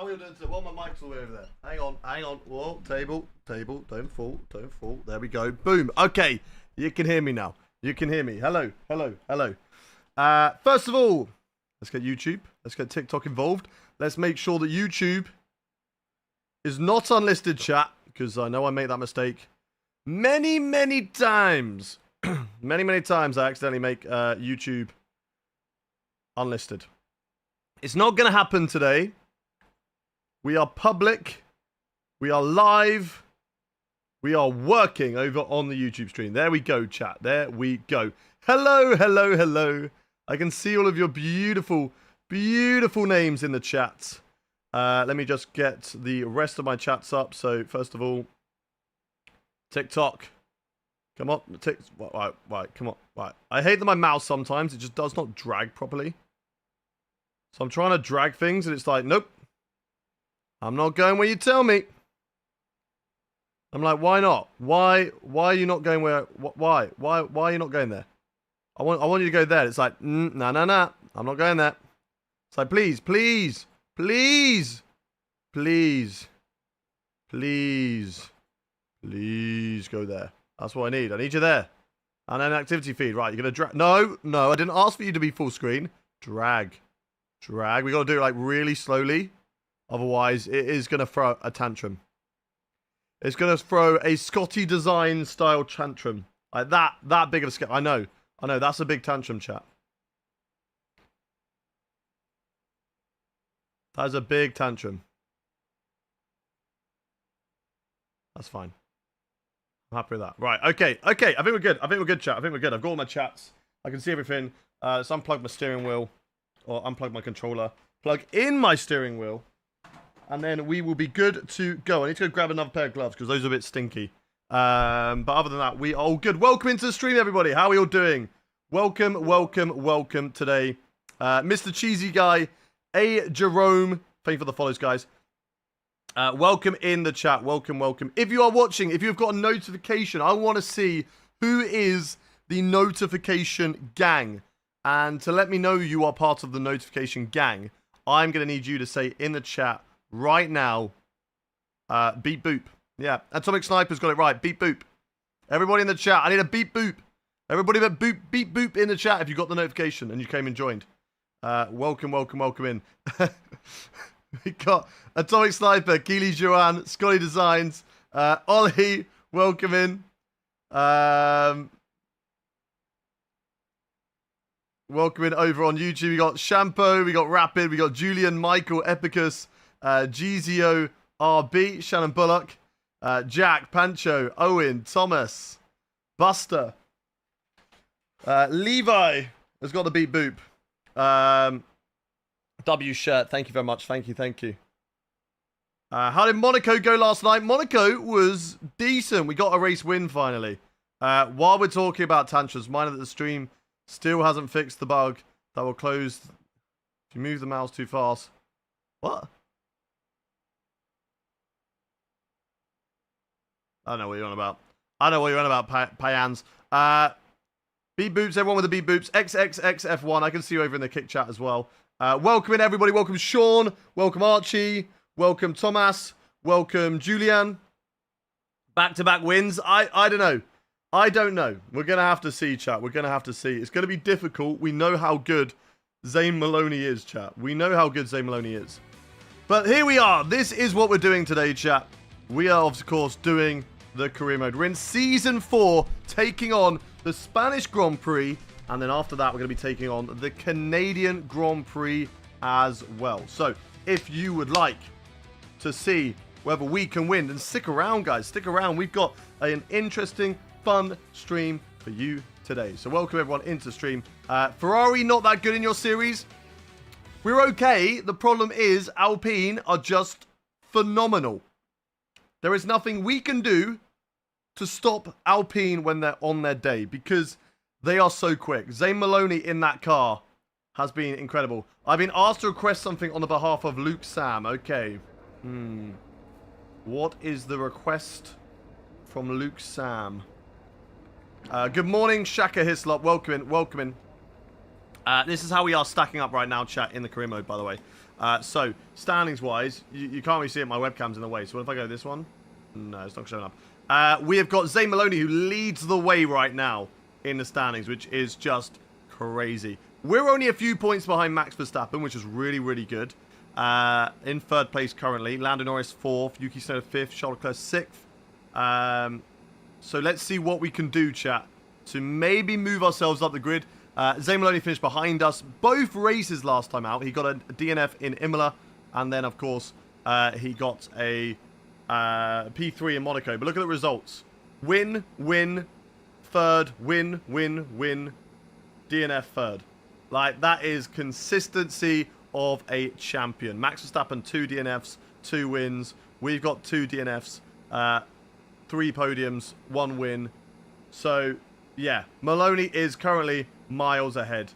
How are we doing today? Well, my mic's all the way over there. Hang on. Whoa, table. Don't fall. There we go. Boom. Okay, you can hear me now. You can hear me. Hello. First of all, let's get YouTube. Let's get TikTok involved. Let's make sure that YouTube is not unlisted, chat, because I know I made that mistake many times. many times I accidentally make YouTube unlisted. It's not going to happen today. We are public. We are live. We are working over on the YouTube stream. There we go, chat. There we go. Hello. I can see all of your beautiful names in the chat. Let me just get the rest of my chats up. So, first of all, TikTok. Come on. Right, come on. Right. I hate that my mouse sometimes, it just does not drag properly. So I'm trying to drag things and it's like, nope. I'm not going where you tell me. I'm like, why not? Why are you not going where? Why are you not going there? I want you to go there. It's like, nah. I'm not going there. It's like, please go there. That's what I need. I need you there. And then activity feed. Right, you're gonna drag. No, I didn't ask for you to be full screen. Drag. We gotta do it like really slowly. Otherwise, it is gonna throw a tantrum. It's gonna throw a Scotty design style tantrum. Like that big of a scale. I know, that's a big tantrum, chat. That is a big tantrum. That's fine. I'm happy with that. Right, okay. I think we're good. Chat. I think we're good. I've got all my chats. I can see everything. Let's unplug my steering wheel. Or unplug my controller. Plug in my steering wheel. And then we will be good to go. I need to go grab another pair of gloves because those are a bit stinky. But other than that, we are all good. Welcome into the stream, everybody. How are we all doing? Welcome today. Mr. Cheesy Guy, A. Jerome. Thank you for the follows, guys. Welcome in the chat. Welcome. If you are watching, if you've got a notification, I want to see who is the notification gang. And to let me know you are part of the notification gang, I'm going to need you to say in the chat right now, beep boop. Yeah, Atomic Sniper's got it right. Beep boop. Everybody in the chat, I need a beep boop. Everybody but beep boop in the chat if you got the notification and you came and joined. Welcome in. We got Atomic Sniper, Keely Joanne, Scotty Designs, Ollie, welcome in. Welcome in over on YouTube. We got Shampoo, we got Rapid, we got Julian, Michael, Epicus, Gizio, RB, Shannon Bullock, Jack, Pancho, Owen, Thomas, Buster, Levi has got the beat boop. W shirt, thank you very much. Thank you. How did Monaco go last night? Monaco was decent. We got a race win finally. While we're talking about tantrums, mind that the stream still hasn't fixed the bug that will close if you move the mouse too fast. What? I don't know what you're on about. Payans. Beep boops, everyone with the beep boops. XXXF1, I can see you over in the kick chat as well. Welcome in, everybody. Welcome, Sean. Welcome, Archie. Welcome, Thomas. Welcome, Julian. Back-to-back wins. I don't know. We're going to have to see, chat. We're going to have to see. It's going to be difficult. We know how good Zane Maloney is, chat. We know how good Zane Maloney is. But here we are. This is what we're doing today, chat. We are, of course, doing the career mode. We're in Season 4, taking on the Spanish Grand Prix. And then after that, we're going to be taking on the Canadian Grand Prix as well. So, if you would like to see whether we can win, then stick around, guys. Stick around. We've got an interesting, fun stream for you today. So, welcome everyone into the stream. Ferrari, not that good in your series. We're okay. The problem is Alpine are just phenomenal. There is nothing we can do to stop Alpine when they're on their day because they are so quick. Zane Maloney in that car has been incredible. I've been asked to request something on the behalf of Luke Sam. Okay. What is the request from Luke Sam? Good morning, Shaka Hislop. Welcome in. This is how we are stacking up right now, chat, in the career mode, by the way. So, standings-wise, you can't really see it. My webcam's in the way. So, what if I go this one? No, it's not showing up. We have got Zane Maloney, who leads the way right now in the standings, which is just crazy. We're only a few points behind Max Verstappen, which is really, really good. In third place currently. Lando Norris 4th. Yuki Tsunoda 5th. Charles Leclerc 6th. So, let's see what we can do, chat, to maybe move ourselves up the grid. Zane Maloney finished behind us both races last time out. He got a DNF in Imola, and then, of course, he got a P3 in Monaco. But look at the results. Win, win, third, win, win, win, DNF third. Like, that is consistency of a champion. Max Verstappen, 2 DNFs, 2 wins. We've got 2 DNFs, 3 podiums, 1 win. So, yeah, Maloney is currently miles ahead.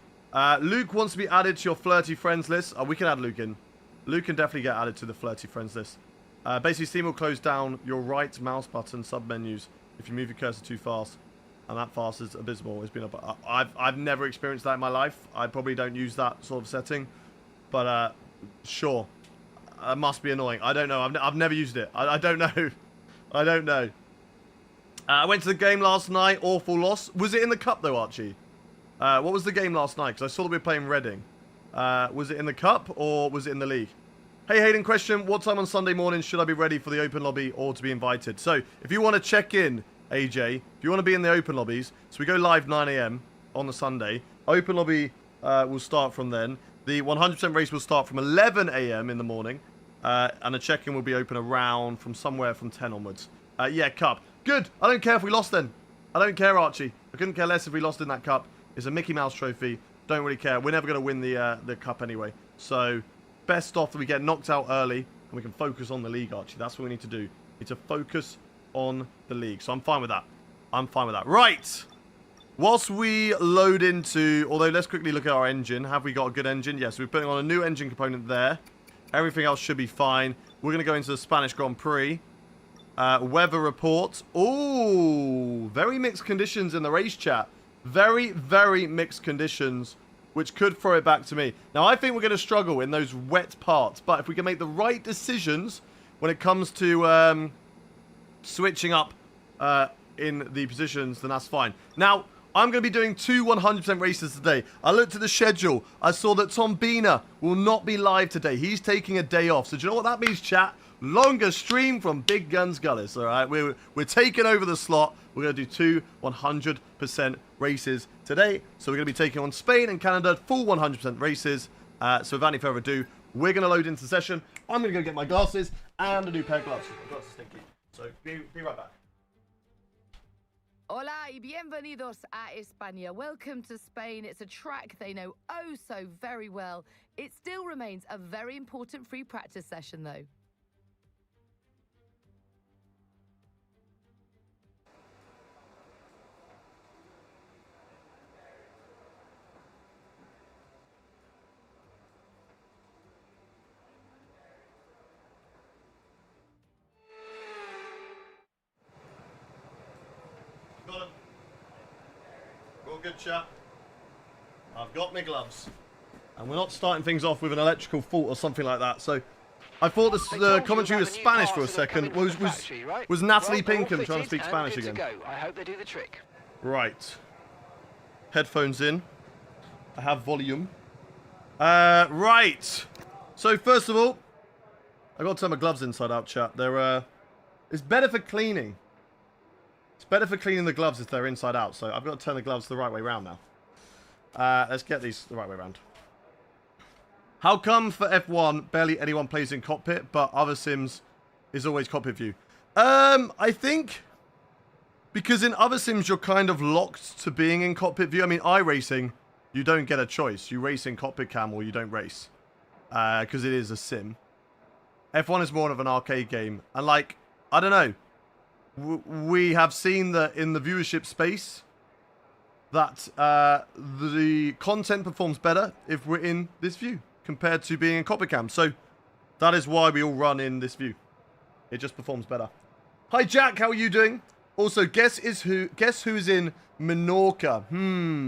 Luke wants to be added to your flirty friends list. We can add Luke in. Luke can definitely get added to the flirty friends list. Basically, Steam will close down your right mouse button sub-menus if you move your cursor too fast. And that fast is abysmal. It's been I've never experienced that in my life. I probably don't use that sort of setting. But, sure. It must be annoying. I don't know. I've never used it. I don't know. I don't know. I went to the game last night. Awful loss. Was it in the cup, though, Archie? What was the game last night? Because I saw that we were playing Reading. Was it in the cup or was it in the league? Hey, Hayden, question. What time on Sunday morning should I be ready for the open lobby or to be invited? So, if you want to check in, AJ, if you want to be in the open lobbies, so we go live 9 AM on the Sunday. Open lobby will start from then. The 100% race will start from 11 AM in the morning. And the check-in will be open around from somewhere from 10 onwards. Yeah, cup. Good. I don't care if we lost then. I don't care, Archie. I couldn't care less if we lost in that cup. It's a Mickey Mouse trophy. Don't really care. We're never going to win the cup anyway. So, best off that we get knocked out early and we can focus on the league, Archie. That's what we need to do. We need to focus on the league. So, I'm fine with that. I'm fine with that. Right. Whilst we load into... Although, let's quickly look at our engine. Have we got a good engine? Yes, we're putting on a new engine component there. Everything else should be fine. We're going to go into the Spanish Grand Prix. Weather report. Ooh, very mixed conditions in the race, chat. Very, very mixed conditions, which could throw it back to me. Now, I think we're going to struggle in those wet parts, but if we can make the right decisions when it comes to switching up in the positions, then that's fine. Now, I'm going to be doing 2 100% races today. I looked at the schedule. I saw that Tom Biener will not be live today. He's taking a day off. So do you know what that means, chat? Longer stream from Big Guns Gullis, all right? We're taking over the slot. We're going to do 2 100% races today. So we're going to be taking on Spain and Canada, full 100% races. So without any further ado, we're going to load into session. I'm going to go get my glasses and a new pair of gloves. My gloves are stinky. So be right back. Hola y bienvenidos a España. Welcome to Spain. It's a track they know oh so very well. It still remains a very important free practice session though. Got them. We're all good, chap. I've got my gloves. And we're not starting things off with an electrical fault or something like that. So, I thought this commentary was Spanish for a second. Was Natalie Pinkham trying to speak Spanish again? I hope they do the trick. Right. Headphones in. I have volume. Right. So, first of all, I got to turn my gloves inside out, chat. They're, it's better for cleaning. It's better for cleaning the gloves if they're inside out. So, I've got to turn the gloves the right way around now. Let's get these the right way around. How come for F1 barely anyone plays in cockpit, but other sims is always cockpit view? I think because in other sims you're kind of locked to being in cockpit view. I mean, iRacing, you don't get a choice. You race in cockpit cam or you don't race. Because it is a sim. F1 is more of an arcade game. And like, I don't know. We have seen that in the viewership space that the content performs better if we're in this view compared to being in cockpit cam. So that is why we all run in this view. It just performs better. Hi Jack, how are you doing? Also, guess who's in Menorca?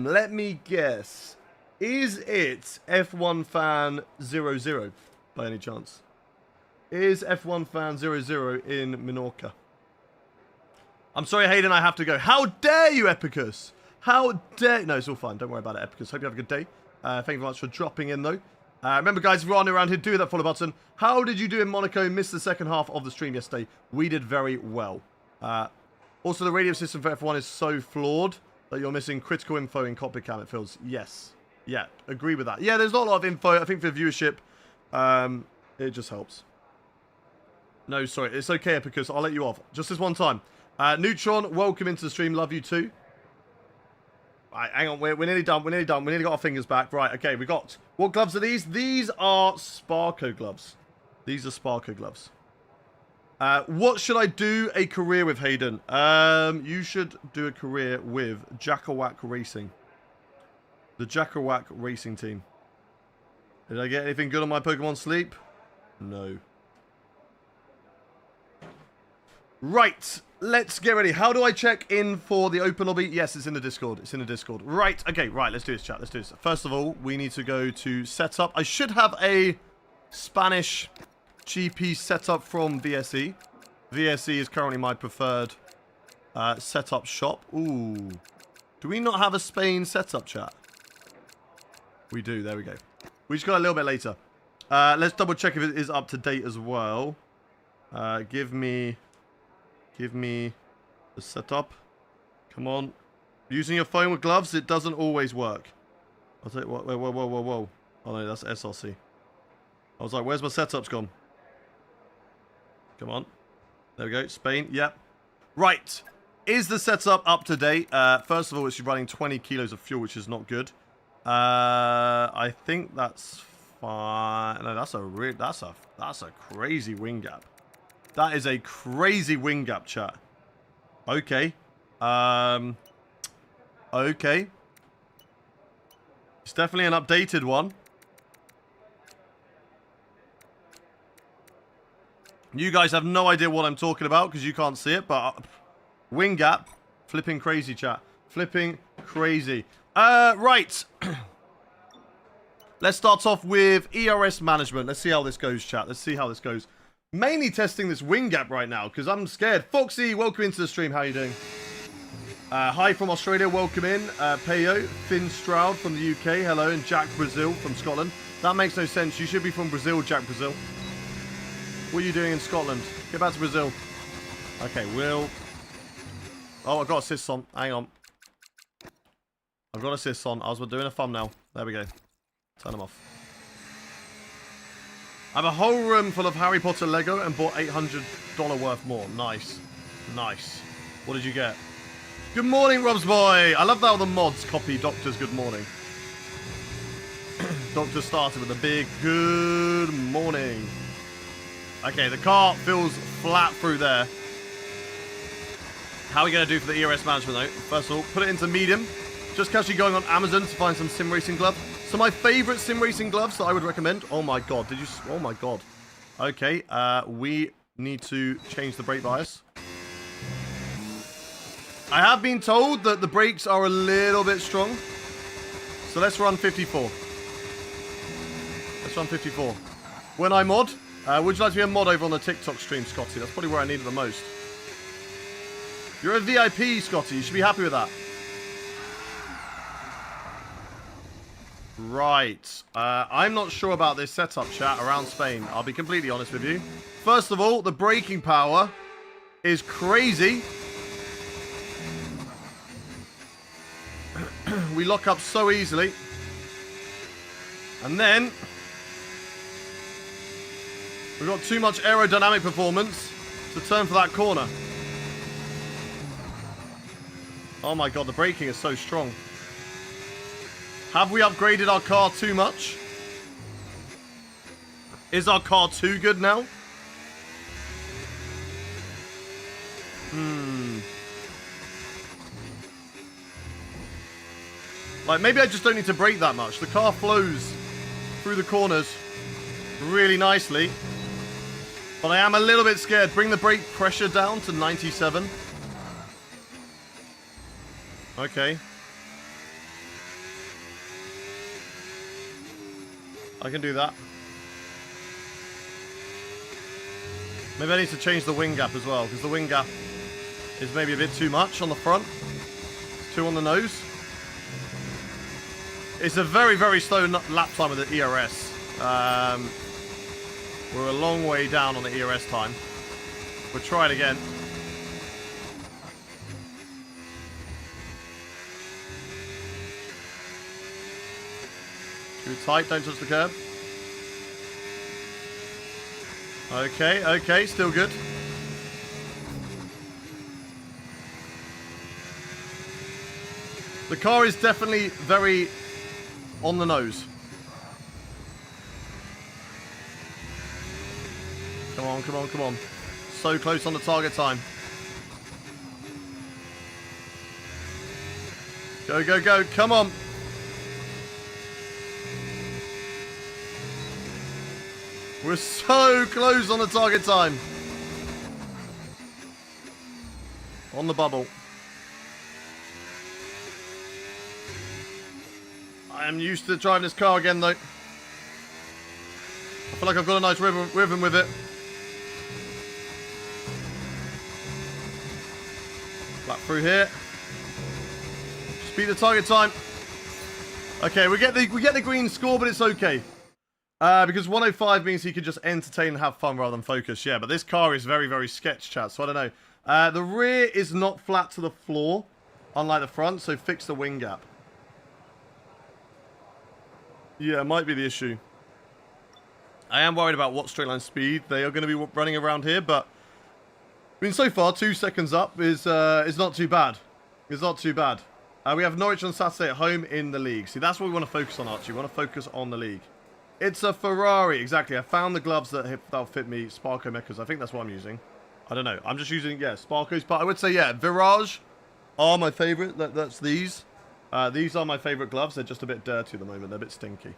Let me guess. Is it F1 Fan 00 by any chance? Is F1 Fan 00 in Minorca? I'm sorry, Hayden, I have to go. How dare you, Epicus? How dare... No, it's all fine. Don't worry about it, Epicus. Hope you have a good day. Thank you very much for dropping in, though. Remember, guys, if you're on around here, do that follow button. How did you do in Monaco? Missed the second half of the stream yesterday. We did very well. Also, the radio system for F1 is so flawed that you're missing critical info in cockpit cam, it feels. Yes. Yeah, agree with that. Yeah, there's not a lot of info. I think for viewership, it just helps. No, sorry. It's okay, Epicus. I'll let you off. Just this one time. Neutron, welcome into the stream. Love you too. Right, hang on. We're nearly done. We're nearly done. We nearly got our fingers back. Right, okay. We got... What gloves are these? These are Sparko gloves. These are Sparko gloves. What should I do a career with, Hayden? You should do a career with Jackawhack Racing. The Jackawhack Racing team. Did I get anything good on my Pokemon Sleep? No. Right. Let's get ready. How do I check in for the open lobby? Yes, it's in the Discord. It's in the Discord. Right. Okay, right. Let's do this, chat. Let's do this. First of all, we need to go to setup. I should have a Spanish GP setup from VSE. VSE is currently my preferred setup shop. Ooh. Do we not have a Spain setup, chat? We do. There we go. We just got a little bit later. Let's double check if it is up to date as well. Give me the setup. Come on. Using your phone with gloves, it doesn't always work. I'll take what? Whoa. Oh no, that's SRC. I was like, where's my setups gone? Come on. There we go. Spain. Yep. Right. Is the setup up to date? First of all, it's running 20 kilos of fuel, which is not good. I think that's fine. No, that's a crazy wing gap. That is a crazy wing gap, chat. Okay. Okay. It's definitely an updated one. You guys have no idea what I'm talking about because you can't see it, but wing gap, flipping crazy, chat. Flipping crazy. Right. Let's start off with ERS management. Let's see how this goes, chat. Let's see how this goes. Mainly testing this wing gap right now because I'm scared. Foxy, welcome into the stream. How are you doing? Hi from Australia. Welcome in. Peyo, Finn Stroud from the UK. Hello. And Jack Brazil from Scotland. That makes no sense. You should be from Brazil, Jack Brazil. What are you doing in Scotland? Get back to Brazil. Okay, Will. Oh, I've got assists on. Hang on. I've got assists on. I was doing a thumbnail. There we go. Turn them off. I have a whole room full of Harry Potter Lego and bought $800 worth more. Nice. Nice. What did you get? Good morning, Rob's boy. I love how the mods copy Doctor's good morning. Doctor started with a big good morning. Okay, the car feels flat through there. How are we going to do for the ERS management, though? First of all, put it into medium. Just casually going on Amazon to find some sim racing gloves. So my favorite sim racing gloves that I would recommend. Oh my god, did you... Oh my god. Okay, we need to change the brake bias. I have been told that the brakes are a little bit strong. So let's run 54. Let's run 54. When I mod, would you like to be a mod over on the TikTok stream, Scotty? That's probably where I need it the most. You're a VIP, Scotty. You should be happy with that. Right. I'm not sure about this setup, chat, around Spain. I'll be completely honest with you. First of all, the braking power is crazy. We lock up so easily. And then we've got too much aerodynamic performance to turn for that corner. Oh my god, the braking is so strong. Have we upgraded our car too much? Is our car too good now? Like, maybe I just don't need to brake that much. The car flows through the corners really nicely. But I am a little bit scared. Bring the brake pressure down to 97. Okay. I can do that. Maybe I need to change the wing gap as well, because the wing gap is maybe a bit too much on the front. Too on the nose. It's a very, very slow lap time with the ERS. We're a long way down on the ERS time. We'll try it again. Too tight, don't touch the curb. Okay, okay, still good. The car is definitely very on the nose. Come on, come on, come on. So close on the target time. Go, go, go. Come on. We're so close on the target time. On the bubble. I am used to driving this car again, though. I feel like I've got a nice rhythm with it. Back through here. Just beat the target time. Okay, we get the green score, but it's okay. Because 105 means he could just entertain and have fun rather than focus. Yeah, but this car is very, very sketch, chat, so I don't know. The rear is not flat to the floor, unlike the front, so fix the wing gap. Yeah, might be the issue. I am worried about what straight line speed they are going to be running around here, but I mean, so far, 2 seconds up is not too bad. It's not too bad. We have Norwich on Saturday at home in the league. See, that's what we want to focus on, Archie. We want to focus on the league. It's a Ferrari, exactly. I found the gloves that'll fit me, Sparko Mechas. I think that's what I'm using. I don't know. I'm just using, yeah, Sparkos. But I would say, yeah, Virage are my favorite. That's these. These are my favorite gloves. They're just a bit dirty at the moment. They're a bit stinky.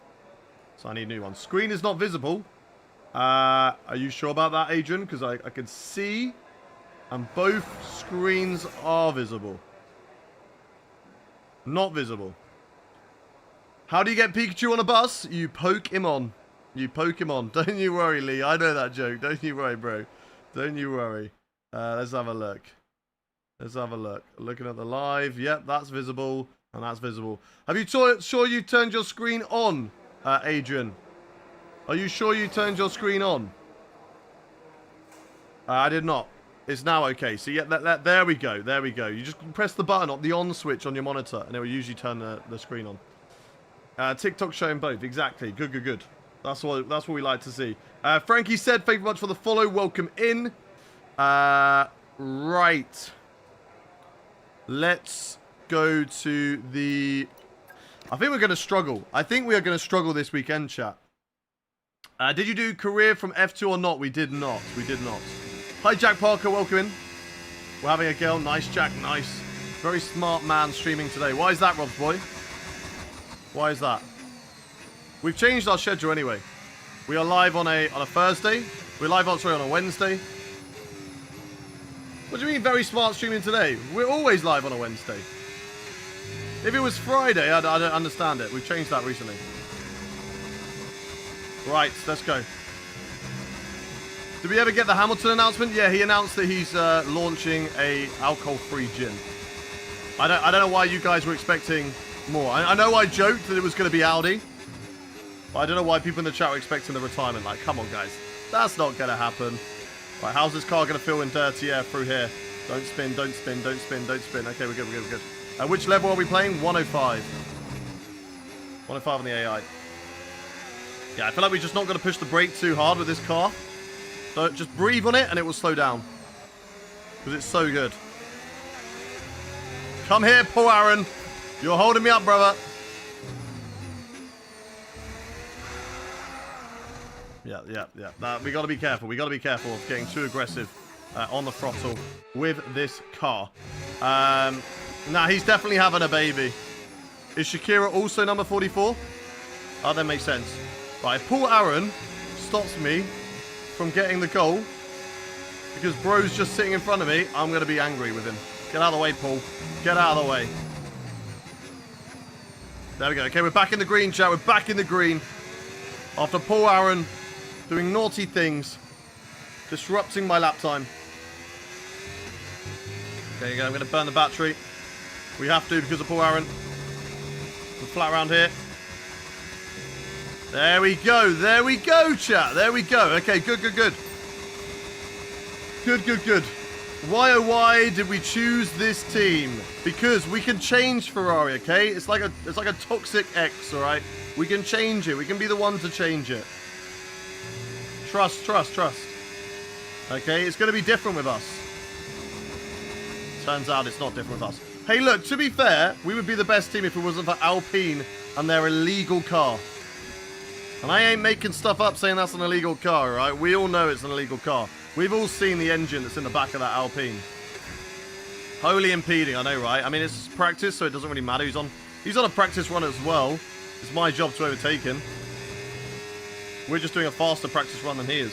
So I need new ones. Screen is not visible. Are you sure about that, Adrian? Because I can see, and both screens are visible. Not visible. How do you get Pikachu on a bus? You poke him on. You poke him on. Don't you worry, Lee. I know that joke. Don't you worry, bro. Don't you worry. Let's have a look. Let's have a look. Looking at the live. Yep, that's visible. And that's visible. Have you sure you turned your screen on, Adrian? Are you sure you turned your screen on? I did not. It's now okay. So yeah, there we go. There we go. You just press the button, the on switch on your monitor, and it will usually turn the screen on. TikTok showing both. Exactly. Good, good, good. That's what we like to see. Frankie said, thank you much for the follow. Welcome in. Right. Let's go to the... I think we're going to struggle. I think we are going to struggle this weekend, chat. Did you do career from F2 or not? We did not. We did not. Hi, Jack Parker. Welcome in. We're having a girl. Nice, Jack. Nice. Very smart man streaming today. Why is that, Rob's boy? Why is that? We've changed our schedule anyway. We are live on a Thursday. We're live on a Wednesday. What do you mean very smart streaming today? We're always live on a Wednesday. If it was Friday, I don't understand it. We've changed that recently. Right, let's go. Did we ever get the Hamilton announcement? Yeah, he announced that he's launching a alcohol-free gin. I don't know why you guys were expecting more. I know I joked that it was going to be Audi. But I don't know why people in the chat were expecting the retirement. Like, come on, guys. That's not going to happen. Right, how's this car going to feel in dirty air through here? Don't spin, don't spin, don't spin, don't spin. Okay, we're good, we're good, we're good. Which level are we playing? 105. 105 on the AI. Yeah, I feel like we're just not going to push the brake too hard with this car. So just breathe on it and it will slow down. Because it's so good. Come here, Paul Aaron. You're holding me up, brother. Yeah. We got to be careful. We got to be careful of getting too aggressive on the throttle with this car. Nah, he's definitely having a baby. Is Shakira also number 44? Oh, that makes sense. Right, if Paul Aaron stops me from getting the goal because bro's just sitting in front of me, I'm going to be angry with him. Get out of the way, Paul. Get out of the way. There we go. Okay, we're back in the green, chat. We're back in the green. After Paul Aaron doing naughty things, disrupting my lap time. There you go, I'm going to burn the battery. We have to because of Paul Aaron. We're flat around here. There we go, chat. There we go. Okay, good. Good. Why, oh why did we choose this team? Because we can change Ferrari, okay? It's like a toxic X, alright? We can change it. We can be the one to change it. Trust. Okay, it's going to be different with us. Turns out it's not different with us. Hey, look, to be fair, we would be the best team if it wasn't for Alpine and their illegal car. And I ain't making stuff up saying that's an illegal car, right? We all know it's an illegal car. We've all seen the engine that's in the back of that Alpine. Wholly impeding, I know, right? I mean, it's practice, so it doesn't really matter. He's on a practice run as well. It's my job to overtake him. We're just doing a faster practice run than he is.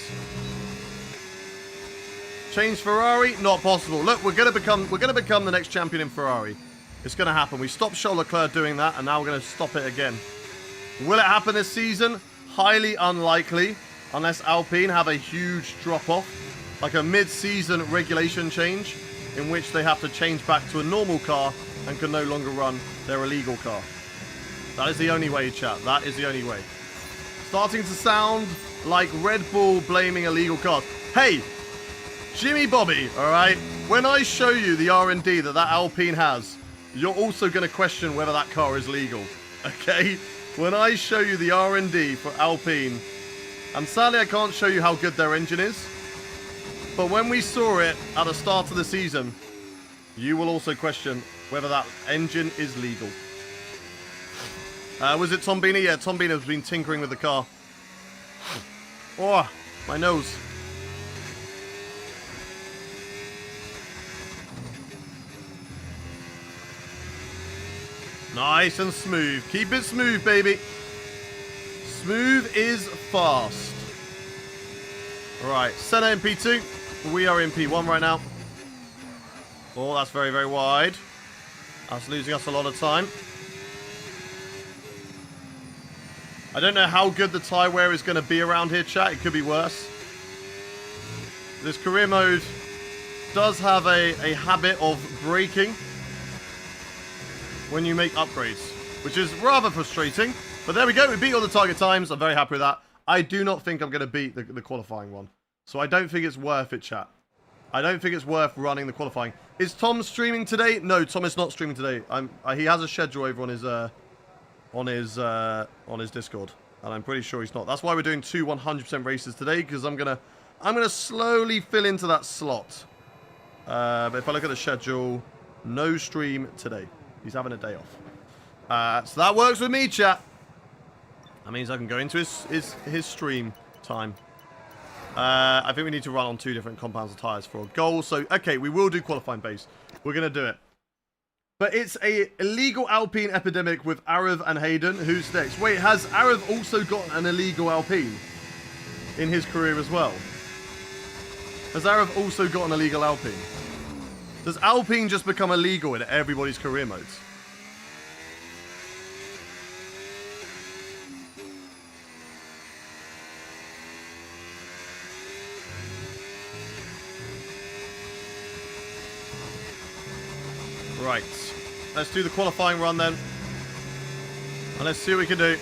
Change Ferrari? Not possible. Look, we're gonna become the next champion in Ferrari. It's gonna happen. We stopped Charles Leclerc doing that, and now we're gonna stop it again. Will it happen this season? Highly unlikely, unless Alpine have a huge drop-off, like a mid-season regulation change, in which they have to change back to a normal car and can no longer run their illegal car. That is the only way, chat. That is the only way. Starting to sound like Red Bull blaming illegal cars. Hey, Jimmy Bobby, all right? When I show you the R&D that Alpine has, you're also going to question whether that car is legal, okay? When I show you the R&D for Alpine, and sadly I can't show you how good their engine is, but when we saw it at the start of the season, you will also question whether that engine is legal. Was it Tom Beanie? Yeah, Tom Beanie has been tinkering with the car. Oh, my nose. Nice and smooth. Keep it smooth, baby. Smooth is fast. Alright, Senna in P2. We are in P1 right now. Oh, that's very, very wide. That's losing us a lot of time. I don't know how good the tyre wear is going to be around here, chat. It could be worse. This career mode does have a habit of braking when you make upgrades, which is rather frustrating. But there we go. We beat all the target times. I'm very happy with that. I do not think I'm going to beat the qualifying one. So I don't think it's worth it, chat. I don't think it's worth running the qualifying. Is Tom streaming today? No, Tom is not streaming today. He has a schedule over on his Discord, and I'm pretty sure he's not. That's why we're doing two 100% races today, because I'm gonna slowly fill into that slot. But if I look at the schedule, no stream today. He's having a day off. So that works with me, chat. That means I can go into his stream time. I think we need to run on 2 different compounds of tyres for a goal. So, okay, we will do qualifying base. We're going to do it. But it's a illegal Alpine epidemic with Arav and Hayden. Who's next? Wait, has Arav also got an illegal Alpine in his career as well? Has Arav also got an illegal Alpine? Does Alpine just become illegal in everybody's career modes? Right. Let's do the qualifying run then. And let's see what we can do.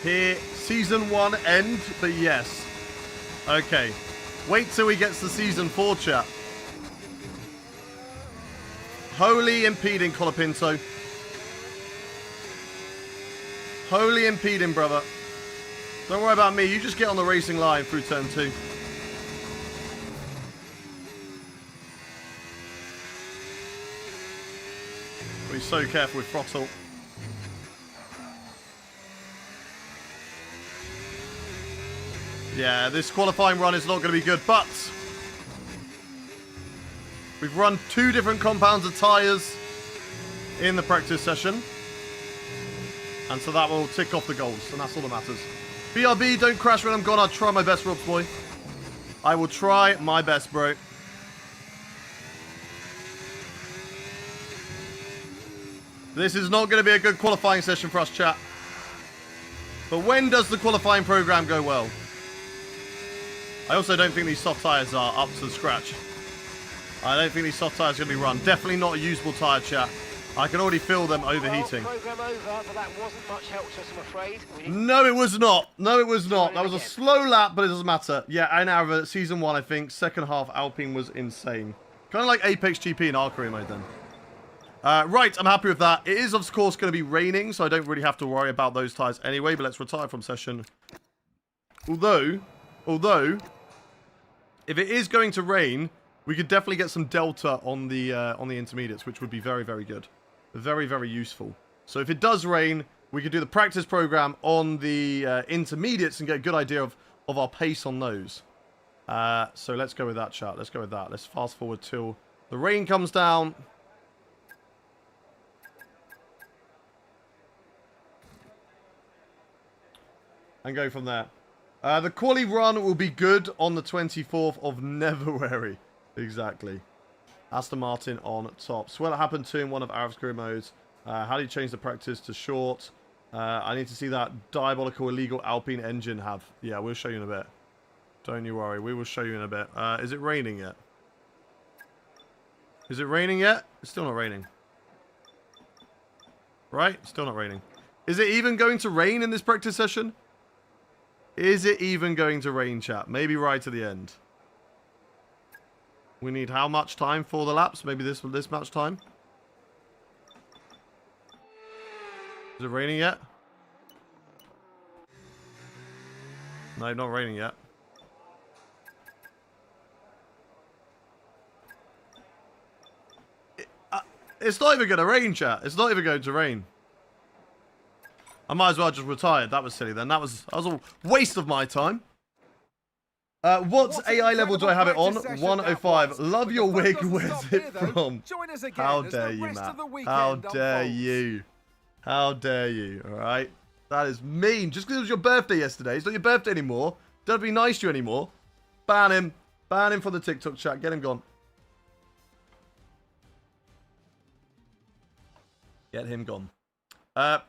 Here, season 1 end, but yes. Okay. Wait till he gets to season 4, chat. Wholly impeding, Colapinto. Wholly impeding, brother. Don't worry about me. You just get on the racing line through turn 2. Be so careful with throttle. Yeah, this qualifying run is not going to be good, but we've run 2 different compounds of tyres in the practice session. And so that will tick off the goals, and that's all that matters. BRB, don't crash when I'm gone. I'll try my best, Rob's boy. I will try my best, bro. This is not going to be a good qualifying session for us, chat. But when does the qualifying program go well? I also don't think these soft tyres are up to scratch. I don't think these soft tyres are going to be run. Definitely not a usable tyre, chat. I can already feel them overheating. Well, program over, but that wasn't much help to us, I'm afraid. No, it was not. No, it was not. That was a slow lap, but it doesn't matter. Yeah, an hour season 1, I think. Second half, Alpine was insane. Kind of like Apex GP in our career mode then. Right, I'm happy with that. It is, of course, going to be raining, so I don't really have to worry about those tyres anyway, but let's retire from session. Although, if it is going to rain, we could definitely get some delta on the intermediates, which would be very, very good. Very, very useful. So if it does rain, we could do the practice program on the intermediates and get a good idea of our pace on those. So let's go with that, chat. Let's go with that. Let's fast forward till the rain comes down. And go from there. The quali run will be good on the 24th of Neverwary. Exactly. Aston Martin on top. So what happened to in one of Arab's career modes? How do you change the practice to short? I need to see that diabolical illegal Alpine engine have. Yeah, we'll show you in a bit. Don't you worry. We will show you in a bit. Is it raining yet? Is it raining yet? It's still not raining. Right? Still not raining. Is it even going to rain in this practice session? Is it even going to rain, chat? Maybe right to the end. We need how much time for the laps? Maybe this much time? Is it raining yet? No, not raining yet. It's not even going to rain, chat. It's not even going to rain. I might as well just retire. That was silly then. That was a waste of my time. What AI level do I have it on? 105. Love your wig. Where's it from? How dare you, Matt? How dare you? How dare you? All right. That is mean. Just because it was your birthday yesterday. It's not your birthday anymore. Don't be nice to you anymore. Ban him. Ban him from the TikTok chat. Get him gone. Get him gone.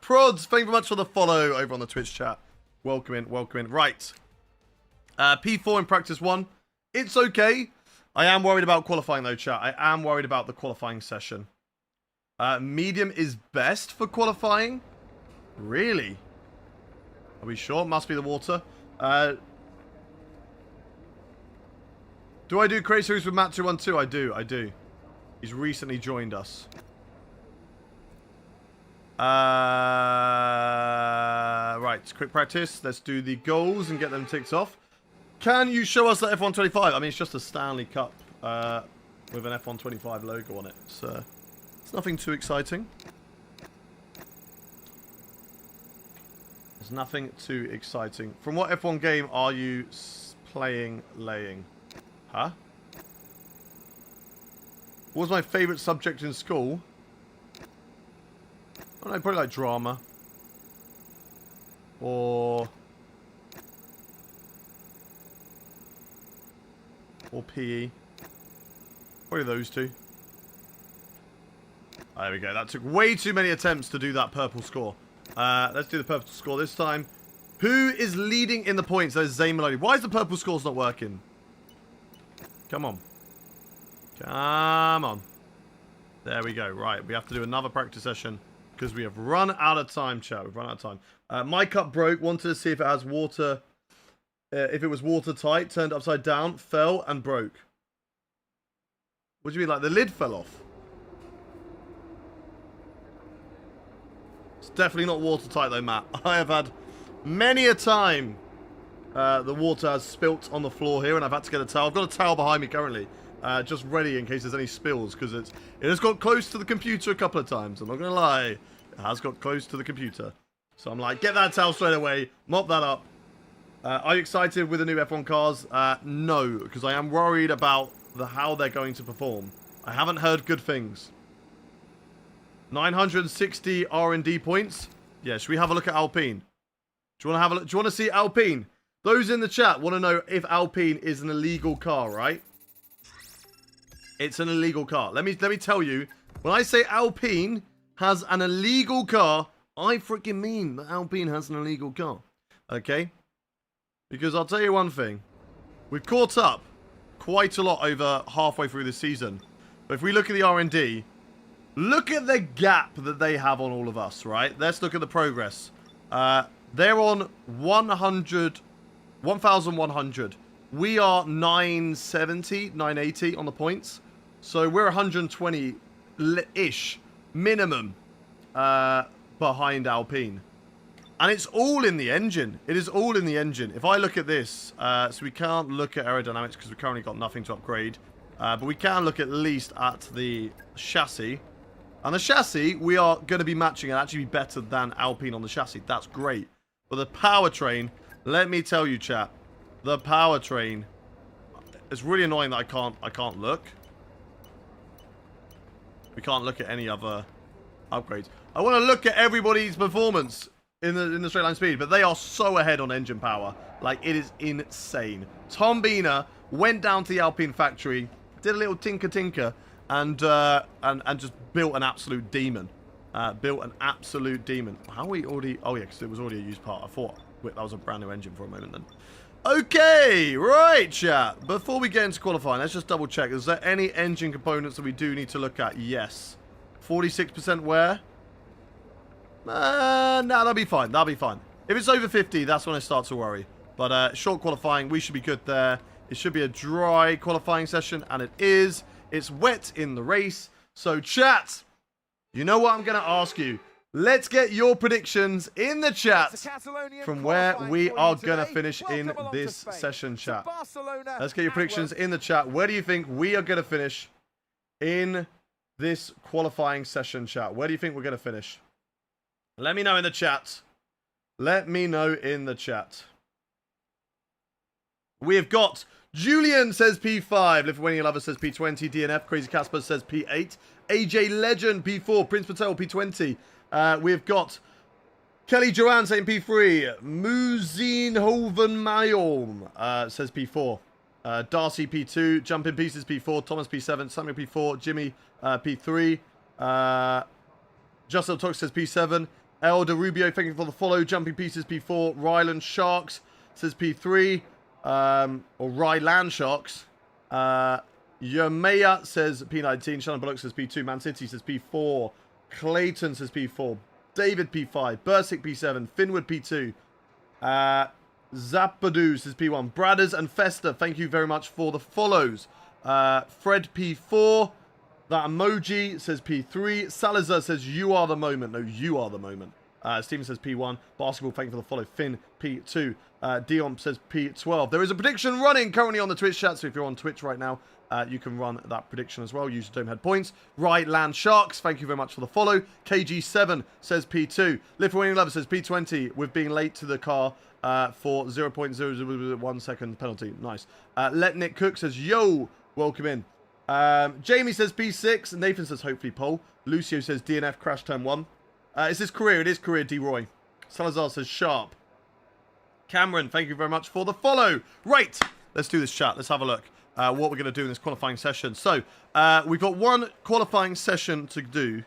Prods, thank you very much for the follow over on the Twitch chat. Welcome in, welcome in. Right. P4 in practice 1. It's okay. I am worried about qualifying though, chat. I am worried about the qualifying session. Medium is best for qualifying? Really? Are we sure? Must be the water. Do I do Crazy Series with Matt212? I do. He's recently joined us. Right, quick practice. Let's do the goals and get them ticked off. Can you show us that F125? I mean, it's just a Stanley Cup with an F125 logo on it. So it's nothing too exciting. There's nothing too exciting. From what F1 game are you playing laying? Huh? What was my favourite subject in school? I don't know, probably like drama. Or PE. Probably those two. There we go. That took way too many attempts to do that purple score. Let's do the purple score this time. Who is leading in the points? That is Zayn Maloney. Why is the purple scores not working? Come on. Come on. There we go. Right. We have to do another practice session because we have run out of time, chat. We've run out of time. My cup broke. Wanted to see if it has water. If it was watertight. Turned upside down. Fell and broke. What do you mean? Like the lid fell off? It's definitely not watertight though, Matt. I have had many a time the water has spilt on the floor here and I've had to get a towel. I've got a towel behind me currently. Just ready in case there's any spills because it has got close to the computer a couple of times. I'm not going to lie. It has got close to the computer. So I'm like, get that towel straight away. Mop that up. Are you excited with the new F1 cars? No, because I am worried about how they're going to perform. I haven't heard good things. 960 R&D points. Yeah, should we have a look at Alpine? Do you want to have a look? Do you want to see Alpine? Those in the chat want to know if Alpine is an illegal car, right? It's an illegal car. Let me tell you, when I say Alpine has an illegal car, I freaking mean that Alpine has an illegal car. Okay? Because I'll tell you one thing. We've caught up quite a lot over halfway through the season. But if we look at the R&D, look at the gap that they have on all of us, right? Let's look at the progress. They're on 1,100. We are 970, 980 on the points. So we're 120-ish minimum behind Alpine. And it's all in the engine. It is all in the engine. If I look at this, so we can't look at aerodynamics because we've currently got nothing to upgrade. But we can look at least at the chassis. And the chassis, we are going to be matching and actually be better than Alpine on the chassis. That's great. But the powertrain, let me tell you, chat. The powertrain, it's really annoying that I can't look. We can't look at any other upgrades. I want to look at everybody's performance in the straight line speed, but they are so ahead on engine power. Like, it is insane. Tom Biener went down to the Alpine factory, did a little tinker, and just built an absolute demon. Built an absolute demon. How are we already... Oh, yeah, because it was already a used part. I thought that was a brand new engine for a moment then. Okay, right, chat. Before we get into qualifying, let's just double check. Is there any engine components that we do need to look at? Yes. 46% wear? Nah, that'll be fine. That'll be fine. If it's over 50, that's when I start to worry. But short qualifying, we should be good there. It should be a dry qualifying session, and it is. It's wet in the race. So, chat, you know what I'm going to ask you? Let's get your predictions in the chat from where we are going to finish in this session, chat. Let's get your predictions in the chat. Where do you think we are going to finish in this qualifying session, chat? Where do you think we're going to finish? Let me know in the chat. Let me know in the chat. We have got Julian says P5, Lithuanian Lover says P20, DNF, Crazy Casper says P8, AJ Legend P4, Prince Patel P20. We've got Kelly Joanne saying P3, Muzinhoven Mayom says P4, Darcy P2, Jumping Pieces P4, Thomas P7, Samuel P4, Jimmy P3, Justin Talk says P7, Elder Rubio, thank you for the follow, Jumping Pieces P4, Ryland Sharks says P3, or Ryland Sharks, Yermea says P19, Shannon Bullock says P2, Man City says P4, Clayton says P4, David P5, Bursic P7, Finwood P2, Zapadu says P1, Bradders and Festa, thank you very much for the follows, Fred P4, that emoji says P3, Salazar says you are the moment, no you are the moment, Steven says P1, Basketball, thank you for the follow, Finn P2, Dion says P12, there is a prediction running currently on the Twitch chat, so if you're on Twitch right now, you can run that prediction as well. Use the Domehead points. Right Land Sharks, thank you very much for the follow. KG7 says P2. Lithuanian Lover says P20 with being late to the car for 0.001 second penalty. Nice. Let Nick Cook says, yo, welcome in. Jamie says P6. Nathan says hopefully pole. Lucio says DNF crash turn 1. It's his career. It is career, D-Roy. Salazar says sharp. Cameron, thank you very much for the follow. Right, let's do this chat. Let's have a look. What we're going to do in this qualifying session. So, we've got one qualifying session to do.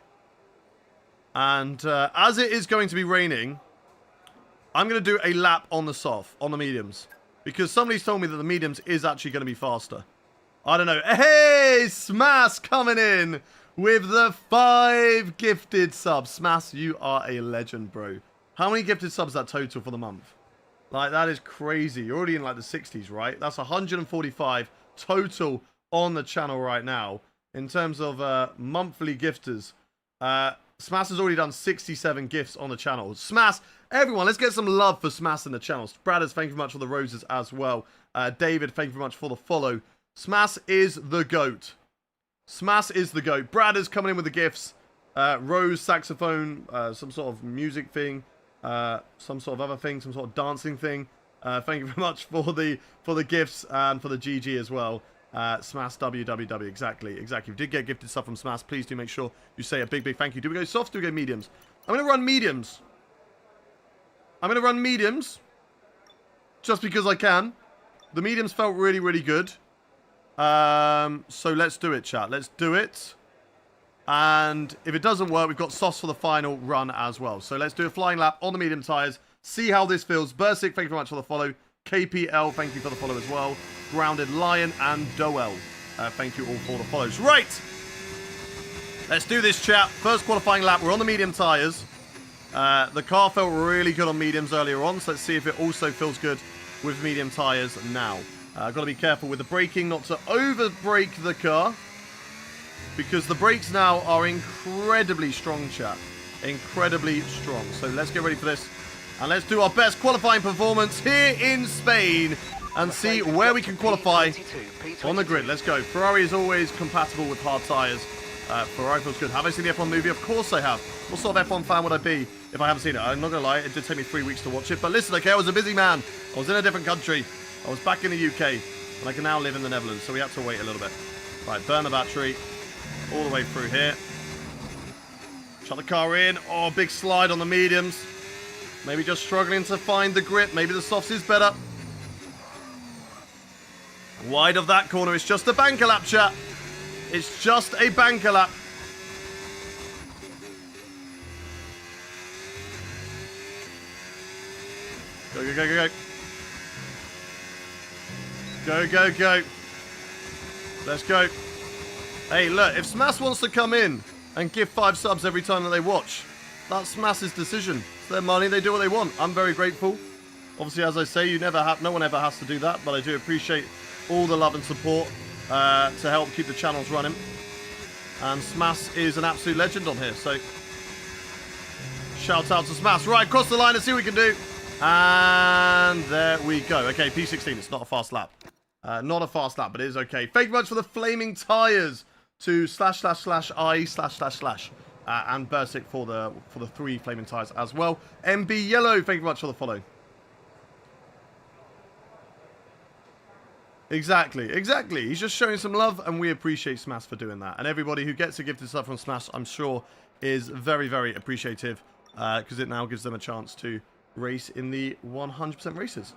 And as it is going to be raining, I'm going to do a lap on the soft, on the mediums. Because somebody's told me that the mediums is actually going to be faster. I don't know. Hey, Smash coming in with the 5 gifted subs. Smash, you are a legend, bro. How many gifted subs is that total for the month? Like, that is crazy. You're already in, like, the 60s, right? That's 145 total on the channel right now. In terms of monthly gifters. Smash has already done 67 gifts on the channel. Smash, everyone, let's get some love for Smash in the channel. Bradders, thank you very much for the roses as well. David, thank you very much for the follow. Smash is the GOAT. Smash is the GOAT. Bradders coming in with the gifts. Rose, saxophone, some sort of music thing. Some sort of other thing, some sort of dancing thing. Thank you very much for the gifts and for the GG as well. Smash WWW, exactly. If you did get gifted stuff from Smash, please do make sure you say a big thank you. Do we go soft? Do we go mediums? I'm going to run mediums. Just because I can. The mediums felt really, really good. So let's do it, chat. Let's do it. And if it doesn't work, we've got softs for the final run as well. So let's do a flying lap on the medium tyres. see how this feels. Bursic, thank you very much for the follow. KPL, thank you for the follow as well. Grounded Lion and Doel, thank you all for the follows. Right, let's do this, chat. First qualifying lap, we're on the medium tyres. The car felt really good on mediums earlier on, so let's see if it also feels good with medium tyres now. Got to be careful with the braking, not to over-brake the car, because the brakes now are incredibly strong, chat. Incredibly strong. So let's get ready for this, and let's do our best qualifying performance here in Spain, and see where we can qualify on the grid. Let's go. Ferrari is always compatible with hard tyres. Ferrari feels good. Have I seen the F1 movie? Of course I have. What sort of F1 fan would I be if I haven't seen it? I'm not going to lie, it did take me 3 weeks to watch it. But listen, okay, I was a busy man. I was in a different country. I was back in the UK, and I can now live in the Netherlands, so we had to wait a little bit. Right, burn the battery all the way through here. Shut the car in. Oh, big slide on the mediums. Maybe just struggling to find the grip. Maybe the softs is better. Wide of that corner. It's just a banker lap, chat. It's just a banker lap. Go, go, go, go, go. Go, go, go. Let's go. Hey, look, if Smash wants to come in and give 5 subs every time that they watch, that's Smash's decision. It's their money, they do what they want. I'm very grateful. Obviously, as I say, no one ever has to do that, but I do appreciate all the love and support to help keep the channels running. And Smash is an absolute legend on here, so shout out to Smash. Right, cross the line and see what we can do. And there we go. Okay, P16, it's not a fast lap. Not a fast lap, but it is okay. Thank you very much for the flaming tyres to //I /// and Bursic for the 3 flaming tyres as well. MB Yellow, thank you very much for the follow. Exactly, exactly. He's just showing some love, and we appreciate Smash for doing that. And everybody who gets a gifted sub from Smash, I'm sure, is very, very appreciative, because it now gives them a chance to race in the 100% races.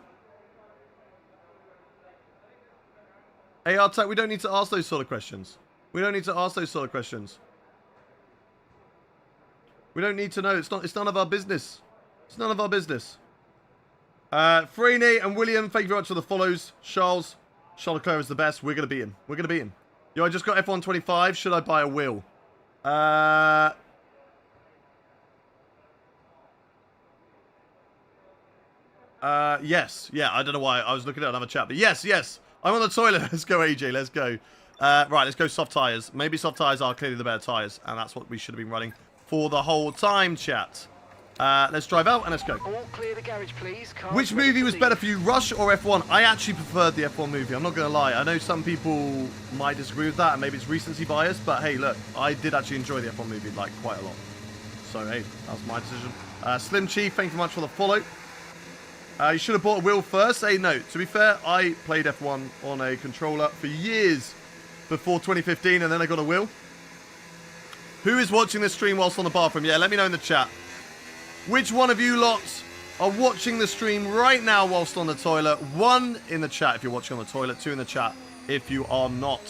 AR Tech, we don't need to ask those sort of questions. We don't need to ask those sort of questions. We don't need to know. It's none of our business. It's none of our business. Freeney and William, thank you very much for the follows. Charles Leclerc is the best. We're going to beat him. We're going to beat him. Yo, I just got F1 25. Should I buy a wheel? Yes. Yeah, I don't know why. I was looking at another chat. But yes, yes. I'm on the toilet. Let's go, AJ. Let's go. Right, let's go soft tyres. Maybe soft tyres are clearly the better tyres. And that's what we should have been running for the whole time, chat. Let's drive out and let's go. All clear the garage, please. Which movie was better for you, Rush or F1? I actually preferred the F1 movie. I'm not going to lie. I know some people might disagree with that, and maybe it's recency bias, but hey, look, I did actually enjoy the F1 movie, like, quite a lot. So, hey, that was my decision. Slim Chief, thank you very much for the follow. You should have bought a wheel first. Hey, no, to be fair, I played F1 on a controller for years before 2015, and then I got a wheel. Who is watching this stream whilst on the bathroom? Yeah, let me know in the chat. Which one of you lots are watching the stream right now whilst on the toilet? 1 in the chat if you're watching on the toilet. 2 in the chat if you are not.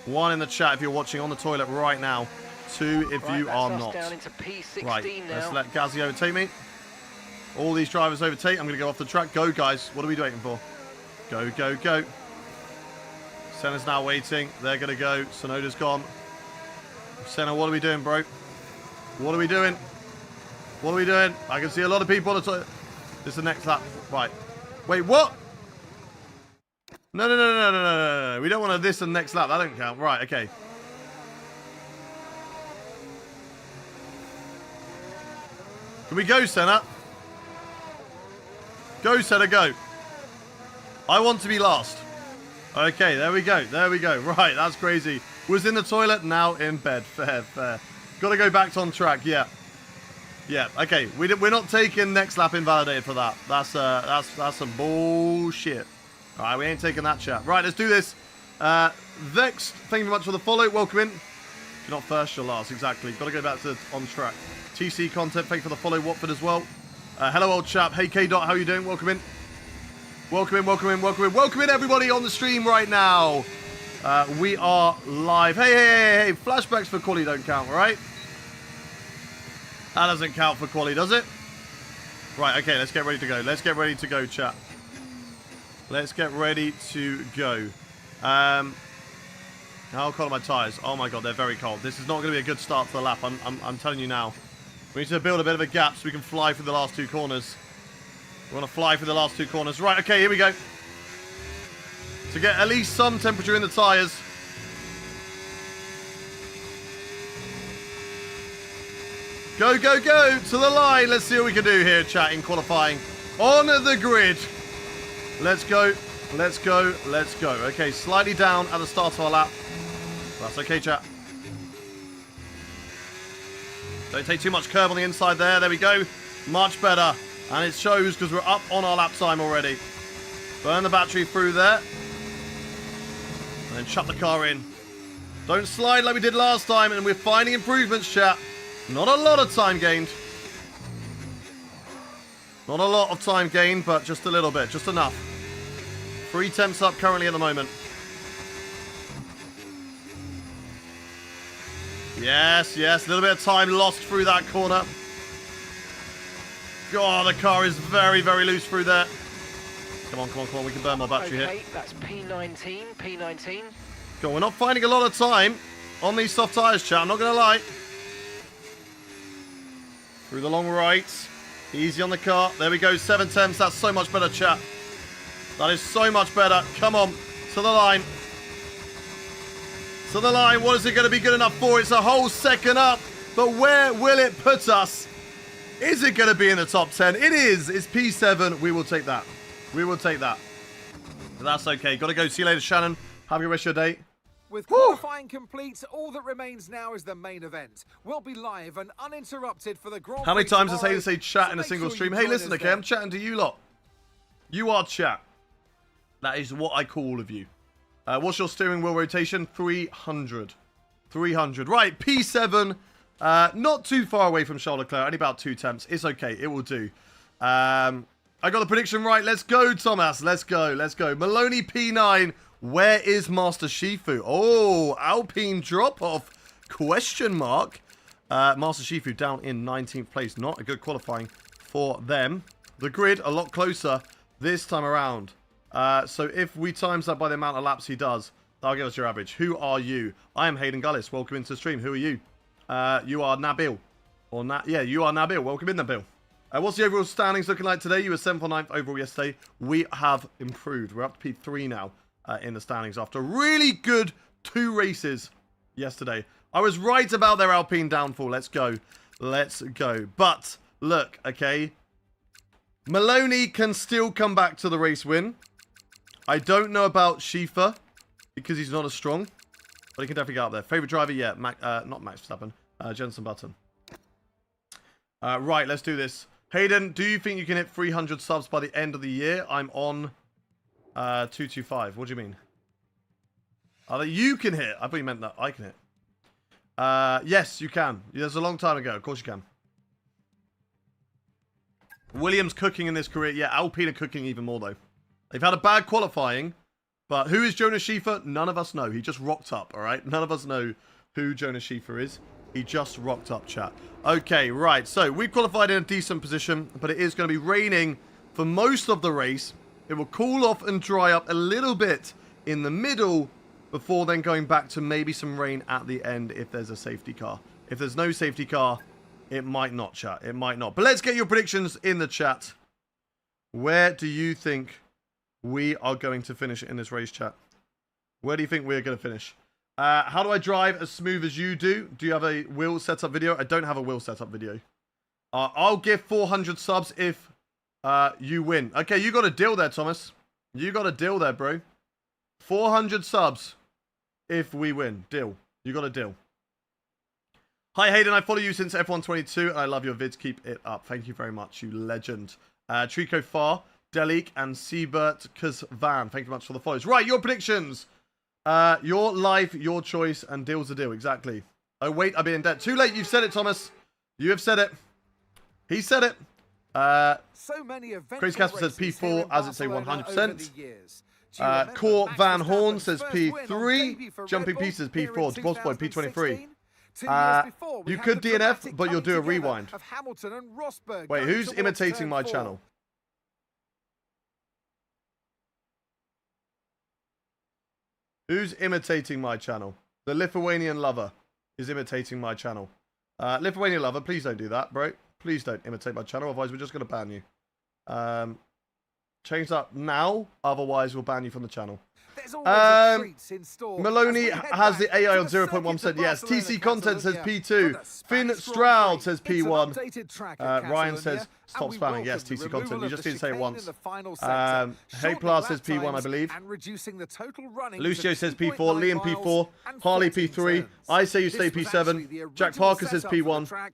1 in the chat if you're watching on the toilet right now. 2 if you are not. Down into P16 right, now. let's let Gazzy overtake me. All these drivers overtake. I'm going to go off the track. Go, guys. What are we waiting for? Go, go, go. Senna's now waiting. They're going to go. Sonoda's gone. Senna, what are we doing, bro? What are we doing? What are we doing? I can see a lot of people on the toilet. This is the next lap. Right. Wait, what? No, no, no, no, no, no, no, no. We don't want to this and next lap. That don't count. Right, okay. Can we go, Senna? Go, Senna, go. I want to be last. Okay, there we go. There we go. Right, that's crazy. Was in the toilet, now in bed. Fair, fair. Got to go back on track. Yeah. Yeah, okay. We're not taking next lap invalidated for that. That's some bullshit. All right, we ain't taking that chat. Right, let's do this. Vex, thank you very much for the follow. Welcome in. If you're not first, you're last. Exactly. Got to go back to on track. TC content, thank you for the follow. Watford as well. Hello, old chap. Hey, K. Dot, how are you doing? Welcome in. Welcome in, welcome in, welcome in. Welcome in, everybody on the stream right now. We are live. Hey, hey, hey, hey. Flashbacks for quali don't count, right? That doesn't count for quali, does it? Right, okay, let's get ready to go. Let's get ready to go, chat. Let's get ready to go. How cold are my tyres? Oh my god, they're very cold. This is not going to be a good start to the lap. I'm telling you now. We need to build a bit of a gap so we can fly through the last 2 corners. We want to fly through the last 2 corners. Right, okay, here we go. To get at least some temperature in the tyres. Go, go, go to the line. Let's see what we can do here, chat, in qualifying. On the grid. Let's go. Let's go. Let's go. Okay, slightly down at the start of our lap. That's okay, chat. Don't take too much curb on the inside there. There we go. Much better. And it shows because we're up on our lap time already. Burn the battery through there. And then shut the car in. Don't slide like we did last time. And we're finding improvements, chat. Not a lot of time gained. Not a lot of time gained, but just a little bit. Just enough. 3 temps up currently at the moment. Yes, yes. A little bit of time lost through that corner. God, the car is very, very loose through there. Come on, come on, come on. We can burn more battery here. That's P19, P19. Go on, we're not finding a lot of time on these soft tyres, chat. I'm not going to lie. Through the long right. Easy on the car. There we go. 7 temps. That's so much better, chat. That is so much better. Come on. To the line. To the line. What is it going to be good enough for? It's a whole second up. But where will it put us? Is it going to be in the top 10? It is. It's P7. We will take that. We will take that. But that's okay. Got to go. See you later, Shannon. Have a good rest of your day. With qualifying complete, all that remains now is the main event. We'll be live and uninterrupted for the Grand Prix. How many times does tomorrow, Hayden say chat so in a make single sure stream? you Hey, join listen, us okay, there. I'm chatting to you lot. You are chat. That is what I call all of you. What's your steering wheel rotation? 300. 300. Right, P7. Not too far away from Charles Leclerc. Only about 2 temps. It's okay. It will do. I got the prediction right. Let's go, Thomas. Let's go. Let's go. Maloney P9. Where is Master Shifu? Oh, Alpine drop-off. Question mark. Master Shifu down in 19th place. Not a good qualifying for them. The grid a lot closer this time around. So if we times that by the amount of laps he does, that'll give us your average. Who are you? I am Hayden Gullis. Welcome into the stream. Who are you? You are Nabil. Yeah, you are Nabil. Welcome in, Nabil. What's the overall standings looking like today? You were 7th or 9th overall yesterday. We have improved. We're up to P3 now in the standings after a really good 2 races yesterday. I was right about their Alpine downfall. Let's go. Let's go. But, look, okay. Maloney can still come back to the race win. I don't know about Shifa because he's not as strong. But he can definitely get up there. Favorite driver? Yeah, not Max Verstappen. Jenson Button. Right, let's do this. Hayden, do you think you can hit 300 subs by the end of the year? I'm on 225. What do you mean? That you can hit? I thought you meant that I can hit. Yes, you can. There's a long time ago. Of course you can. Williams cooking in this career. Yeah, Alpine are cooking even more, though. They've had a bad qualifying. But who is Jonas Schiefer? None of us know. He just rocked up, all right? None of us know who Jonas Schiefer is. He just rocked up, chat. Okay, right. So we've qualified in a decent position, but it is going to be raining for most of the race. It will cool off and dry up a little bit in the middle before then going back to maybe some rain at the end if there's a safety car. If there's no safety car, it might not, chat. It might not. But let's get your predictions in the chat. Where do you think we are going to finish in this race, chat? Where do you think we're going to finish? How do I drive as smooth as you do? Do you have a wheel setup video? I don't have a wheel setup video. I'll give 400 subs if you win. Okay, you got a deal there, Thomas. You got a deal there, bro. 400 subs if we win. Deal. You got a deal. Hi, Hayden. I follow you since F122, and I love your vids. Keep it up. Thank you very much, you legend. Trico Farr, Delik, and Siebert Kazvan. Thank you very much for the follows. Right, your predictions. Your life, your choice, and deal's a deal. Exactly. Oh, wait, I've been in debt. Too late. You've said it, Thomas. You have said it. He said it. So many Crazy Casper says P4, as it's a 100%. Court Van Horn says P3. Jumping Pieces P4. Boss Boy P23. 2 years before, we you had could the DNF, dramatic but you'll do a coming together rewind. of Hamilton and Rosberg Wait, going who's towards imitating turn my 4. channel? Who's imitating my channel? The Lithuanian lover is imitating my channel. Lithuanian lover, please don't do that, bro. Please don't imitate my channel, otherwise we're just going to ban you. Change that now, otherwise we'll ban you from the channel. There's always a treat in store. Maloney has the AI on 0.1%. Yes. TC Content says P2. Finn Stroud says P1. Ryan says stop spamming. Yes, TC Content. You just didn't say it once. Hey Plus says P1, I believe. Lucio says P4. Liam P4. Harley P3. I say you stay P7. Jack Parker says P1.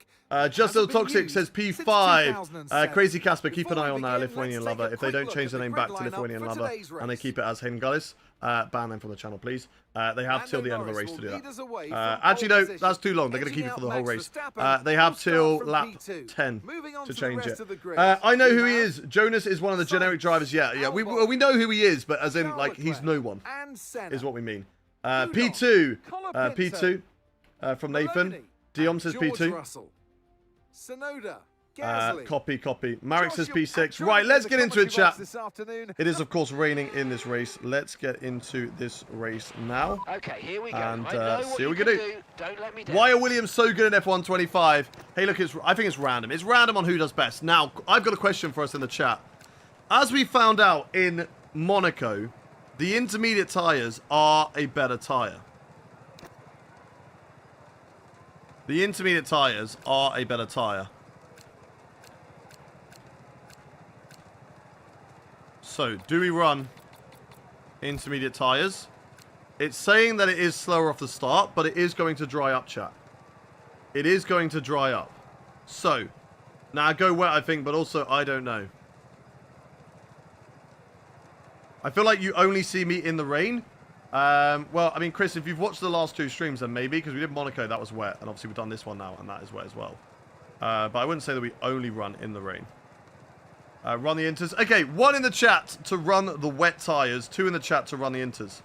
Just Little Toxic says P5. Crazy Casper, keep an eye on Lithuanian Lover. If they don't change the name back to Lithuanian Lover and they keep it as Hayden Gullis, ban them from the channel, please. They have till the end of the race to do that. Actually, no, that's too long. They're going to keep it for the whole race. They have till lap 10 to change it. I know who he is. Jonas is one of the generic drivers. Yeah. We know who he is, but as in, like, he's no one, is what we mean. P2. P2 from Nathan. Dion says P2. Sonoda. Copy. Marek says P6. Right, let's get into it, chat. It is, of course, raining in this race. Let's get into this race now. Okay, here we go. And see what we can do. Don't let me down. Why are Williams so good in F1 25? Hey, look, I think it's random. It's random on who does best. Now, I've got a question for us in the chat. As we found out in Monaco, the intermediate tyres are a better tyre. The intermediate tyres are a better tyre. So, do we run intermediate tyres? It's saying that it is slower off the start, but it is going to dry up, chat. It is going to dry up. So, now go wet, I think, but also, I don't know. I feel like you only see me in the rain. Well, I mean, Chris, if you've watched the last two streams, then maybe, because we did Monaco, that was wet, and obviously we've done this one now, and that is wet as well. But I wouldn't say that we only run in the rain. Run the inters. Okay, 1 in the chat to run the wet tyres, 2 in the chat to run the inters.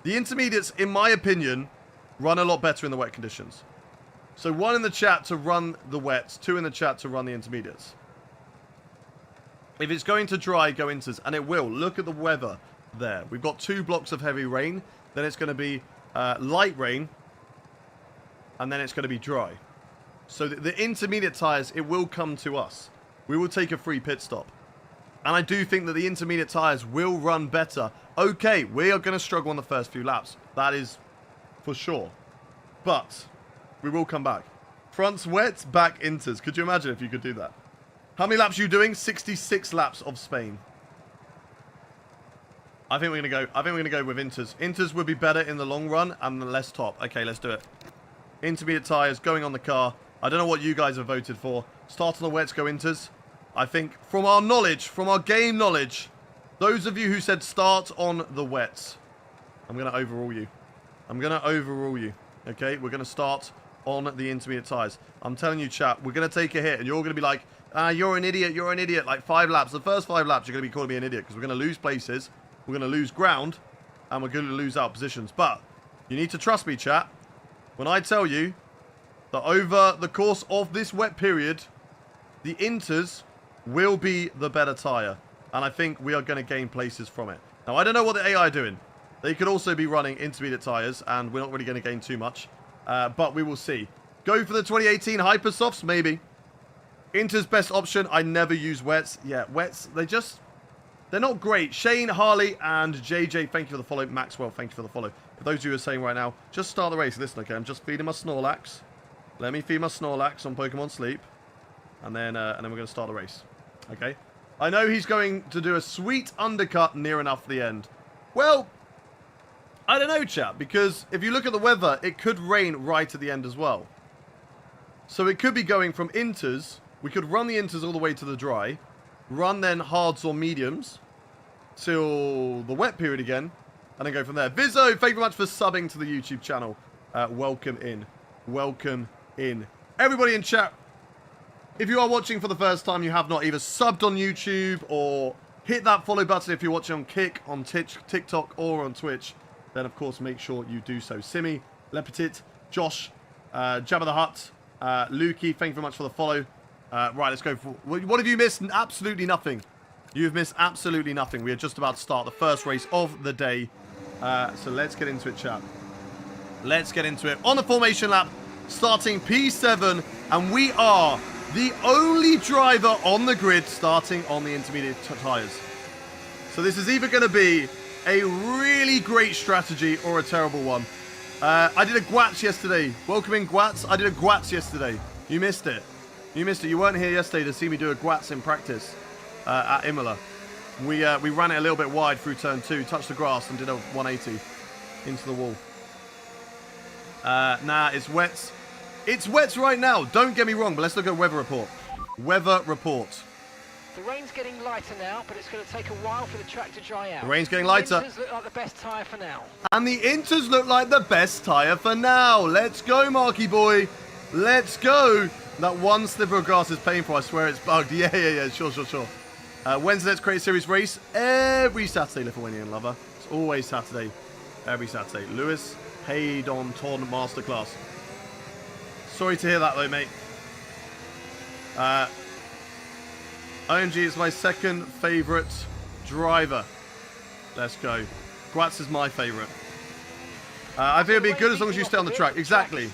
The intermediates, in my opinion, run a lot better in the wet conditions. So 1 in the chat to run the wets, 2 in the chat to run the intermediates. If it's going to dry, go inters, and it will. Look at the weather there. We've got 2 blocks of heavy rain, then it's going to be light rain, and then it's going to be dry. So the intermediate tyres, it will come to us. We will take a free pit stop. And I do think that the intermediate tyres will run better. Okay, we are going to struggle on the first few laps. That is for sure. But we will come back. Fronts wet, back inters. Could you imagine if you could do that? How many laps are you doing? 66 laps of Spain. I think we're going to go with inters. Inters would be better in the long run and less top. Okay, let's do it. Intermediate tyres going on the car. I don't know what you guys have voted for. Start on the wets, go inters. I think from our knowledge, from our game knowledge, those of you who said start on the wets, I'm going to overrule you. I'm going to overrule you. Okay, we're going to start on the intermediate tyres. I'm telling you, chat, we're going to take a hit and you're going to be like, you're an idiot, you're an idiot. Like 5 laps. The first 5 laps, you're going to be calling me an idiot because we're going to lose places, we're going to lose ground, and we're going to lose our positions. But you need to trust me, chat. When I tell you that over the course of this wet period, the inters will be the better tyre. And I think we are going to gain places from it. Now, I don't know what the AI are doing. They could also be running intermediate tyres, and we're not really going to gain too much. But we will see. Go for the 2018 Hypersofts, maybe. Inter's best option. I never use wets. Yeah, wets, they're not great. Shane, Harley, and JJ, thank you for the follow. Maxwell, thank you for the follow. For those of you who are saying right now, just start the race. Listen, okay, I'm just feeding my Snorlax. Let me feed my Snorlax on Pokemon Sleep. And then we're going to start the race. Okay? I know he's going to do a sweet undercut near enough the end. Well, I don't know, chat, because if you look at the weather, it could rain right at the end as well. So it could be going from inters. We could run the inters all the way to the dry. Run then hards or mediums till the wet period again. And then go from there. Vizzo, thank you very much for subbing to the YouTube channel. Welcome in. Welcome in. Everybody in chat, if you are watching for the first time, you have not either subbed on YouTube or hit that follow button if you're watching on Kick, on TikTok, or on Twitch, then of course make sure you do so. Simi, Le Petit, Josh, Jabba the Hutt, Lukey, thank you very much for the follow. Right, let's go. What have you missed? Absolutely nothing. You've missed absolutely nothing. We are just about to start the first race of the day. So let's get into it, chat. Let's get into it. On the formation lap, starting P7, and we are the only driver on the grid starting on the intermediate tyres. So this is either going to be a really great strategy or a terrible one. I did a Guats yesterday. Welcome in, Guats. I did a Guats yesterday. You missed it. You missed it. You weren't here yesterday to see me do a Guats in practice at Imola. We ran it a little bit wide through turn 2, touched the grass and did a 180 into the wall. Nah, it's wets. It's wets right now. Don't get me wrong, but let's look at weather report. Weather report. The rain's getting lighter now, but it's going to take a while for the track to dry out. The rain's getting lighter. The Inters look like the best tyre for now. And the Inters look like the best tyre for now. Let's go, Marky boy. Let's go. That one sliver of grass is painful. I swear it's bugged. Yeah. Sure. When's the next Create Series race? Every Saturday, Lithuanian lover. It's always Saturday. Every Saturday. Lewis Haydon Ton Masterclass. Sorry to hear that, though, mate. OMG is my second favourite driver. Let's go. Guats is my favourite. I think it'll be good as long as you stay on the track. Exactly.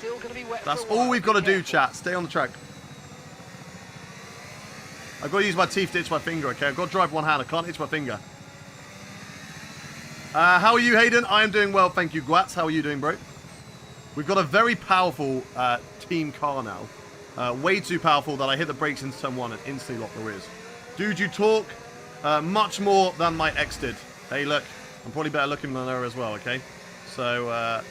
That's all we've got to do, chat. Stay on the track. I've got to use my teeth to itch my finger, okay? I've got to drive one hand. I can't itch my finger. How are you, Hayden? I am doing well, thank you, Guats. How are you doing, bro? We've got a very powerful team car now. Way too powerful that I hit the brakes in turn 1 and instantly locked the rears. Dude, you talk much more than my ex did. Hey, look. I'm probably better looking than her as well, okay? So,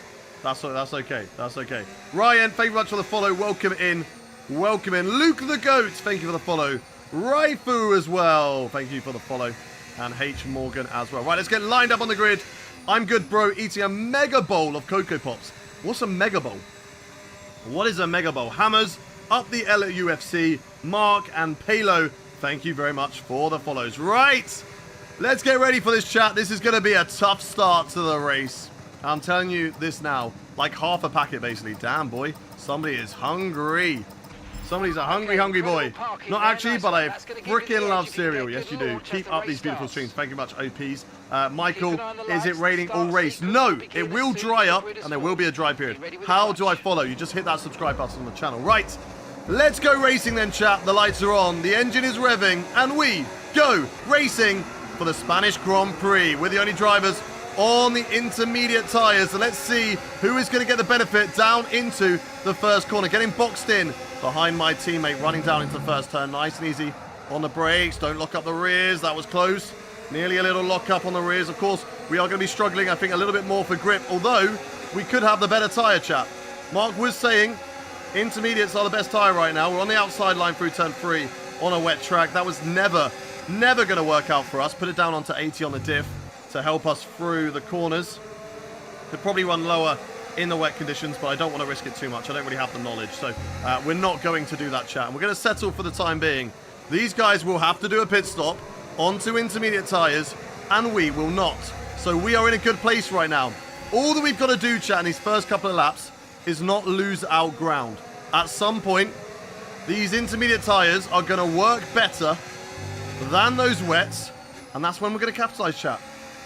that's okay. That's okay. Ryan, thank you very much for the follow. Welcome in. Welcome in. Luke the Goat, thank you for the follow. Raifu as well. Thank you for the follow. And H. Morgan as well. Right, let's get lined up on the grid. I'm good, bro. Eating a mega bowl of Cocoa Pops. What's a mega bowl? What is a mega bowl? Hammers, up the L at UFC, Mark and Palo. Thank you very much for the follows. Right, let's get ready for this chat. This is going to be a tough start to the race. I'm telling you this now. Like half a packet, basically. Damn, boy. Somebody is hungry. Somebody's a hungry boy. Not actually, but I freaking love cereal. Yes, you do. Keep up these beautiful streams. Thank you much, OPs. Michael, is it raining all race? No, it will dry up, and there will be a dry period. How do I follow? You just hit that subscribe button on the channel. Right, let's go racing then, chat. The lights are on, the engine is revving, and we go racing for the Spanish Grand Prix. We're the only drivers on the intermediate tyres. So let's see who is going to get the benefit down into the first corner. Getting boxed in behind my teammate, running down into the first turn. Nice and easy on the brakes. Don't lock up the rears. That was close. Nearly a little lock up on the rears. Of course, we are going to be struggling, I think, a little bit more for grip, although we could have the better tyre, chap. Mark was saying intermediates are the best tyre right now. We're on the outside line through turn 3 on a wet track. That was never going to work out for us. Put it down onto 80 on the diff to help us through the corners. Could probably run lower in the wet conditions, but I don't want to risk it too much. I don't really have the knowledge, so we're not going to do that, chat. We're going to settle for the time being. These guys will have to do a pit stop onto intermediate tyres, and we will not. So we are in a good place right now. All that we've got to do, chat, in these first couple of laps is not lose out ground. At some point, these intermediate tyres are going to work better than those wets, and that's when we're going to capitalise, chat.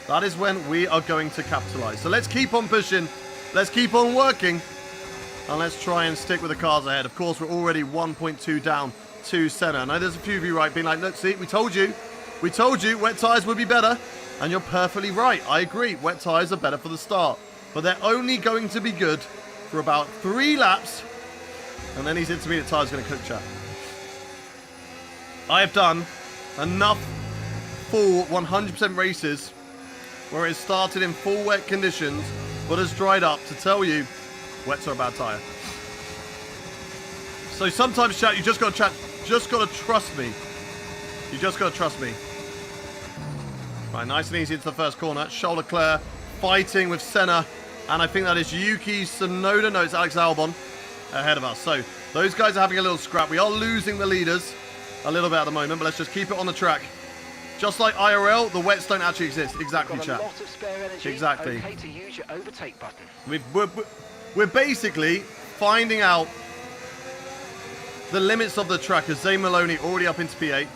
That is when we are going to capitalise. So let's keep on pushing. Let's keep on working. And let's try and stick with the cars ahead. Of course, we're already 1.2 down to Senna. I know there's a few of you, right, being like, look, see, we told you wet tyres would be better. And you're perfectly right. I agree. Wet tyres are better for the start. But they're only going to be good for about 3 laps. And then these intermediate tyres are going to cook, chat. I have done enough full 100% races where it started in full wet conditions but has dried up to tell you wets are a bad tyre. So sometimes, chat, you just got to trust me. You just got to trust me. Right, nice and easy into the first corner. Charles Leclerc fighting with Senna, and I think that is Yuki Tsunoda. No, it's Alex Albon ahead of us. So those guys are having a little scrap. We are losing the leaders a little bit at the moment, but let's just keep it on the track. Just like IRL, the wets don't actually exist. Exactly, chat. A lot of spare energy. Exactly. Okay to use your overtake button. We're basically finding out the limits of the track as Zane Maloney already up into P8.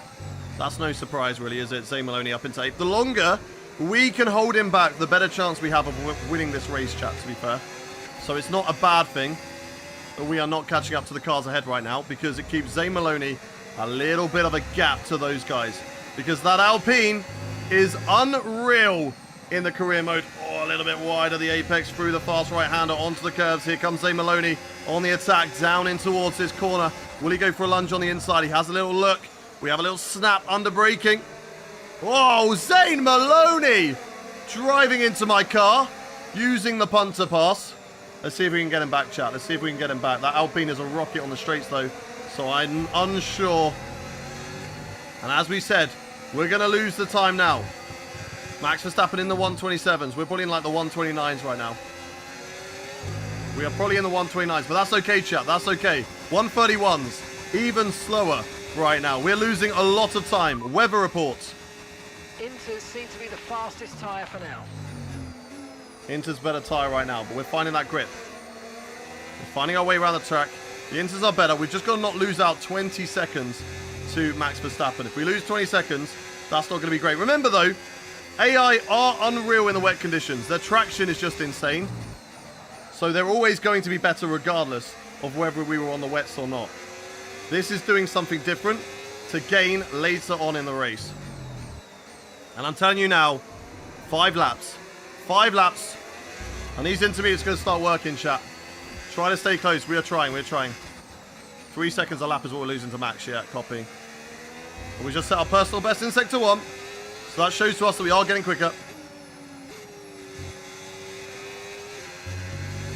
That's no surprise, really, is it? Zane Maloney up into 8th. The longer we can hold him back, the better chance we have of winning this race, chat, to be fair. So it's not a bad thing that we are not catching up to the cars ahead right now, because it keeps Zane Maloney a little bit of a gap to those guys. Because that Alpine is unreal in the career mode. Oh, a little bit wide of the apex through the fast right-hander onto the curves. Here comes Zane Maloney on the attack, down in towards his corner. Will he go for a lunge on the inside? He has a little look. We have a little snap under braking. Oh, Zane Maloney driving into my car, using the punter pass. Let's see if we can get him back, chat. Let's see if we can get him back. That Alpine is a rocket on the straights, though, so I'm unsure. And as we said, we're going to lose the time now. Max Verstappen in the 127s. We're probably in like the 129s right now. We are probably in the 129s, but that's okay, chat. That's okay. 131s, even slower right now. We're losing a lot of time. Weather reports. Inters seem to be the fastest tyre for now. Inter's better tyre right now, but we're finding that grip. We're finding our way around the track. The Inters are better. We've just got to not lose out 20 seconds to Max Verstappen. If we lose 20 seconds, that's not going to be great. Remember, though, AI are unreal in the wet conditions. Their traction is just insane. So they're always going to be better regardless of whether we were on the wets or not. This is doing something different to gain later on in the race. And I'm telling you now, 5 laps. 5 laps. And these intermediates are going to start working, chat. Try to stay close. We are trying. We're trying. 3 seconds a lap is what we're losing to Max. Yeah, copy. But we just set our personal best in Sector 1. So that shows to us that we are getting quicker.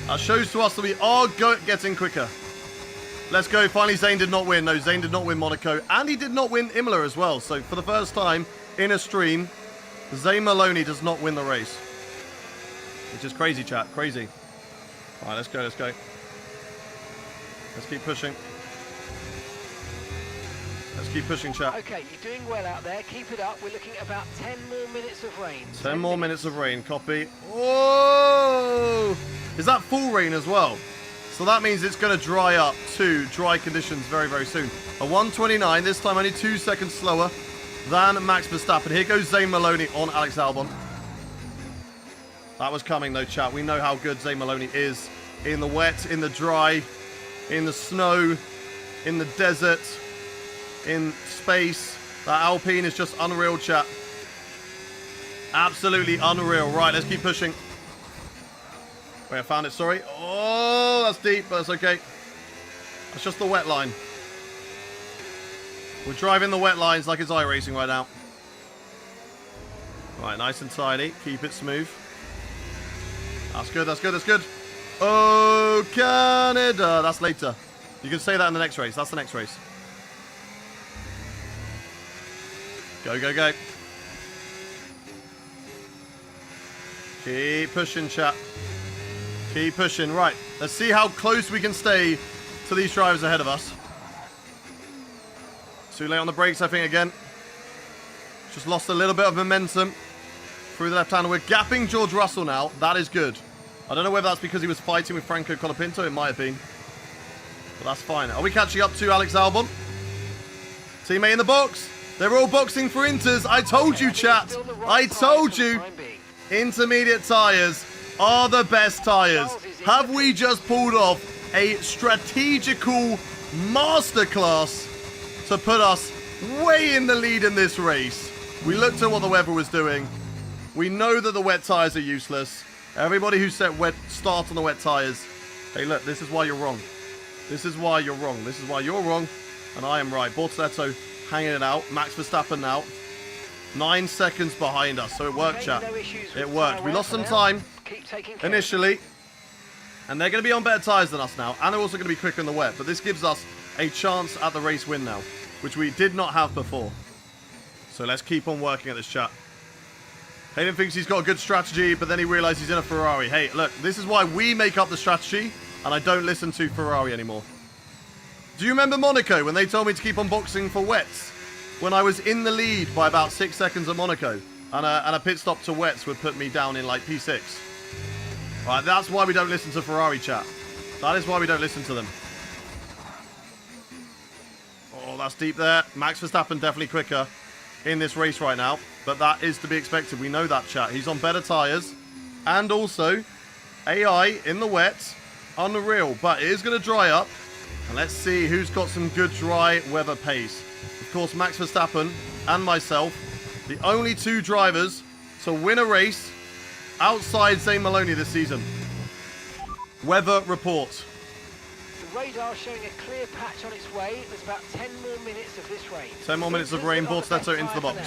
That shows to us that we are getting quicker. Let's go. Finally, Zane did not win. No, Zane did not win Monaco. And he did not win Imola as well. So for the first time in a stream, Zane Maloney does not win the race. Which is crazy, chat. Crazy. All right, let's go. Let's go. Let's keep pushing. Let's keep pushing, chat. Okay, you're doing well out there. Keep it up. We're looking at about 10 more minutes of rain. 10 more minutes of rain. Copy. Oh! Is that full rain as well? So that means it's going to dry up to dry conditions very, very soon. A 129, this time only 2 seconds slower than Max Verstappen. Here goes Zane Maloney on Alex Albon. That was coming though, chat. We know how good Zane Maloney is in the wet, in the dry, in the snow, in the desert, in space. That Alpine is just unreal, chat. Absolutely unreal. Right, let's keep pushing. Wait, I found it, sorry. Oh, that's deep, but that's okay. That's just the wet line. We're driving the wet lines like it's iRacing right now. Right, nice and tidy. Keep it smooth. That's good, that's good, that's good. Oh, Canada. That's later. You can say that in the next race. That's the next race. Go, go, go. Keep pushing, chat. Keep pushing. Right, let's see how close we can stay to these drivers ahead of us. Too late on the brakes, I think, again. Just lost a little bit of momentum through the left-hander. We're gapping George Russell now. That is good. I don't know whether that's because he was fighting with Franco Colapinto. It might have been. But that's fine. Are we catching up to Alex Albon? Teammate in the box. They're all boxing for Inters. I told you, chat. I told you. Intermediate tyres are the best tyres. Have we just pulled off a strategical masterclass to put us way in the lead in this race? We looked at what the weather was doing. We know that the wet tyres are useless. Everybody who set wet start on the wet tyres, hey, look, this is why you're wrong. This is why you're wrong. This is why you're wrong, and I am right. Bortoletto hanging it out. Max Verstappen now 9 seconds behind us, so it worked, chat. It worked. We lost some time initially, and they're going to be on better tyres than us now, and they're also going to be quicker in the wet, but this gives us a chance at the race win now, which we did not have before. So let's keep on working at this, chat. Hayden thinks he's got a good strategy, but then he realizes he's in a Ferrari. Hey, look, this is why we make up the strategy, and I don't listen to Ferrari anymore. Do you remember Monaco when they told me to keep on boxing for wets? When I was in the lead by about 6 seconds at Monaco, and a pit stop to wets would put me down in like P6. Right, that's why we don't listen to Ferrari, chat. That is why we don't listen to them. Oh, that's deep there. Max Verstappen definitely quicker in this race right now. But that is to be expected. We know that, chat. He's on better tyres. And also, AI in the wet. Unreal. But it is going to dry up. And let's see who's got some good dry weather pace. Of course, Max Verstappen and myself, the only two drivers to win a race outside Zane Maloney this season. Weather report. The radar showing a clear patch on its way. There's about 10 more minutes of this rain. 10 more minutes of rain. Bortoletto into the box.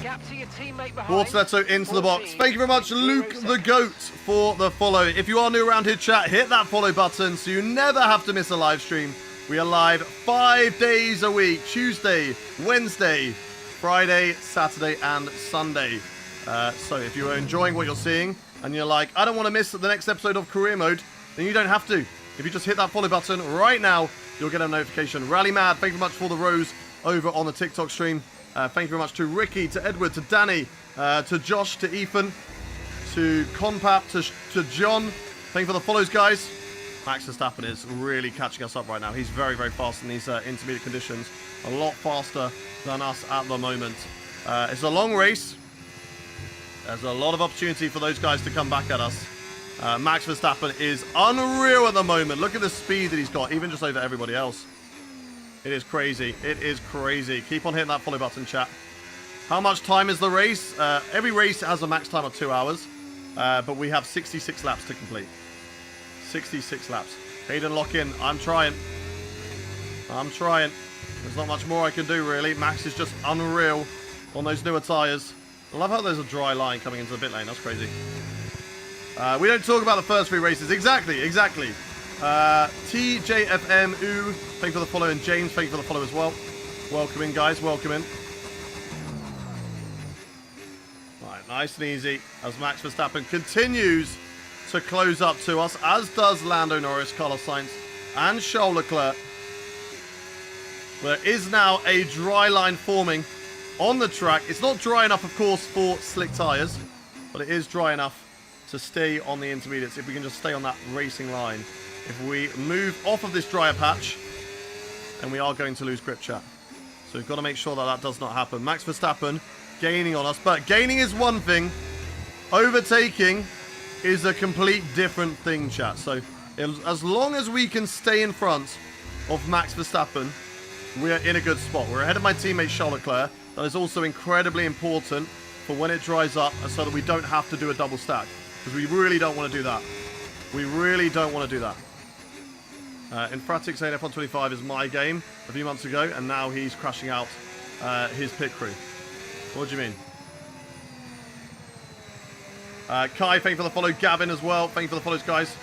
Gap to your teammate behind. Bortoletto into the box. Thank you very much, Luke the Goat, for the follow. If you are new around here, chat, hit that follow button so you never have to miss a live stream. We are live 5 days a week. Tuesday, Wednesday, Friday, Saturday, and Sunday. So if you are enjoying what you're seeing and you're like, I don't want to miss the next episode of Career Mode, then you don't have to. If you just hit that follow button right now, you'll get a notification. Rally Mad, thank you very much for the rose over on the TikTok stream. Thank you very much to Ricky, to Edward, to Danny, to Josh, to Ethan, to Conpap, to John. Thank you for the follows, guys. Max Verstappen is really catching us up right now. He's very, very fast in these intermediate conditions. A lot faster than us at the moment. It's a long race. There's a lot of opportunity for those guys to come back at us. Max Verstappen is unreal at the moment. Look at the speed that he's got, even just over everybody else. It is crazy. It is crazy. Keep on hitting that follow button, chat. How much time is the race? Every race has a max time of 2 hours, but we have 66 laps to complete. 66 laps. Hayden, lock in. I'm trying. I'm trying. There's not much more I can do, really. Max is just unreal on those newer tyres. I love how there's a dry line coming into the pit lane. That's crazy. We don't talk about the first 3 races. Exactly. TJFM, ooh, thank you for the follow. And James, thank you for the follow as well. Welcome in, guys. Welcome in. Right, nice and easy as Max Verstappen continues to close up to us, as does Lando Norris, Carlos Sainz, and Charles Leclerc. There is now a dry line forming on the track. It's not dry enough, of course, for slick tyres, but it is dry enough to stay on the intermediates. If we can just stay on that racing line. If we move off of this drier patch, then we are going to lose grip, chat. So we've got to make sure that that does not happen. Max Verstappen gaining on us, but gaining is one thing. Overtaking is a complete different thing, chat. So as long as we can stay in front of Max Verstappen, we are in a good spot. We're ahead of my teammate Charles Leclerc. That is also incredibly important for when it dries up, so that we don't have to do a double stack. Because we really don't want to do that. We really don't want to do that. Infratix F125 is my game a few months ago, and now he's crashing out his pit crew. What do you mean? Kai, thank you for the follow. Gavin as well. Thank you for the follows, guys.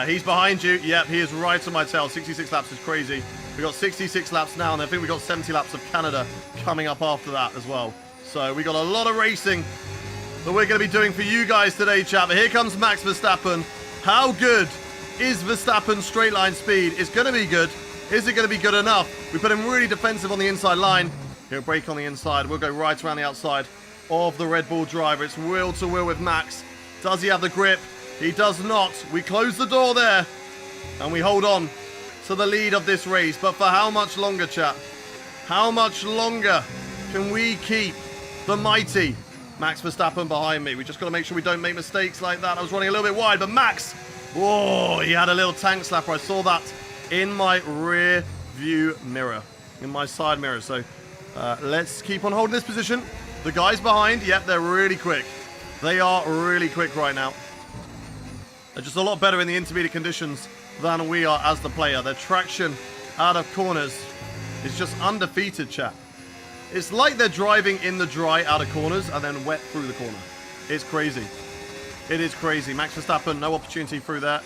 He's behind you. Yep, he is right on my tail. 66 laps is crazy. We've got 66 laps now, and I think we've got 70 laps of Canada coming up after that as well. So we got a lot of racing that we're going to be doing for you guys today, chat. But here comes Max Verstappen. How good is Verstappen's straight line speed? It's going to be good. Is it going to be good enough? We put him really defensive on the inside line. He'll brake on the inside. We'll go right around the outside of the Red Bull driver. It's wheel to wheel with Max. Does he have the grip? He does not. We close the door there, and we hold on to the lead of this race. But for how much longer, chat? How much longer can we keep the mighty Max Verstappen behind me? We just got to make sure we don't make mistakes like that. I was running a little bit wide, but Max, whoa, he had a little tank slapper. I saw that in my rear view mirror, in my side mirror. So let's keep on holding this position. The guys behind, yep, they're really quick. They are really quick right now. They're just a lot better in the intermediate conditions than we are as the player. Their traction out of corners is just undefeated, chat. It's like they're driving in the dry out of corners and then wet through the corner. It's crazy. It is crazy. Max Verstappen, no opportunity through there.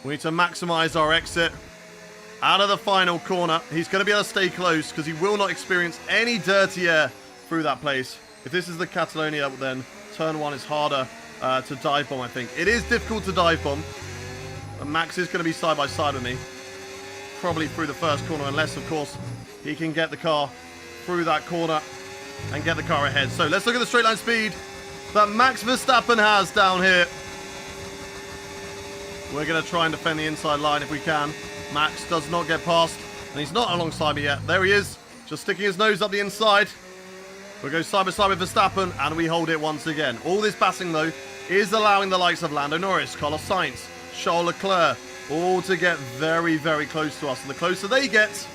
We need to maximize our exit out of the final corner. He's going to be able to stay close because he will not experience any dirty air through that place. If this is the Catalonia, then turn 1 is harder to dive bomb, I think. It is difficult to dive bomb. And Max is going to be side by side with me. Probably through the first corner, unless, of course, he can get the car through that corner and get the car ahead. So let's look at the straight line speed that Max Verstappen has down here. We're going to try and defend the inside line if we can. Max does not get past, and he's not alongside me yet. There he is, just sticking his nose up the inside. We go side by side with Verstappen, and we hold it once again. All this passing, though, is allowing the likes of Lando Norris, Carlos Sainz, Charles Leclerc, all to get very, very close to us. And the closer they get,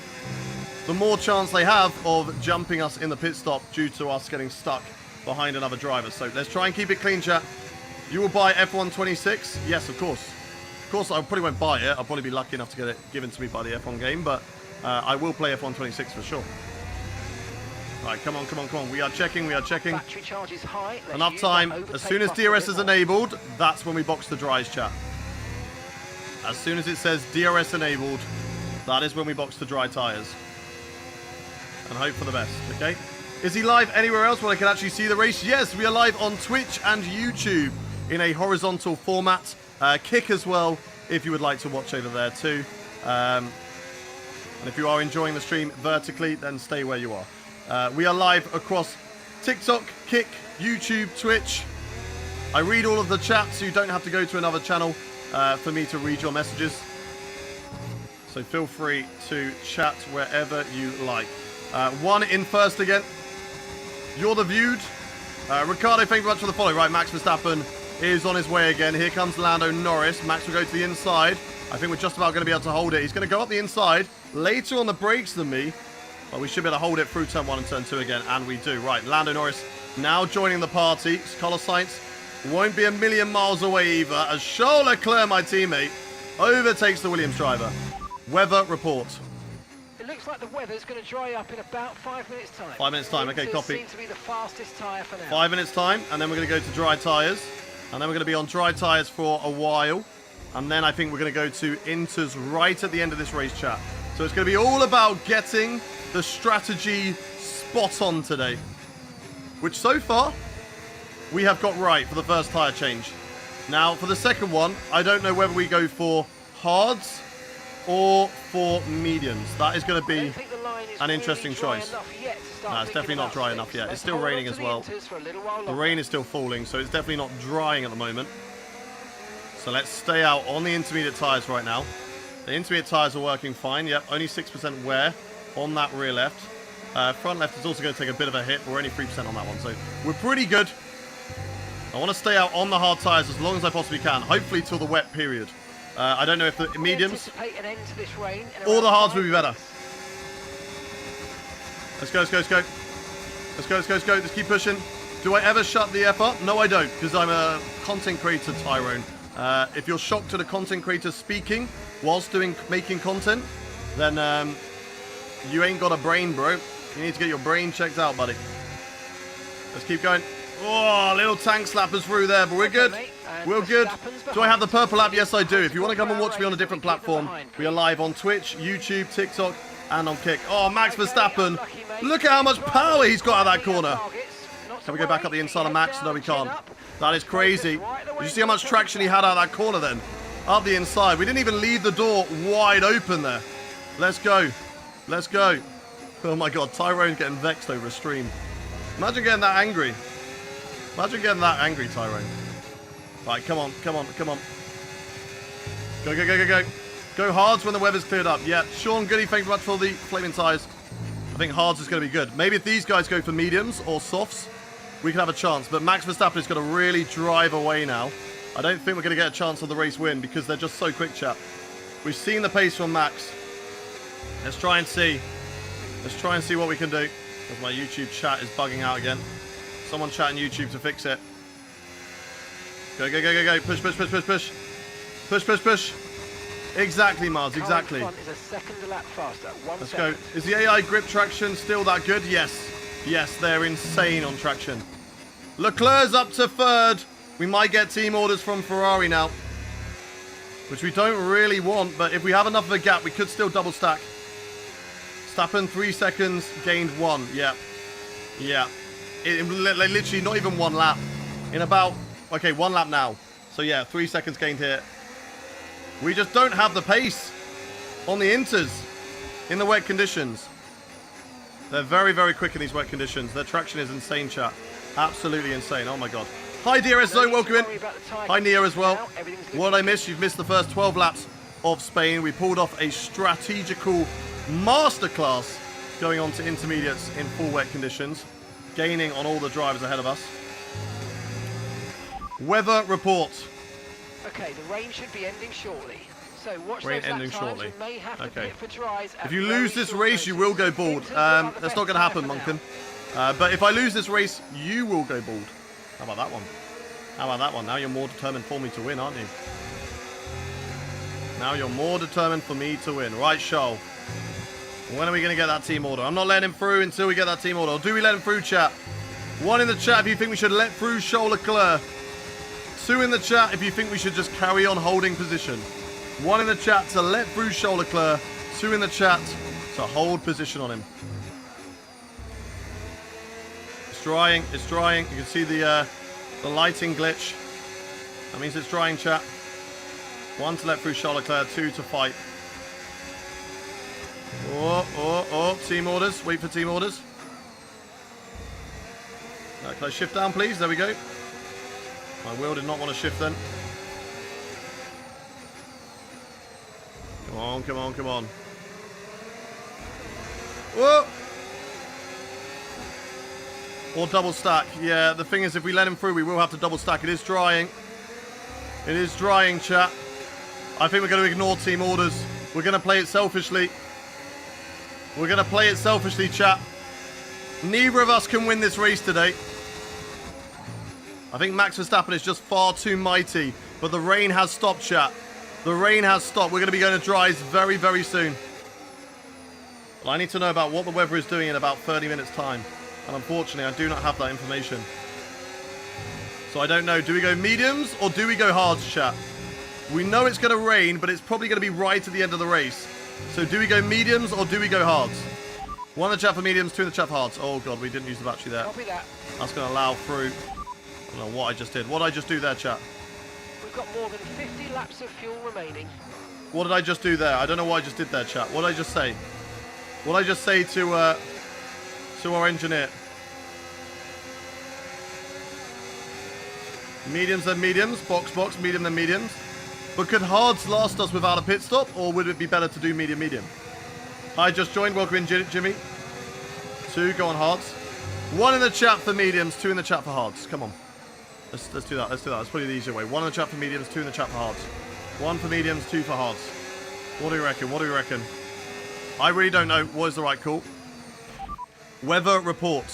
the more chance they have of jumping us in the pit stop due to us getting stuck behind another driver. So let's try and keep it clean, chat. You will buy F1 26? Yes, of course. Of course, I probably won't buy it. I'll probably be lucky enough to get it given to me by the F1 game, but I will play F1 26 for sure. All right, come on, come on, come on. We are checking, we are checking. Battery charge is high. Let's Enough use time. that As soon as overtake DRS button is a bit more. enabled, that's when we box the dries, chat. As soon as it says DRS enabled, that is when we box the dry tyres. And hope for the best, okay? Is he live anywhere else where I can actually see the race? Yes, we are live on Twitch and YouTube in a horizontal format. Kick as well, if you would like to watch over there too. And if you are enjoying the stream vertically, then stay where you are. We are live across TikTok, Kick, YouTube, Twitch. I read all of the chat, so you don't have to go to another channel for me to read your messages. So feel free to chat wherever you like. One in first again. You're the viewed. Ricardo, thank you very much for the follow. Right, Max Verstappen is on his way again. Here comes Lando Norris. Max will go to the inside. I think we're just about going to be able to hold it. He's going to go up the inside, later on the brakes than me. But we should be able to hold it through turn 1 and turn 2 again, and we do. Right, Lando Norris now joining the party. Carlos Sainz won't be a million miles away either, as Charles Leclerc, my teammate, overtakes the Williams driver. Weather report. It looks like the weather's going to dry up in about 5 minutes' time. 5 minutes time, okay, Winters copy. seems to be the fastest tyre for now. 5 minutes time, and then we're going to go to dry tyres. And then we're going to be on dry tyres for a while. And then I think we're going to go to inters right at the end of this race, chat. So it's going to be all about getting the strategy spot on today. Which so far, we have got right for the first tyre change. Now, for the second one, I don't know whether we go for hards or for mediums. That is going to be an interesting choice. No, it's definitely not dry enough yet. It's still raining as well. The rain is still falling, so it's definitely not drying at the moment. So let's stay out on the intermediate tyres right now. The intermediate tyres are working fine. Yep, only 6% wear on that rear left. Front left is also going to take a bit of a hit. We're only 3% on that one, so we're pretty good. I want to stay out on the hard tyres as long as I possibly can, hopefully till the wet period. I don't know if the mediums or the hards would be better. Let's go, let's go, let's go. Let's go, let's go, let's go. Let's keep pushing. Do I ever shut the F up? No, I don't, because I'm a content creator, Tyrone. If you're shocked at a content creator speaking whilst making content, then you ain't got a brain, bro. You need to get your brain checked out, buddy. Let's keep going. Oh, little tank slappers through there, but we're good. We're good. Do I have the purple app? Yes, I do. If you want to come and watch me on a different platform, we are live on Twitch, YouTube, TikTok, and on Kick. Oh, Max Verstappen. Look at how much power he's got out of that corner. Can we go back up the inside of Max? No, we can't. That is crazy. Did you see how much traction he had out of that corner then? Up the inside. We didn't even leave the door wide open there. Let's go. Let's go. Oh my God, Tyrone's getting vexed over a stream. Imagine getting that angry. Imagine getting that angry, Tyrone. Right, come on, come on, come on. Go, go, go, go, go. Go hards when the weather's cleared up. Yeah, Sean Goody, thanks so much for the flaming tyres. I think hards is going to be good. Maybe if these guys go for mediums or softs, we can have a chance. But Max Verstappen is going to really drive away now. I don't think we're going to get a chance of the race win because they're just so quick, chap. We've seen the pace from Max. Let's try and see. Let's try and see what we can do. Because my YouTube chat is bugging out again. Someone chat on YouTube to fix it. Go, go, go, go, go. Push, push, push, push, push. Push, push, push. Exactly, Mars, exactly. Let's go. Is the AI grip traction still that good? Yes. Yes, they're insane on traction. Leclerc's up to third. We might get team orders from Ferrari now. Which we don't really want, but if we have enough of a gap, we could still double stack. Verstappen, 3 seconds, gained 1. Yeah. Yeah. Literally not even 1 lap. In about, okay, 1 lap now. So yeah, 3 seconds gained here. We just don't have the pace on the inters in the wet conditions. They're very, very quick in these wet conditions. Their traction is insane, chat. Absolutely insane. Oh my God. Hi, DRS No Zone, need welcome to in. worry about the tyre Hi, Nia as well. now. Everything's looking What did I good. miss? You've missed the first 12 laps of Spain. We pulled off a strategical masterclass going on to intermediates in full wet conditions, gaining on all the drivers ahead of us. Weather report. Okay, the rain should be ending shortly. So watch Rain those lap ending times. shortly. We may have to Okay. pit for dries at If you very lose this short race, you will go notice. bald. Inters will have the That's best not going to tyre happen, for Monken. now. But if I lose this race, you will go bald. How about that one? How about that one? Now you're more determined for me to win, aren't you? Now you're more determined for me to win. Right, Shoal. When are we going to get that team order? I'm not letting him through until we get that team order. Or do we let him through, chat? 1 in the chat if you think we should let through Shoal Leclerc. 2 in the chat if you think we should just carry on holding position. 1 in the chat to let through Shoal Leclerc. 2 in the chat to hold position on him. It's drying. It's drying. You can see the lighting glitch. That means it's drying, chat. 1 to let through Charles Leclerc, 2 to fight. Oh, team orders. Wait for team orders. Can I shift down, please? There we go. My wheel did not want to shift then. Come on, come on, come on. Whoa! Or double stack. Yeah, the thing is, if we let him through, we will have to double stack. It is drying. It is drying, chat. I think we're going to ignore team orders. We're going to play it selfishly. We're going to play it selfishly, chat. Neither of us can win this race today. I think Max Verstappen is just far too mighty. But the rain has stopped, chat. The rain has stopped. We're going to be going to dries very, very soon. Well, I need to know about what the weather is doing in about 30 minutes' time. And unfortunately, I do not have that information. So I don't know. Do we go mediums or do we go hards, chat? We know it's going to rain, but it's probably going to be right at the end of the race. So do we go mediums or do we go hards? 1 in the chat for mediums, 2 in the chat for hards. Oh, God, we didn't use the battery there. Copy that. That's going to allow through. I don't know what I just did. What did I just do there, chat? We've got more than 50 laps of fuel remaining. What did I just do there? I don't know what I just did there, chat. What did I just say? What did I just say to our engineer? Mediums then mediums. Box, box. Medium then mediums. But could hards last us without a pit stop? Or would it be better to do medium, medium? I just joined. Welcome in, Jimmy. 2, go on hards. 1 in the chat for mediums, 2 in the chat for hards. Come on. Let's do that. Let's do that. Let's put it the easier way. 1 in the chat for mediums, 2 in the chat for hards. 1 for mediums, 2 for hards. What do you reckon? What do you reckon? I really don't know what is the right call. Weather report.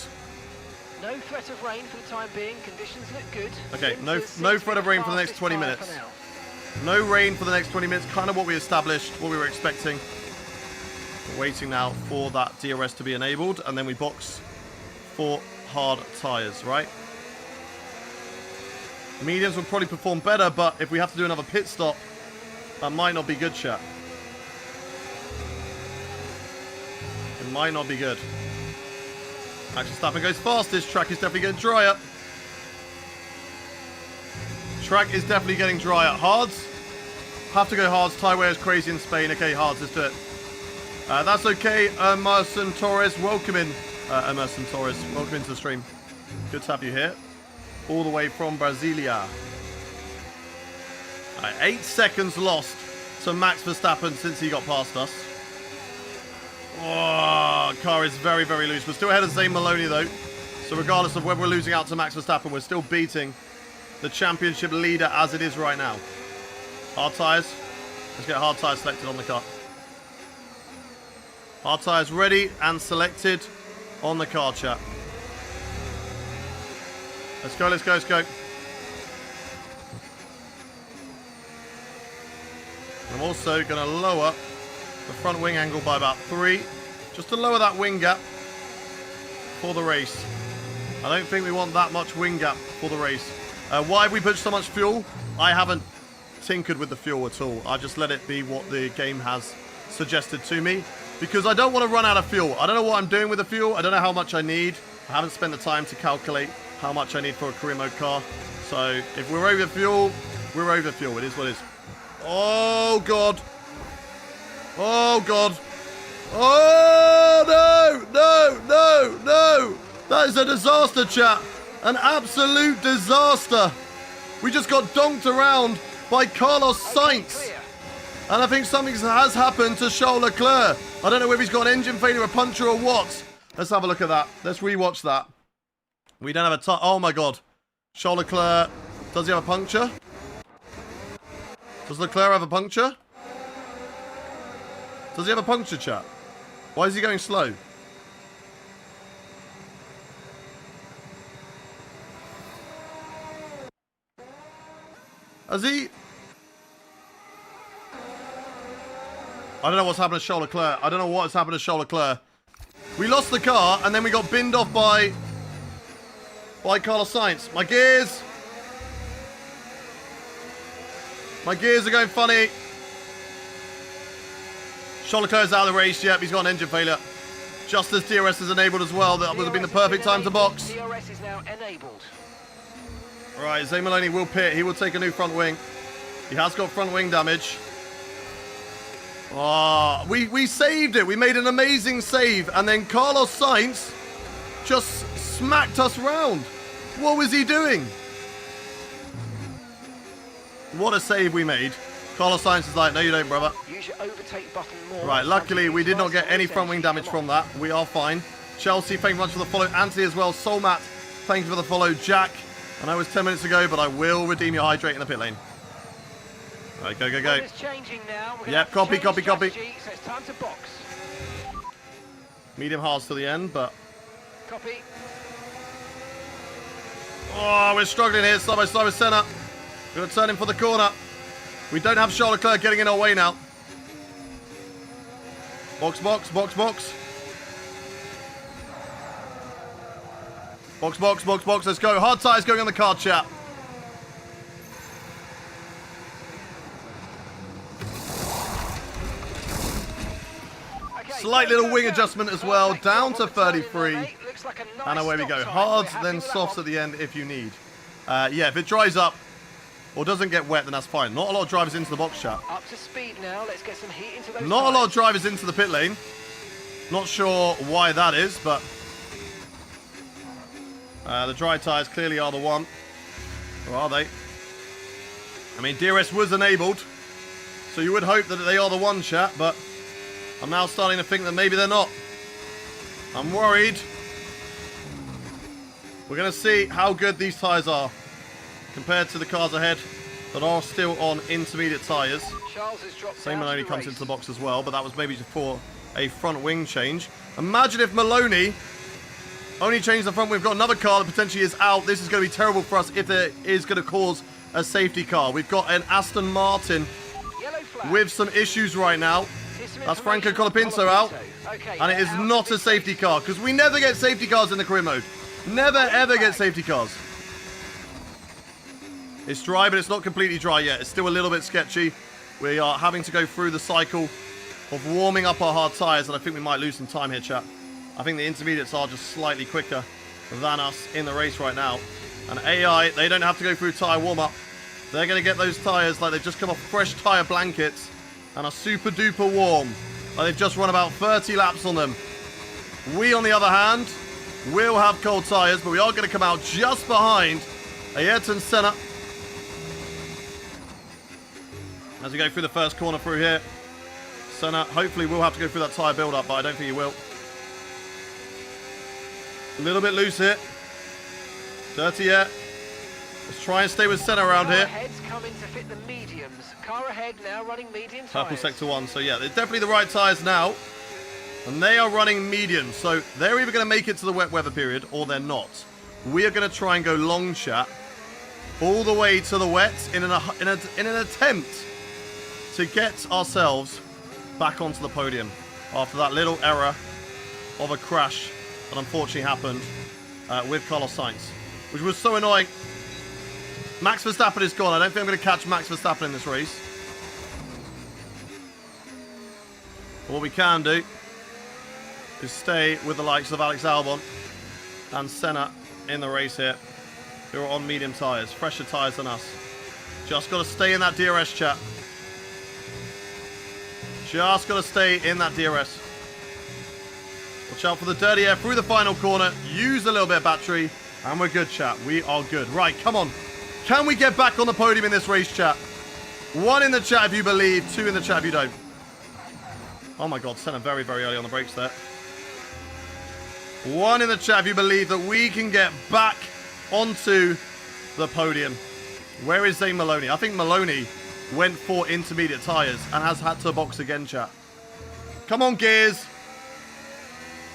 No threat of rain for the time being. Conditions look good. Okay, no Inters seem to threat be of rain for the next fastest 20 tyre minutes. for now. No rain for the next 20 minutes. Kind of what we established, what we were expecting. We're waiting now for that DRS to be enabled, and then we box for hard tyres, right? Mediums will probably perform better, but if we have to do another pit stop, that might not be good, chat. It might not be good. Max Verstappen goes fast. This track is definitely getting drier. Track is definitely getting drier. Hards. Have to go hards. Tyre wear is crazy in Spain. Okay, hards. Let's do it. That's okay. Emerson Torres, welcome in. Emerson Torres, welcome into the stream. Good to have you here. All the way from Brasilia. 8 seconds lost to Max Verstappen since he got past us. Oh, car is very, very loose. We're still ahead of Zane Maloney, though. So regardless of whether we're losing out to Max Verstappen, we're still beating the championship leader as it is right now. Hard tyres. Let's get hard tyres selected on the car. Hard tyres ready and selected on the car, chat. Let's go, let's go, let's go. I'm also going to lower the front wing angle by about 3, just to lower that wing gap for the race. I don't think we want that much wing gap for the race. Why have we put so much fuel? I haven't tinkered with the fuel at all. I just let it be what the game has suggested to me, because I don't want to run out of fuel. I don't know what I'm doing with the fuel. I don't know how much I need. I haven't spent the time to calculate how much I need for a career mode car. So if we're over fuel, we're over fuel. It is what it is. Oh, God. Oh, God. Oh, no, no, no, no. That is a disaster, chat. An absolute disaster. We just got donked around by Carlos Sainz. And I think something has happened to Charles Leclerc. I don't know if he's got an engine failure, a puncture, or what. Let's have a look at that. Let's rewatch that. We don't have a oh my god. Charles Leclerc, does he have a puncture? Does Leclerc have a puncture? Does he have a puncture, chat? Why is he going slow? Has he? I don't know what's happened to Charles Leclerc. I don't know what's happened to Charles Leclerc. We lost the car, and then we got binned off by Carlos Sainz. My gears are going funny. Charles Leclerc's out of the race. Yep, he's got an engine failure. Just as DRS is enabled as well. That would have been the perfect time to box. DRS is now enabled. Right, Zay Maloney will pit. He will take a new front wing. He has got front wing damage. Oh, we saved it. We made an amazing save. And then Carlos Sainz just smacked us round. What was he doing? What a save we made. Carlos Sainz is like, no you don't, brother. Use your overtake button more. Right, luckily we did not get any front wing damage from that. We are fine. Chelsea, thank you much for the follow. Anthony as well. Solmat, thank you for the follow. Jack, I know it was 10 minutes ago, but I will redeem your hydrate in the pit lane. Right, go, go, go. Yep, copy. So it's time to box. Medium hards to the end, but... Copy. Oh, we're struggling here. Side by side with Senna. We're going to turn him for the corner. We don't have Charles Leclerc getting in our way now. Box, box, box, box. Box, box, box, box. Let's go. Hard tyres going on the car, chat. Slight little wing adjustment as well. Down to 33. And away we go. Hards, then softs at the end if you need. Yeah, if it dries up or doesn't get wet, then that's fine. Not a lot of drivers into the box, chat. Up to speed now. Let's get some heat into those Not a lot of drivers into the pit lane. Not sure why that is, but the dry tyres clearly are the one. Or are they? I mean, DRS was enabled, so you would hope that they are the one, chat, but I'm now starting to think that maybe they're not. I'm worried. We're going to see how good these tyres are compared to the cars ahead that are still on intermediate tyres. Same Maloney comes into the box as well, but that was maybe for a front wing change. Imagine if Maloney only changed the front wing. We've got another car that potentially is out. This is going to be terrible for us if it is going to cause a safety car. We've got an Aston Martin with some issues right now. That's Franco Colapinto out. And it is not a safety car, because we never get safety cars in the career mode. Never, ever get safety cars. It's dry, but it's not completely dry yet. It's still a little bit sketchy. We are having to go through the cycle of warming up our hard tyres, and I think we might lose some time here, chat. I think the intermediates are just slightly quicker than us in the race right now. And AI, they don't have to go through tyre warm-up. They're going to get those tyres like they've just come off fresh tyre blankets and are super duper warm. Like they've just run about 30 laps on them. We, on the other hand, will have cold tyres, but we are going to come out just behind Ayrton Senna as we go through the first corner through here. Senna hopefully will have to go through that tyre build-up, but I don't think he will. A little bit loose here. Dirty yet. Let's try and stay with Senna around here. Heads come in to fit the mediums. Car ahead now running medium Purple tyres. sector 1. So yeah, they're definitely the right tyres now. And they are running medium. So they're either going to make it to the wet weather period or they're not. We are going to try and go long, chat, all the way to the wet in an attempt to get ourselves back onto the podium after that little error of a crash that unfortunately happened with Carlos Sainz, which was so annoying. Max Verstappen is gone. I don't think I'm going to catch Max Verstappen in this race. But what we can do is stay with the likes of Alex Albon and Senna in the race here, who are on medium tyres, fresher tyres than us. Just got to stay in that DRS, chat. Just got to stay in that DRS. Watch out for the dirty air through the final corner. Use a little bit of battery. And we're good, chat. We are good. Right, come on. Can we get back on the podium in this race, chat? 1 in the chat if you believe, 2 in the chat if you don't. Oh my god, Senna very, very early on the brakes there. 1 in the chat if you believe that we can get back onto the podium. Where is Zane Maloney? I think Maloney went for intermediate tyres and has had to box again, chat. Come on, gears.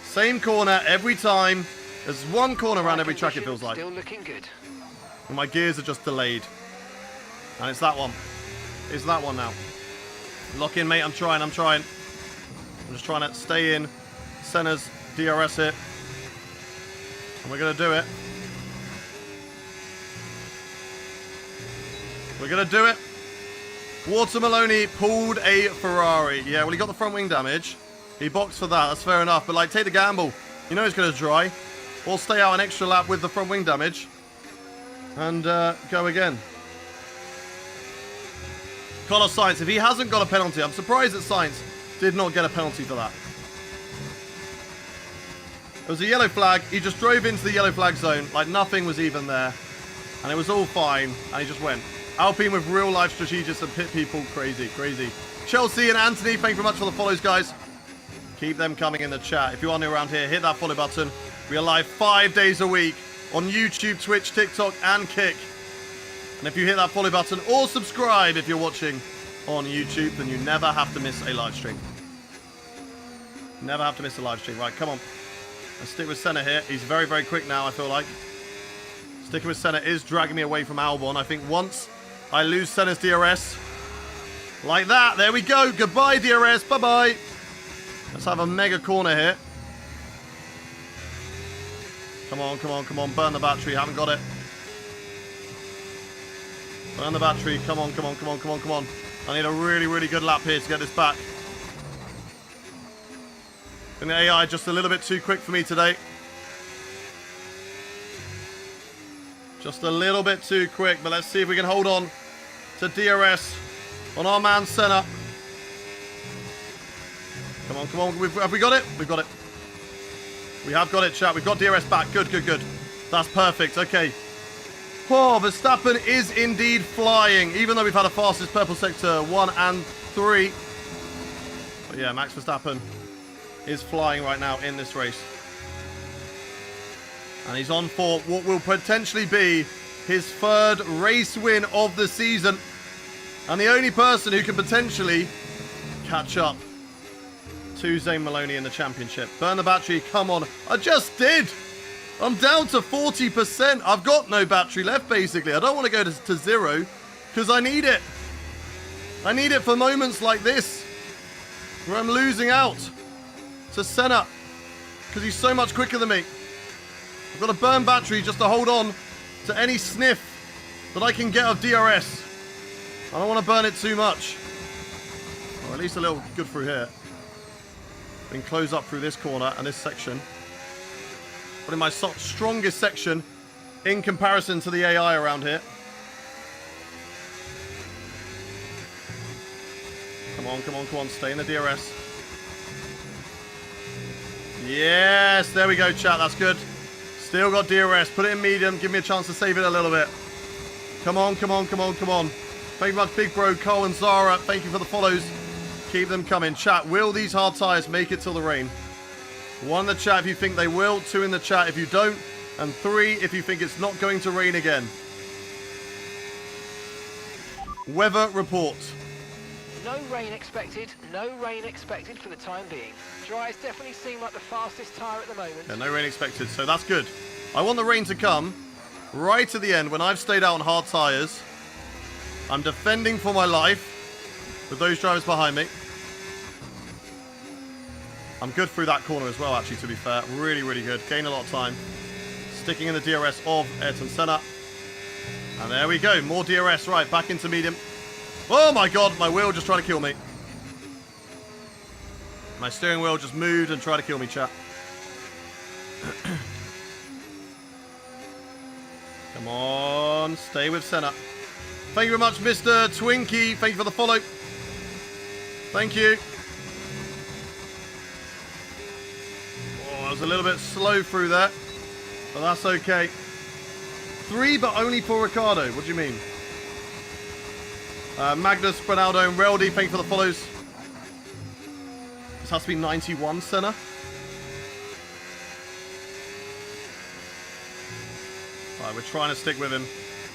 Same corner every time. There's 1 corner around every track, it feels like. Still looking good. And my gears are just delayed. And it's that one. It's that one now. Lock in, mate. I'm trying. I'm just trying to stay in Senna's DRS hit. And we're going to do it. We're going to do it. Walter Maloney pulled a Ferrari. Yeah, well, he got the front wing damage. He boxed for that. That's fair enough. But, like, take the gamble. You know he's going to dry. Or stay out an extra lap with the front wing damage. And go again. Carlos Sainz, if he hasn't got a penalty, I'm surprised that Sainz did not get a penalty for that. It was a yellow flag. He just drove into the yellow flag zone like nothing was even there. And it was all fine. And he just went. Alpine with real life strategists and pit people. Crazy, crazy. Chelsea and Anthony, thank you very much for the follows, guys. Keep them coming in the chat. If you are new around here, hit that follow button. We are live 5 days a week on YouTube, Twitch, TikTok, and Kick. And if you hit that follow button or subscribe if you're watching on YouTube, then you never have to miss a live stream. Never have to miss a live stream. Right, come on. Let's stick with Senna here. He's very, very quick now, I feel like. Sticking with Senna is dragging me away from Albon. I think once I lose Senna's DRS, like that, there we go. Goodbye, DRS. Bye-bye. Let's have a mega corner here. Come on, come on, come on. Burn the battery. Haven't got it. Burn the battery. Come on, come on, come on, come on, come on. I need a really, really good lap here to get this back. And the AI just a little bit too quick for me today. Just a little bit too quick, but let's see if we can hold on to DRS on our man Senna. Come on, come on. Have we got it? We've got it. We have got it, chat. We've got DRS back. Good, good, good. That's perfect. Okay. Oh, Verstappen is indeed flying, even though we've had a fastest purple sector 1 and 3. But yeah, Max Verstappen is flying right now in this race. And he's on for what will potentially be his 3rd race win of the season. And the only person who can potentially catch up to Zane Maloney in the championship. Burn the battery, come on. I just did. I'm down to 40%. I've got no battery left, basically. I don't want to go to 0 because I need it. I need it for moments like this where I'm losing out to Senna because he's so much quicker than me. I've got a burn battery just to hold on to any sniff that I can get of DRS. I don't want to burn it too much. Or at least a little good through here. Then close up through this corner and this section. Probably my strongest section in comparison to the AI around here. Come on, come on, come on. Stay in the DRS. Yes, there we go, chat. That's good. Still got DRS. Put it in medium. Give me a chance to save it a little bit. Come on, come on, come on, come on. Thank you very much, Big Bro, Cole, and Zara. Thank you for the follows. Keep them coming. Chat, will these hard tyres make it till the rain? 1 in the chat if you think they will. 2 in the chat if you don't. And 3 if you think it's not going to rain again. Weather report. No rain expected. No rain expected for the time being. Dry's definitely seem like the fastest tyre at the moment. Yeah, no rain expected, so that's good. I want the rain to come right at the end when I've stayed out on hard tyres. I'm defending for my life with those drivers behind me. I'm good through that corner as well, actually, to be fair. Really, really good. Gain a lot of time. Sticking in the DRS of Ayrton Senna. And there we go. More DRS. Right, back into medium. Oh, my God. My wheel just tried to kill me. My steering wheel just moved and tried to kill me, chat. Come on. Stay with Senna. Thank you very much, Mr. Twinkie. Thank you for the follow. Thank you. I was a little bit slow through that, but that's okay. 3, but only for Ricardo. What do you mean? Magnus, Ronaldo, and Reldy, thank you for the follows. This has to be 91, Senna. Alright, we're trying to stick with him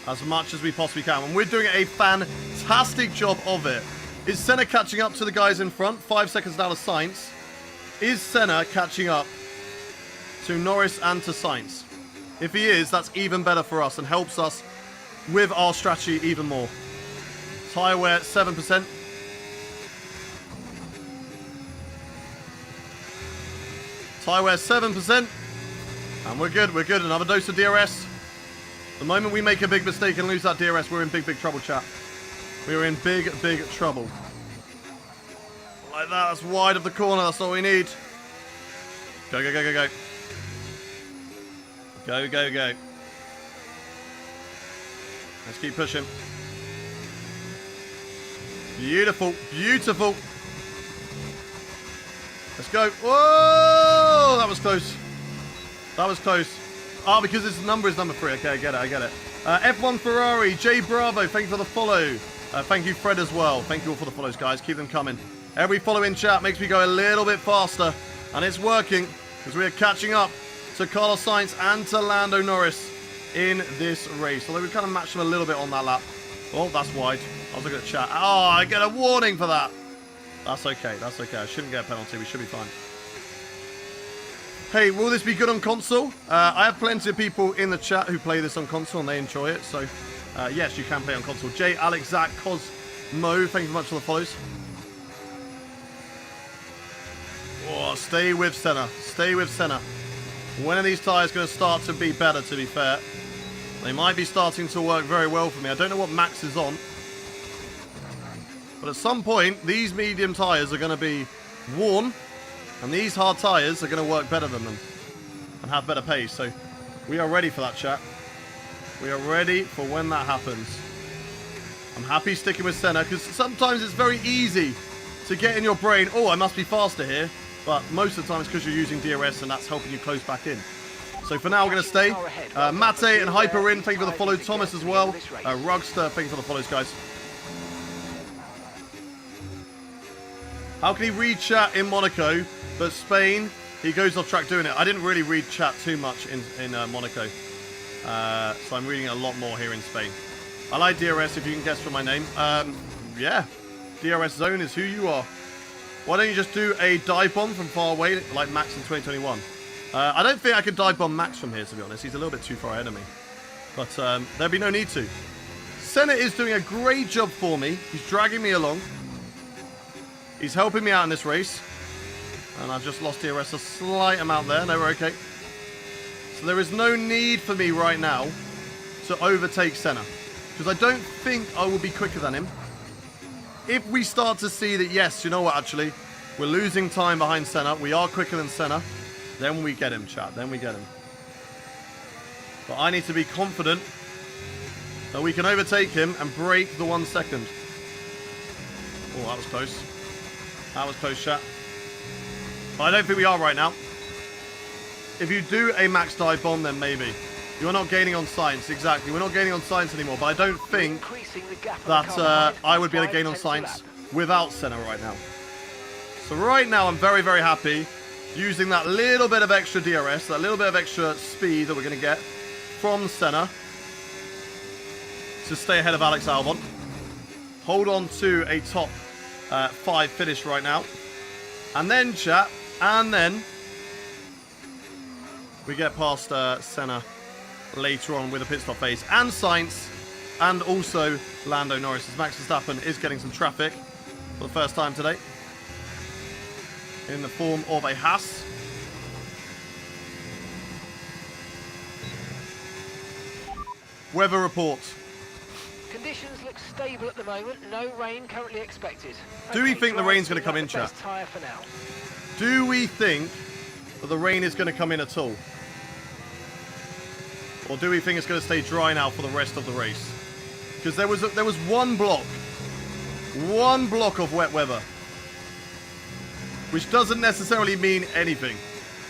as much as we possibly can. And we're doing a fantastic job of it. Is Senna catching up to the guys in front? 5 seconds down to Sainz. Is Senna catching up to Norris and to Sainz? If he is, that's even better for us and helps us with our strategy even more. Tyre wear 7%. Tyre wear 7%. And we're good, we're good. Another dose of DRS. The moment we make a big mistake and lose that DRS, we're in big, big trouble, chat. We're in big, big trouble. Like that, that's wide of the corner, that's all we need. Go, go, go, go, go. Go, go, go. Let's keep pushing. Beautiful, beautiful. Let's go. Whoa! That was close. That was close. Ah, because this number is number 3. Okay, I get it, I get it. F1 Ferrari, J Bravo, thank you for the follow. Thank you, Fred, as well. Thank you all for the follows, guys. Keep them coming. Every follow in chat makes me go a little bit faster. And it's working, because we are catching up to Carlos Sainz and to Lando Norris in this race. Although we kind of matched them a little bit on that lap. Oh, that's wide. I was looking at chat. Oh, I get a warning for that. That's okay, that's okay. I shouldn't get a penalty. We should be fine. Hey, will this be good on console? I have plenty of people in the chat who play this on console and they enjoy it. So, yes, you can play on console. Jay, Alex, Zach, Cosmo, thank you very much for the follows. Oh, stay with Senna. Stay with Senna. When are these tyres going to start to be better, to be fair? They might be starting to work very well for me. I don't know what Max is on. But at some point, these medium tyres are going to be worn. And these hard tyres are going to work better than them. And have better pace. So, we are ready for that, chat. We are ready for when that happens. I'm happy sticking with Senna. Because sometimes it's very easy to get in your brain, oh, I must be faster here. But most of the time it's because you're using DRS and that's helping you close back in. So for now we're going to stay. Mate and Hyperin, thank you for the follow. Thomas as well. Rugster, thank you for the follows, guys. How can he read chat in Monaco, but Spain, he goes off track doing it? I didn't really read chat too much in Monaco. So I'm reading a lot more here in Spain. I like DRS, if you can guess from my name. Yeah, DRS Zone is who you are. Why don't you just do a dive bomb from far away, like Max in 2021? I don't think I could dive bomb Max from here, to be honest. He's a little bit too far ahead of me. But there'd be no need to. Senna is doing a great job for me. He's dragging me along. He's helping me out in this race. And I've just lost DRS a slight amount there. No, we're okay. So there is no need for me right now to overtake Senna. Because I don't think I will be quicker than him. If we start to see that, yes, you know what, actually, we're losing time behind Senna. We are quicker than Senna. Then we get him, chat. Then we get him. But I need to be confident that we can overtake him and break the 1 second. Oh, that was close. That was close, chat. But I don't think we are right now. If you do a max dive bomb, then maybe. You're not gaining on Sainz, exactly. We're not gaining on Sainz anymore, but I don't think that I would be able to gain on Sainz without Senna right now. So right now, I'm very, very happy using that little bit of extra DRS, that little bit of extra speed that we're going to get from Senna to stay ahead of Alex Albon. Hold on to a top 5 finish right now. And then, chat, and then we get past Senna later on with a pit stop phase, and Sainz, and also Lando Norris, as Max Verstappen is getting some traffic for the first time today in the form of a Haas. Weather report. Conditions look stable at the moment. No rain currently expected. Do we think the rain's going to come in, chat? Do we think that the rain is going to come in at all? Or do we think it's going to stay dry now for the rest of the race? Because there was one block of wet weather, which doesn't necessarily mean anything.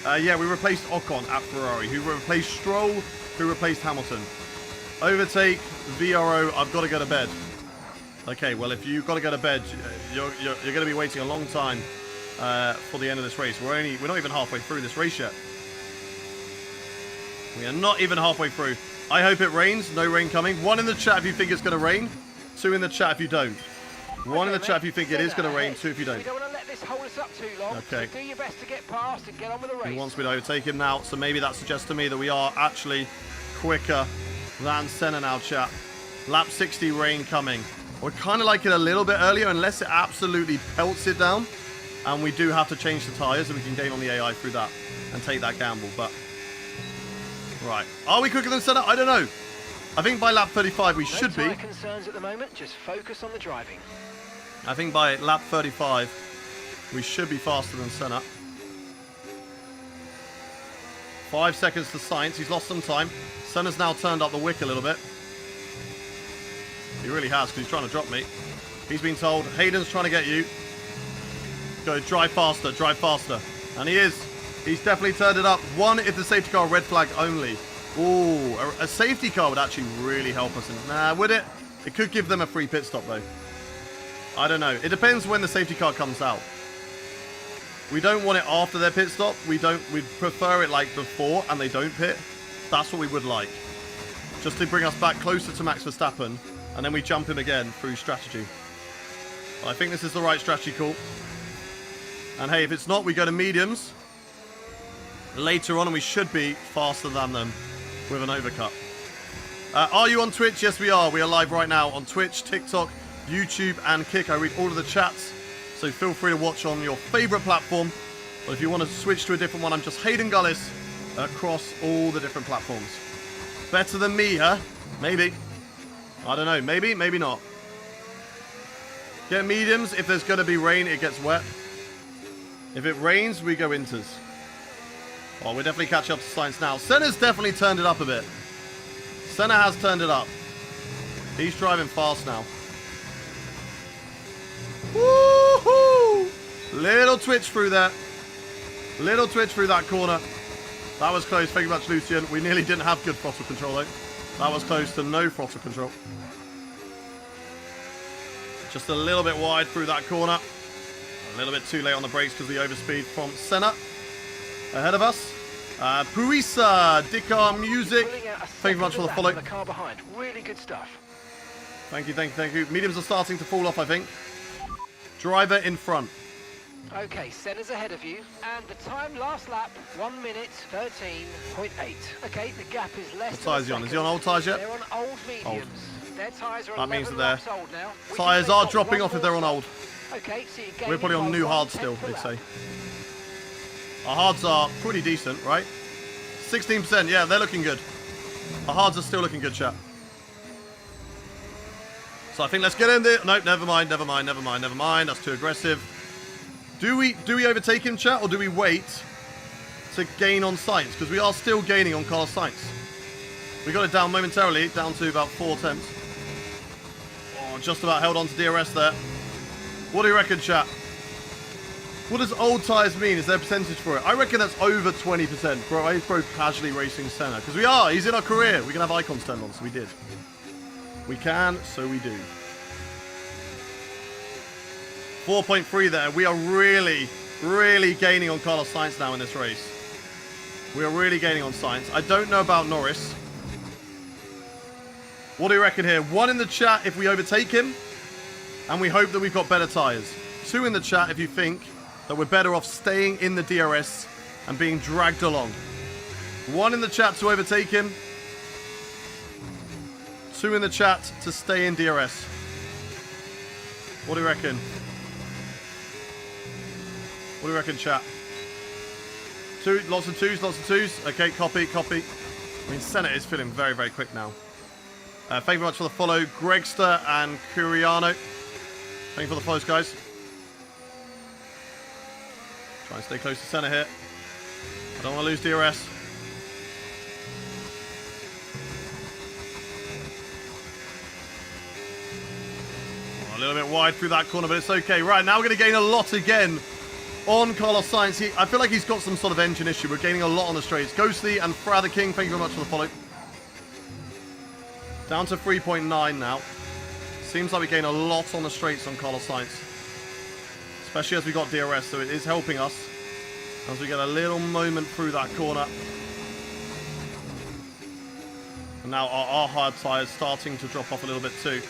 Yeah, we replaced Ocon at Ferrari, who replaced Stroll, who replaced Hamilton. Overtake, VRO, I've got to go to bed. Okay, well, if you've got to go to bed, you're going to be waiting a long time for the end of this race. We're not even halfway through this race yet. We are not even halfway through. I hope it rains. No rain coming. 1 in the chat if you think it's going to rain. 2 in the chat if you don't. 1 in the chat if you think it is going to rain. 2 if you don't. We don't want to let this hold us up too long. Okay. So do your best to get past and get on with the race. He wants me to overtake him now, so maybe that suggests to me that we are actually quicker than Senna now, chat. Lap 60 rain coming. We're kind of like it a little bit earlier, unless it absolutely pelts it down. And we do have to change the tyres, and we can gain on the AI through that and take that gamble. But, right. Are we quicker than Senna? I don't know. I think by lap 35 we should be. No concerns at the moment, just focus on the driving. I think by lap 35 we should be faster than Senna. 5 seconds to Sainz. He's lost some time. Senna's now turned up the wick a little bit. He really has, because he's trying to drop me. He's been told, Hayden's trying to get you. Go, drive faster, drive faster. And he is. He's definitely turned it up. 1 if the safety car, red flag only. Ooh, a safety car would actually really help us. Nah, would it? It could give them a free pit stop, though. I don't know. It depends when the safety car comes out. We don't want it after their pit stop. We'd prefer it like before and they don't pit. That's what we would like. Just to bring us back closer to Max Verstappen. And then we jump him again through strategy. I think this is the right strategy call. And hey, if it's not, we go to mediums later on, and we should be faster than them with an overcut. Are you on Twitch? Yes, we are. We are live right now on Twitch, TikTok, YouTube, and Kick. I read all of the chats, so feel free to watch on your favorite platform. But if you want to switch to a different one, I'm just Hayden Gullis across all the different platforms. Better than me, huh? Maybe. I don't know. Maybe, maybe not. Get mediums. If there's going to be rain, it gets wet. If it rains, we go inters. Oh, we're definitely catching up to Sainz now. Senna's definitely turned it up a bit. Senna has turned it up. He's driving fast now. Woohoo! Little twitch through there. Little twitch through that corner. That was close. Thank you much, Lucian. We nearly didn't have good throttle control, though. That was close to no throttle control. Just a little bit wide through that corner. A little bit too late on the brakes because of the overspeed from Senna. Ahead of us. Prix, Dickar Music. Thank you very much for the follow. The car behind. Really good stuff. Thank you, thank you, thank you. Mediums are starting to fall off, I think. Driver in front. Okay, Senna's ahead of you, and the time last lap, 1 minute 13.8. Okay, the gap is less. What tyres is he on? Is he on old tyres yet? They're on old mediums. Their tyres are that means that they're old now. tyres are dropping off if they're on old. Okay, so we're probably on new hards still, they'd say. Our hards are pretty decent, right? 16%, yeah, they're looking good. Our hards are still looking good, chat. So I think let's get in there. No, never mind, never mind, never mind, never mind. That's too aggressive. Do we overtake him, chat, or do we wait to gain on Sainz? Because we are still gaining on Carlos Sainz. We got it down momentarily, down to about 4 tenths. Oh, just about held on to DRS there. What do you reckon, chat? What does old tyres mean? Is there a percentage for it? I reckon that's over 20%. Bro, I pro casually racing Senna. Because we are. He's in our career. We can have icons turned on, so we did. We can, so we do. 4.3 there. We are really, really gaining on Carlos Sainz now in this race. We are really gaining on Sainz. I don't know about Norris. What do you reckon here? 1 in the chat if we overtake him. And we hope that we've got better tyres. 2 in the chat if you think that we're better off staying in the DRS and being dragged along. 1 in the chat to overtake him. 2 in the chat to stay in DRS. What do you reckon? What do you reckon, chat? 2, lots of 2s, lots of 2s. Okay, copy, copy. I mean, Senna is feeling very, very quick now. Thank you very much for the follow, Gregster and Curiano. Thank you for the follows, guys. Try and stay close to Senna here. I don't want to lose DRS. Oh, a little bit wide through that corner, but it's okay. Right, now we're going to gain a lot again on Carlos Sainz. I feel like he's got some sort of engine issue. We're gaining a lot on the straights. Ghostly and Frather King, thank you very much for the follow. Down to 3.9 now. Seems like we gain a lot on the straights on Carlos Sainz. Especially as we got DRS, so it is helping us as we get a little moment through that corner. And now our hard tyres starting to drop off a little bit too,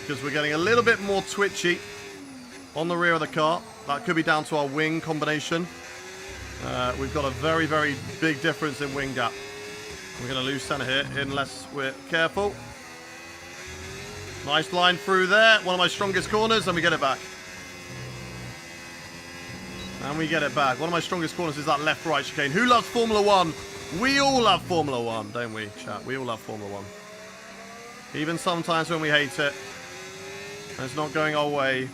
because we're getting a little bit more twitchy on the rear of the car. That could be down to our wing combination. We've got a very, very big difference in wing gap. We're going to lose center here unless we're careful. Nice line through there. One of my strongest corners, and we get it back. And we get it back. One of my strongest corners is that left-right chicane. Who loves Formula 1? We all love Formula 1, don't we, chat? We all love Formula 1. Even sometimes when we hate it, and it's not going our way,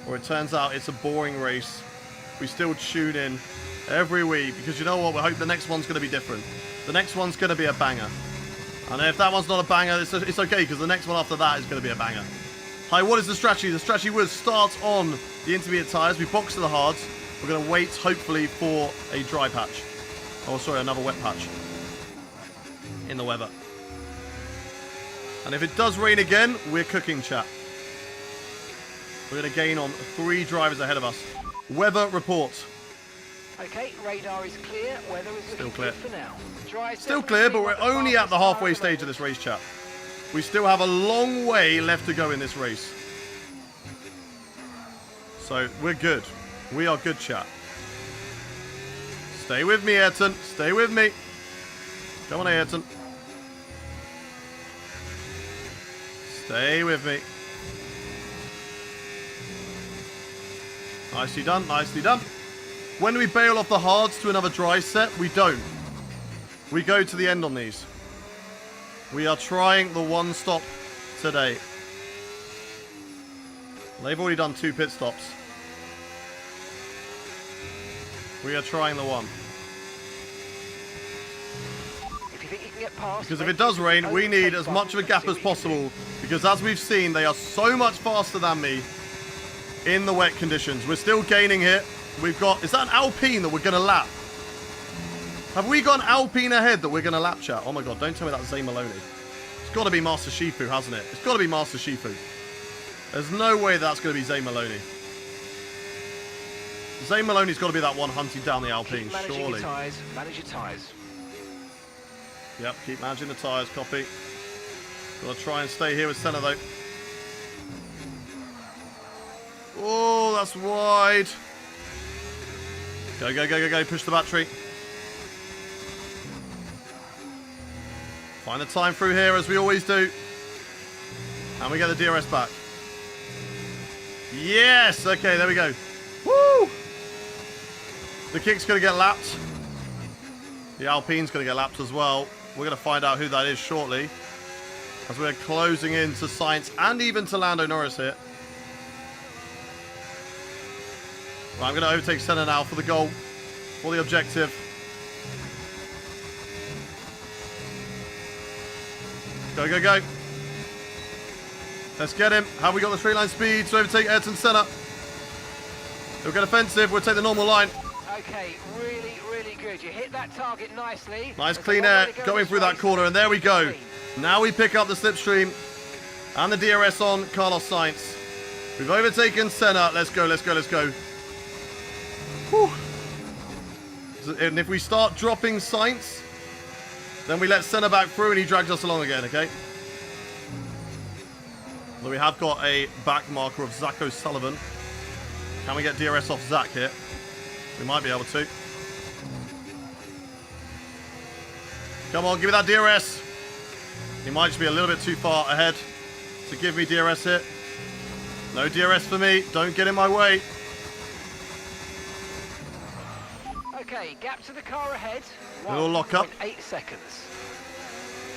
or it turns out it's a boring race, we still tune in every week, because you know what? We hope the next one's going to be different. The next one's going to be a banger. And if that one's not a banger, it's okay, because the next one after that is going to be a banger. Hi, what is the strategy? The strategy was start on the intermediate tyres. We box to the hards. We're going to wait, hopefully, for a dry patch. Oh, sorry, another wet patch in the weather. And if it does rain again, we're cooking, chat. We're going to gain on 3 drivers ahead of us. Weather report. Okay, radar is clear. Weather is Still looking clear. good for now. Dry Still clear, but we're only at the halfway stage of this race, chat. We still have a long way left to go in this race. So, we're good. We are good, chat. Stay with me, Ayrton. Stay with me. Come on, Ayrton. Stay with me. Nicely done, nicely done. When we bail off the hards to another dry set, we don't. We go to the end on these. We are trying the one stop today. They've already done 2 pit stops. We are trying the one. If you think you can get past, because if it does rain, we need as much of a gap as possible. Because as we've seen, they are so much faster than me in the wet conditions. We're still gaining here. We've got... Is that an Alpine that we're going to lap? Have we got an Alpine ahead that we're going to lap, chat? Oh my god, don't tell me that's Zay Maloney. It's got to be Master Shifu, hasn't it? It's got to be Master Shifu. There's no way that's going to be Zay Maloney. Zay Maloney's got to be that one hunting down the Alpine, surely. Manage your tyres. Yep, keep managing the tyres, copy. Got to try and stay here with Senna, though. Oh, that's wide. Go, go, go, go, go. Push the battery. Find the time through here, as we always do. And we get the DRS back. Yes! Okay, there we go. Woo! The kick's going to get lapped. The Alpine's going to get lapped as well. We're going to find out who that is shortly, as we're closing in to Sainz and even to Lando Norris here. Right, I'm going to overtake Senna now for the goal, for the objective. Go, go, go. Let's get him. Have we got the straight line speed to overtake Ayrton Senna? He'll get offensive. We'll take the normal line. Okay, really, really good. You hit that target nicely. Nice clean air going through that corner, and there we go. Now we pick up the slipstream and the DRS on Carlos Sainz. We've overtaken Senna. Let's go, let's go, let's go. Whew. And if we start dropping Sainz, then we let Senna back through and he drags us along again, okay? Well, we have got a back marker of Zach O'Sullivan. Can we get DRS off Zach here? We might be able to. Come on, give me that DRS. He might just be a little bit too far ahead to give me DRS here. No DRS for me. Don't get in my way. Okay, gap to the car ahead. Little lock up. 8 seconds.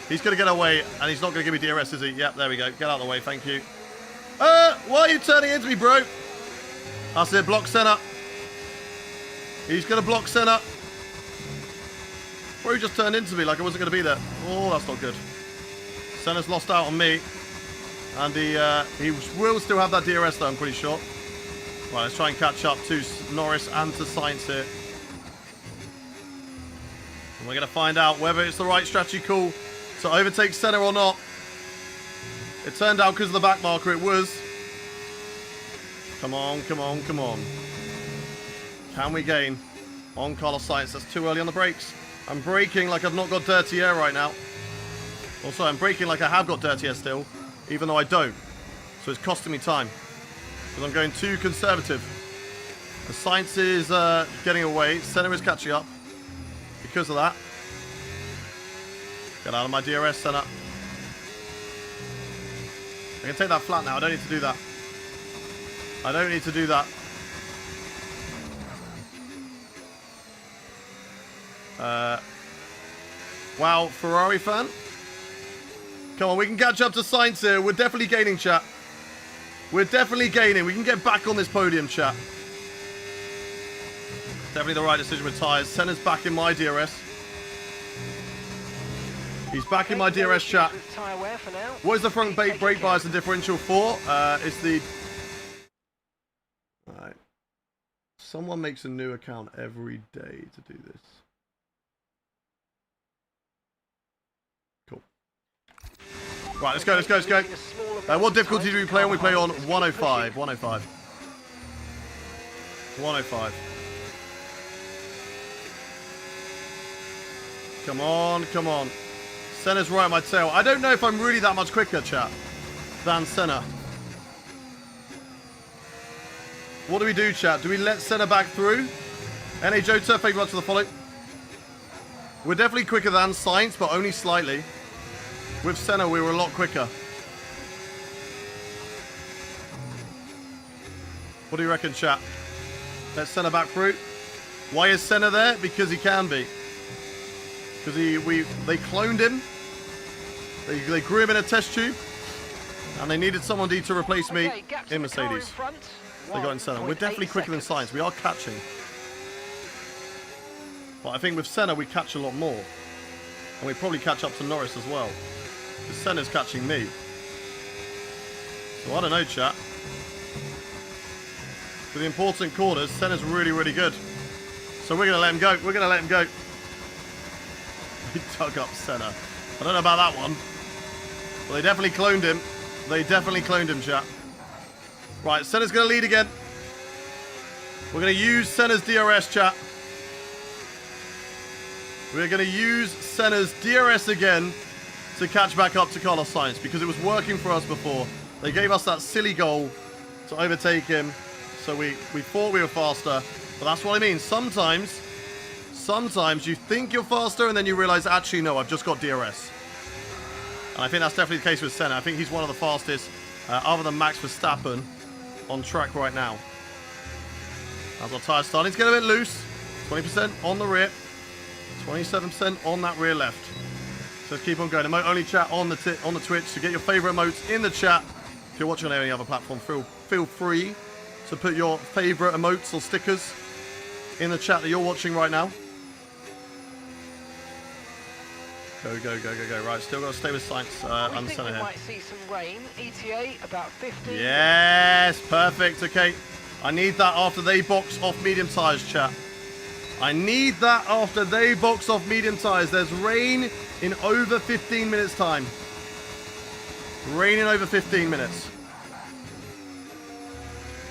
He's going to get away, and he's not going to give me DRS, is he? Yep, there we go. Get out of the way, thank you. Why are you turning into me, bro? That's it, block Senna. He's going to block Senna. Bro, he just turned into me like I wasn't going to be there. Oh, that's not good. Senna's lost out on me. And he will still have that DRS, though, I'm pretty sure. Right, let's try and catch up to Norris and to Sainz here. And we're going to find out whether it's the right strategy call to overtake Senna or not. It turned out because of the back marker it was. Come on, come on, come on. Can we gain on Carlos Sainz? That's too early on the brakes. I'm braking like I've not got dirty air right now. Also, I'm braking like I have got dirty air still, even though I don't. So it's costing me time. Because I'm going too conservative. The Sainz is getting away. Senna is catching up. Because of that. Get out of my DRS, Senna. I can take that flat now. I don't need to do that. I don't need to do that. Wow, Ferrari fan. Come on, we can catch up to Sainz here. We're definitely gaining, chat. We're definitely gaining. We can get back on this podium, chat. Definitely the right decision with tyres. Senna's back in my DRS. He's back in my DRS, chat. What is the front brake bias and differential for? It's the... Alright. Someone makes a new account every day to do this. Cool. Right, let's go, let's go, let's go. What difficulty do we play on? We play on 105. 105. 105. Come on, come on. Senna's right on my tail. I don't know if I'm really that much quicker, chat, than Senna. What do we do, chat? Do we let Senna back through? NA Jota, thank you much for the follow. We're definitely quicker than Sainz, but only slightly. With Senna, we were a lot quicker. What do you reckon, chat? Let Senna back through. Why is Senna there? Because he can be. Because they cloned him. They grew him in a test tube. And they needed someone to replace me in Mercedes. They got in Senna. We're definitely quicker than Sainz. We are catching. But I think with Senna, we catch a lot more. And we probably catch up to Norris as well. Because Senna's catching me. So I don't know, chat. For the important corners, Senna's really, really good. So we're going to let him go. We're going to let him go. He dug up Senna. I don't know about that one. But they definitely cloned him. They definitely cloned him, chat. Right, Senna's going to lead again. We're going to use Senna's DRS, chat. We're going to use Senna's DRS again to catch back up to Carlos Sainz because it was working for us before. They gave us that silly goal to overtake him. So we thought we were faster. But that's what I mean. Sometimes you think you're faster and then you realize, actually, no, I've just got DRS. And I think that's definitely the case with Senna. I think he's one of the fastest, other than Max Verstappen, on track right now. As our tyres starting to get a bit loose. 20% on the rear. 27% on that rear left. So let's keep on going. Emote only chat on the Twitch. So get your favourite emotes in the chat. If you're watching on any other platform, feel free to put your favourite emotes or stickers in the chat that you're watching right now. Go, go, go, go, go. Right, still got to stay with Sainz under Senna here. Might see some rain. ETA about 50. Yes, perfect. Okay. I need that after they box off medium tyres, chat. I need that after they box off medium tyres. There's rain in over 15 minutes time. Rain in over 15 minutes.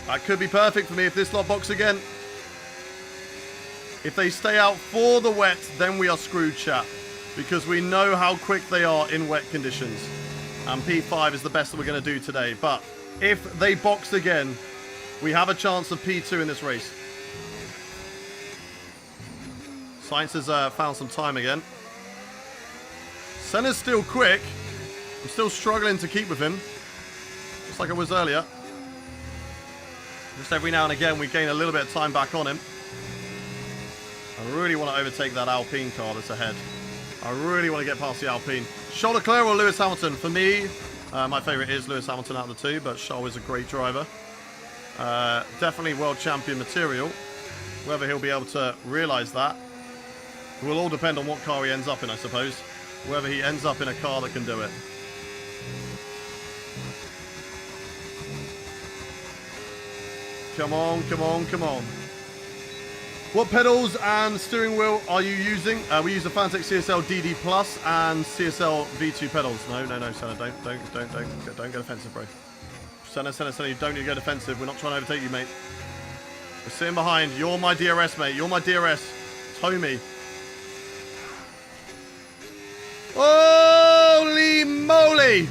That could be perfect for me if this lot box again. If they stay out for the wet, then we are screwed, chat. Because we know how quick they are in wet conditions. And P5 is the best that we're going to do today. But if they box again, we have a chance of P2 in this race. Sainz has found some time again. Senna's still quick. I'm still struggling to keep with him. Just like I was earlier. Just every now and again we gain a little bit of time back on him. I really want to overtake that Alpine car that's ahead. I really want to get past the Alpine. Charles Leclerc or Lewis Hamilton? For me, my favourite is Lewis Hamilton out of the two, but Charles is a great driver. Definitely world champion material. Whether he'll be able to realise that will all depend on what car he ends up in, I suppose. Whether he ends up in a car that can do it. Come on, come on, come on. What pedals and steering wheel are you using? We use the Fanatec CSL DD Plus and CSL V2 pedals. No, Senna, don't get offensive, bro. Senna, you don't need to get defensive. We're not trying to overtake you, mate. We're sitting behind. You're my DRS, mate. You're my DRS. Tow me. Holy moly!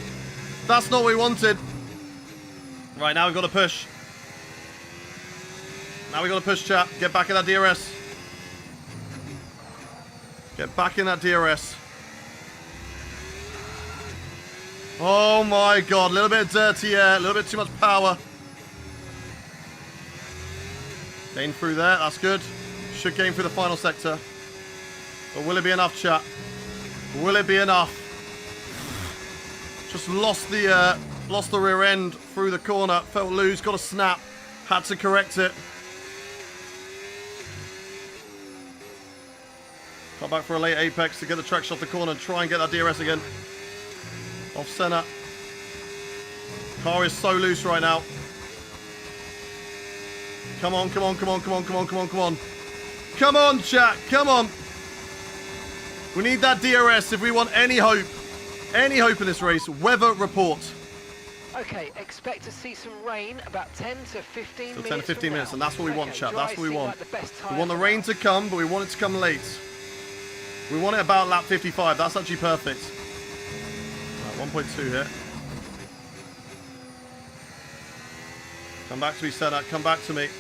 That's not what we wanted. Right, now we've got to push. Now we got to push, chat. Get back in that DRS. Get back in that DRS. Oh my god. A little bit of dirty air. A little bit too much power. Gain through there. That's good. Should gain through the final sector. But will it be enough, chat? Will it be enough? Just lost the rear end through the corner. Felt loose. Got a snap. Had to correct it. Got back for a late apex to get the traction off the corner and try and get that DRS again. Off center. Car is so loose right now. Come on. Come on, chat. Come on. We need that DRS if we want any hope. Any hope in this race. Weather report. Okay, expect to see some rain about 10 to 15 minutes. 10 to 15 minutes, and that's what we want, chat. That's what we want. Like we want the rain to come, but we want it to come late. We want it about lap 55. That's actually perfect. Right, 1.2 here. Come back to me, Senna. Come back to me.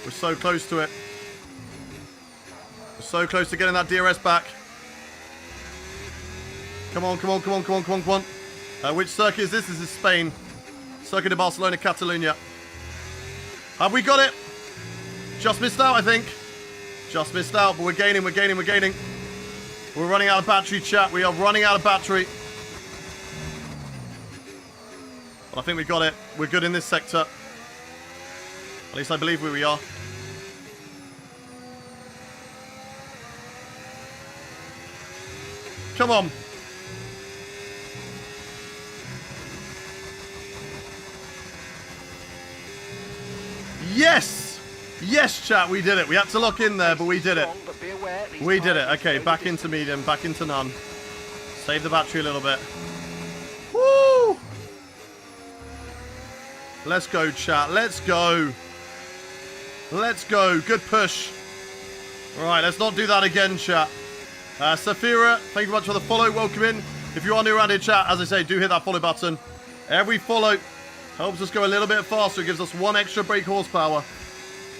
We're so close to it. We're so close to getting that DRS back. Come on. Which circuit is this? This is Spain. Circuit de Barcelona, Catalunya. Have we got it? Just missed out, I think. Just missed out, but we're gaining. We're running out of battery, chat. We are running out of battery. But I think we got it. We're good in this sector. At least I believe we are. Come on. Yes! Yes, chat, we did it. We had to lock in there, but we did it. We did it. Okay, back into medium, back into none. Save the battery a little bit. Woo! Let's go, chat. Let's go. Let's go. Good push. All right, let's not do that again, chat. Safira, thank you much for the follow. Welcome in. If you are new around here, chat, as I say, do hit that follow button. Every follow helps us go a little bit faster. It gives us 1 extra brake horsepower.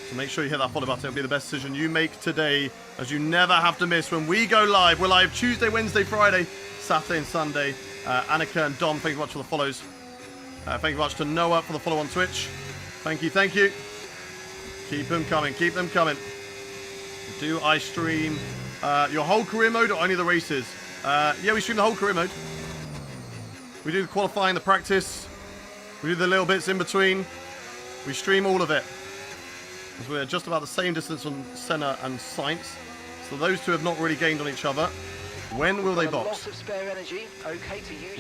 So make sure you hit that follow button. It'll be the best decision you make today, as you never have to miss when we go live. We're live Tuesday, Wednesday, Friday, Saturday and Sunday. Annika and Dom, thank you much for the follows. Thank you much to Noah for the follow on Twitch. Thank you. Keep them coming. Do I stream your whole career mode or only the races? Yeah, we stream the whole career mode. We do the qualifying, the practice. We do the little bits in between. We stream all of it. Because we're just about the same distance from Senna and Sainz. So those two have not really gained on each other. When will they box?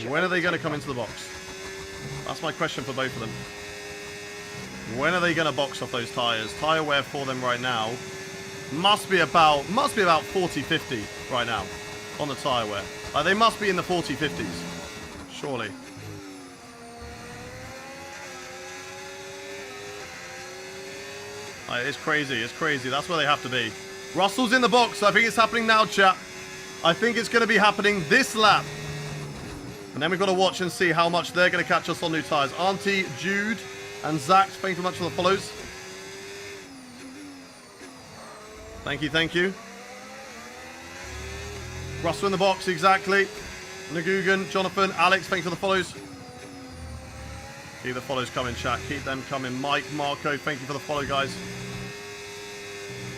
When are they going to come into the box? That's my question for both of them. When are they going to box off those tyres? Tyre wear for them right now must be about 40-50 right now on the tyre wear. They must be in the 40-50s. Surely. It's crazy. That's where they have to be. Russell's in the box. I think it's happening now, chat. I think it's going to be happening this lap. And then we've got to watch and see how much they're going to catch us on new tyres. Auntie, Jude, and Zach, thank you very much for the follows. Thank you. Russell in the box, exactly. Nagugan, Jonathan, Alex, thank you for the follows. Keep the follows coming, chat. Keep them coming. Mike, Marco, thank you for the follow, guys.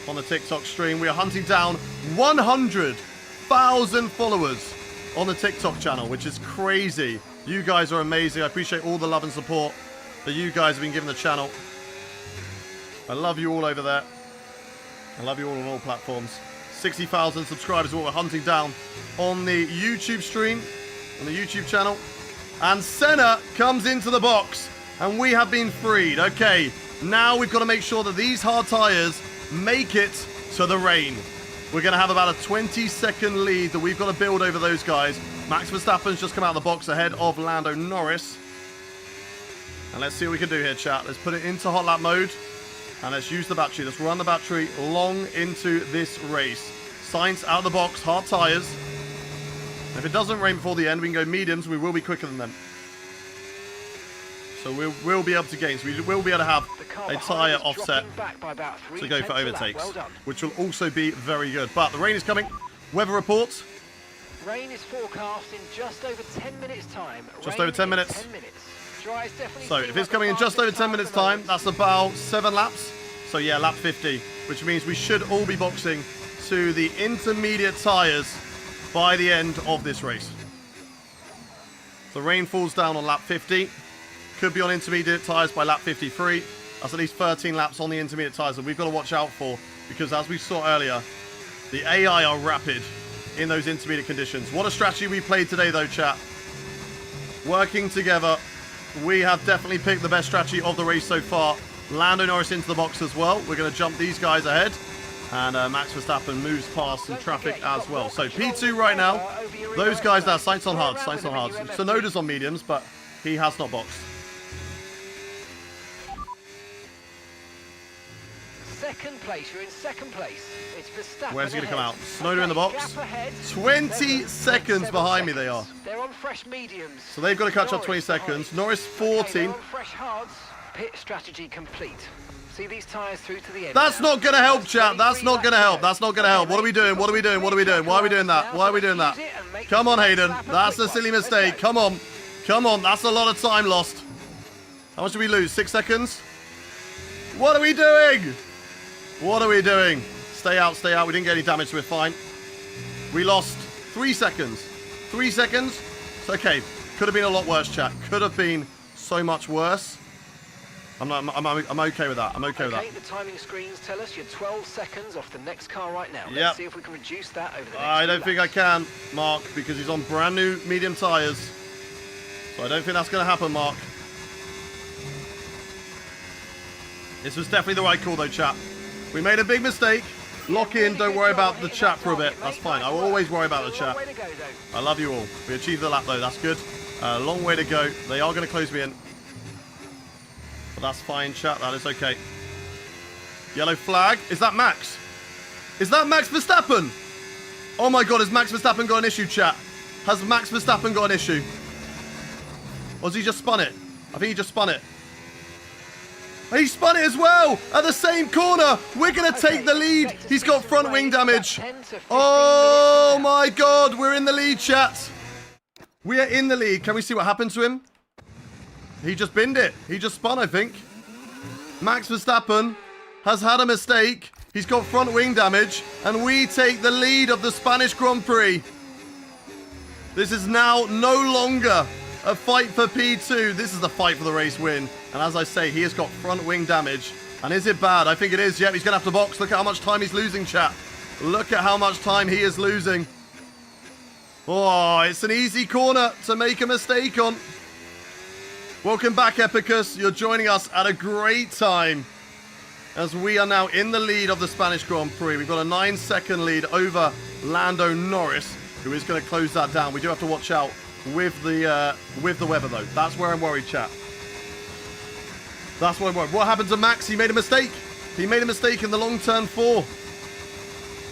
On the TikTok stream, we are hunting down 100,000 followers on the TikTok channel, which is crazy. You guys are amazing. I appreciate all the love and support that you guys have been giving the channel. I love you all over there. I love you all on all platforms. 60,000 subscribers is what we're hunting down on the YouTube stream, on the YouTube channel. And Senna comes into the box, and we have been freed. Okay, now we've got to make sure that these hard tyres make it to the rain. We're going to have about a 20-second lead that we've got to build over those guys. Max Verstappen's just come out of the box ahead of Lando Norris. And let's see what we can do here, chat. Let's put it into hot lap mode. And let's use the battery. Let's run the battery long into this race. Sainz out of the box, hard tyres. If it doesn't rain before the end, we can go mediums. We will be quicker than them. So we'll be able to gain. So we will be able to have a tyre offset to go for overtakes, which will also be very good. But the rain is coming. Weather reports. Rain is forecast in just over 10 minutes time. Just over 10 minutes. 10 minutes. Dry is definitely So if it's coming in just over 10 minutes time, that's about 7 laps. So yeah, lap 50, which means we should all be boxing to the intermediate tyres by the end of this race. The rain falls down on lap 50. Could be on intermediate tyres by lap 53. That's at least 13 laps on the intermediate tyres that we've got to watch out for, because as we saw earlier, the AI are rapid in those intermediate conditions. What a strategy we played today though, chat. Working together, we have definitely picked the best strategy of the race so far. Lando Norris into the box as well. We're going to jump these guys ahead. And Max Verstappen moves past some traffic as well. So P2 right now. Those guys now, Sainz on hards, Sainz on hards. Tsunoda's on mediums, but he has not boxed. Second place, you're in second place. It's Verstappen. Where's he going to come out? Tsunoda in the box. 20 seconds behind me they are. They're on fresh mediums. So they've got to catch up 20 seconds. Norris 14. Fresh hards. Pit strategy complete. See these tyres through to the end. That's not going to help, chat. That's not going to help. That's not going to help. What are we doing? What are we doing? What are we doing? Why are we doing that? Why are we doing that? Come on, Hayden. That's a silly mistake. Come on. Come on. That's a lot of time lost. How much did we lose? 6 seconds? What are we doing? What are we doing? Stay out, stay out. We didn't get any damage, so we're fine. We lost 3 seconds. 3 seconds? It's okay. Could have been a lot worse, chat. Could have been so much worse. I'm okay with that. I'm okay with that. The timing screens tell us you're 12 seconds off the next car right now. Yep. Let's see if we can reduce that over the next I don't think I laps. can, Mark, because he's on brand new medium tyres. So I don't think that's going to happen, Mark. This was definitely the right call, though, chat. We made a big mistake. Lock in. Don't worry about the chat for a bit. That's fine. I will always worry about the chat. I love you all. We achieved the lap, though. That's good. Long way to go. They are going to close me in. But that's fine, chat. That is okay. Yellow flag. Is that Max? Is that Max Verstappen? Oh my God, has Max Verstappen got an issue, chat? Has Max Verstappen got an issue? Or has he just spun it? I think he just spun it. He spun it as well at the same corner. We're going to take the lead. He's got front wing damage. Oh my God, we're in the lead, chat. We are in the lead. Can we see what happened to him? He just binned it. He just spun, I think. Max Verstappen has had a mistake. He's got front wing damage. And we take the lead of the Spanish Grand Prix. This is now no longer a fight for P2. This is the fight for the race win. And as I say, he has got front wing damage. And is it bad? I think it is. Yep, he's going to have to box. Look at how much time he's losing, chat. Look at how much time he is losing. Oh, it's an easy corner to make a mistake on. Welcome back, Epicus. You're joining us at a great time as we are now in the lead of the Spanish Grand Prix. We've got a 9-second lead over Lando Norris, who is going to close that down. We do have to watch out with the weather, though. That's where I'm worried, chat. That's where I'm worried. What happened to Max? He made a mistake. He made a mistake in the long turn 4.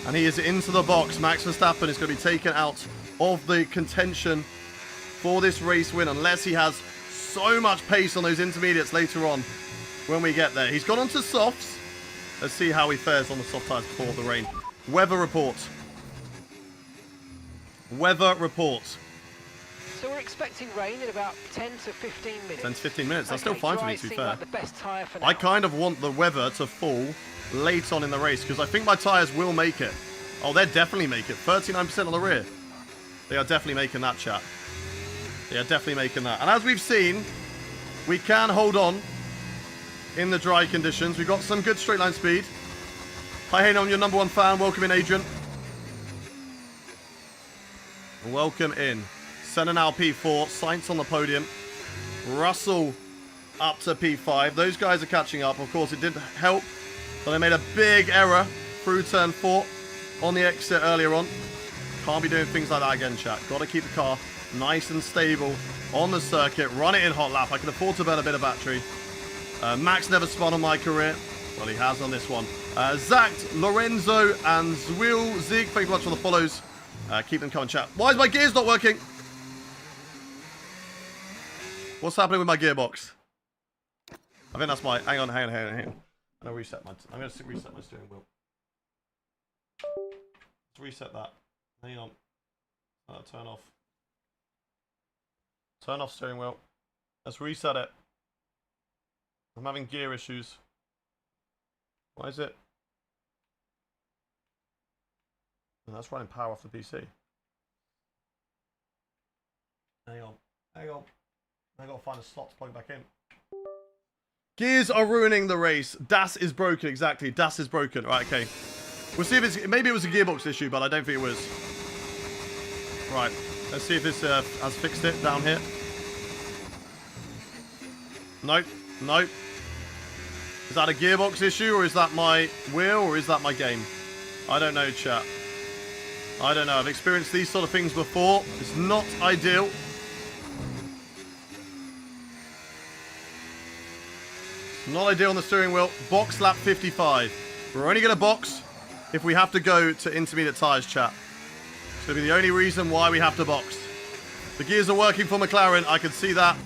And he is into the box. Max Verstappen is going to be taken out of the contention for this race win, unless he has so much pace on those intermediates later on when we get there. He's gone on to softs. Let's see how he fares on the soft tyres before the rain. Weather report. Weather report. So we're expecting rain in about 10 to 15 minutes. 10 to 15 minutes. That's still fine for me, to be fair. Like the best tyre for now. I kind of want the weather to fall late on in the race because I think my tyres will make it. Oh, they'll definitely make it. 39% on the rear. They are definitely making that, chat. They are definitely making that. And as we've seen, we can hold on in the dry conditions. We've got some good straight line speed. Hi, Hayden, I'm your #1 fan. Welcome in, Adrian. Welcome in. Senna now P4. Sainz on the podium. Russell up to P5. Those guys are catching up. Of course, it did help, but they made a big error through turn 4 on the exit earlier on. Can't be doing things like that again, chat. Got to keep the car nice and stable on the circuit. Run it in hot lap. I can afford to burn a bit of battery. Max never spun on my career. Well, he has on this one. Zach, Lorenzo, and Zwil Zig, thank you much for the follows. Keep them coming, chat. Why is my gears not working? What's happening with my gearbox? I think that's my... Hang on. I'm going to reset my steering wheel. Let's reset that. Hang on. Turn off. Turn off steering wheel. Let's reset it. I'm having gear issues. Why is it? And that's running power off the PC. Hang on. I gotta find a slot to plug back in. Gears are ruining the race. DAS is broken. Exactly. DAS is broken. Right, okay. We'll see if it's... Maybe it was a gearbox issue, but I don't think it was. Right. Let's see if this has fixed it down here. Nope. Nope. Is that a gearbox issue, or is that my wheel, or is that my game? I don't know, chat. I don't know. I've experienced these sort of things before. It's not ideal. Not ideal on the steering wheel. Box lap 55. We're only going to box if we have to go to intermediate tyres, chat. It's going to be the only reason why we have to box. The gears are working for McLaren. I can see that.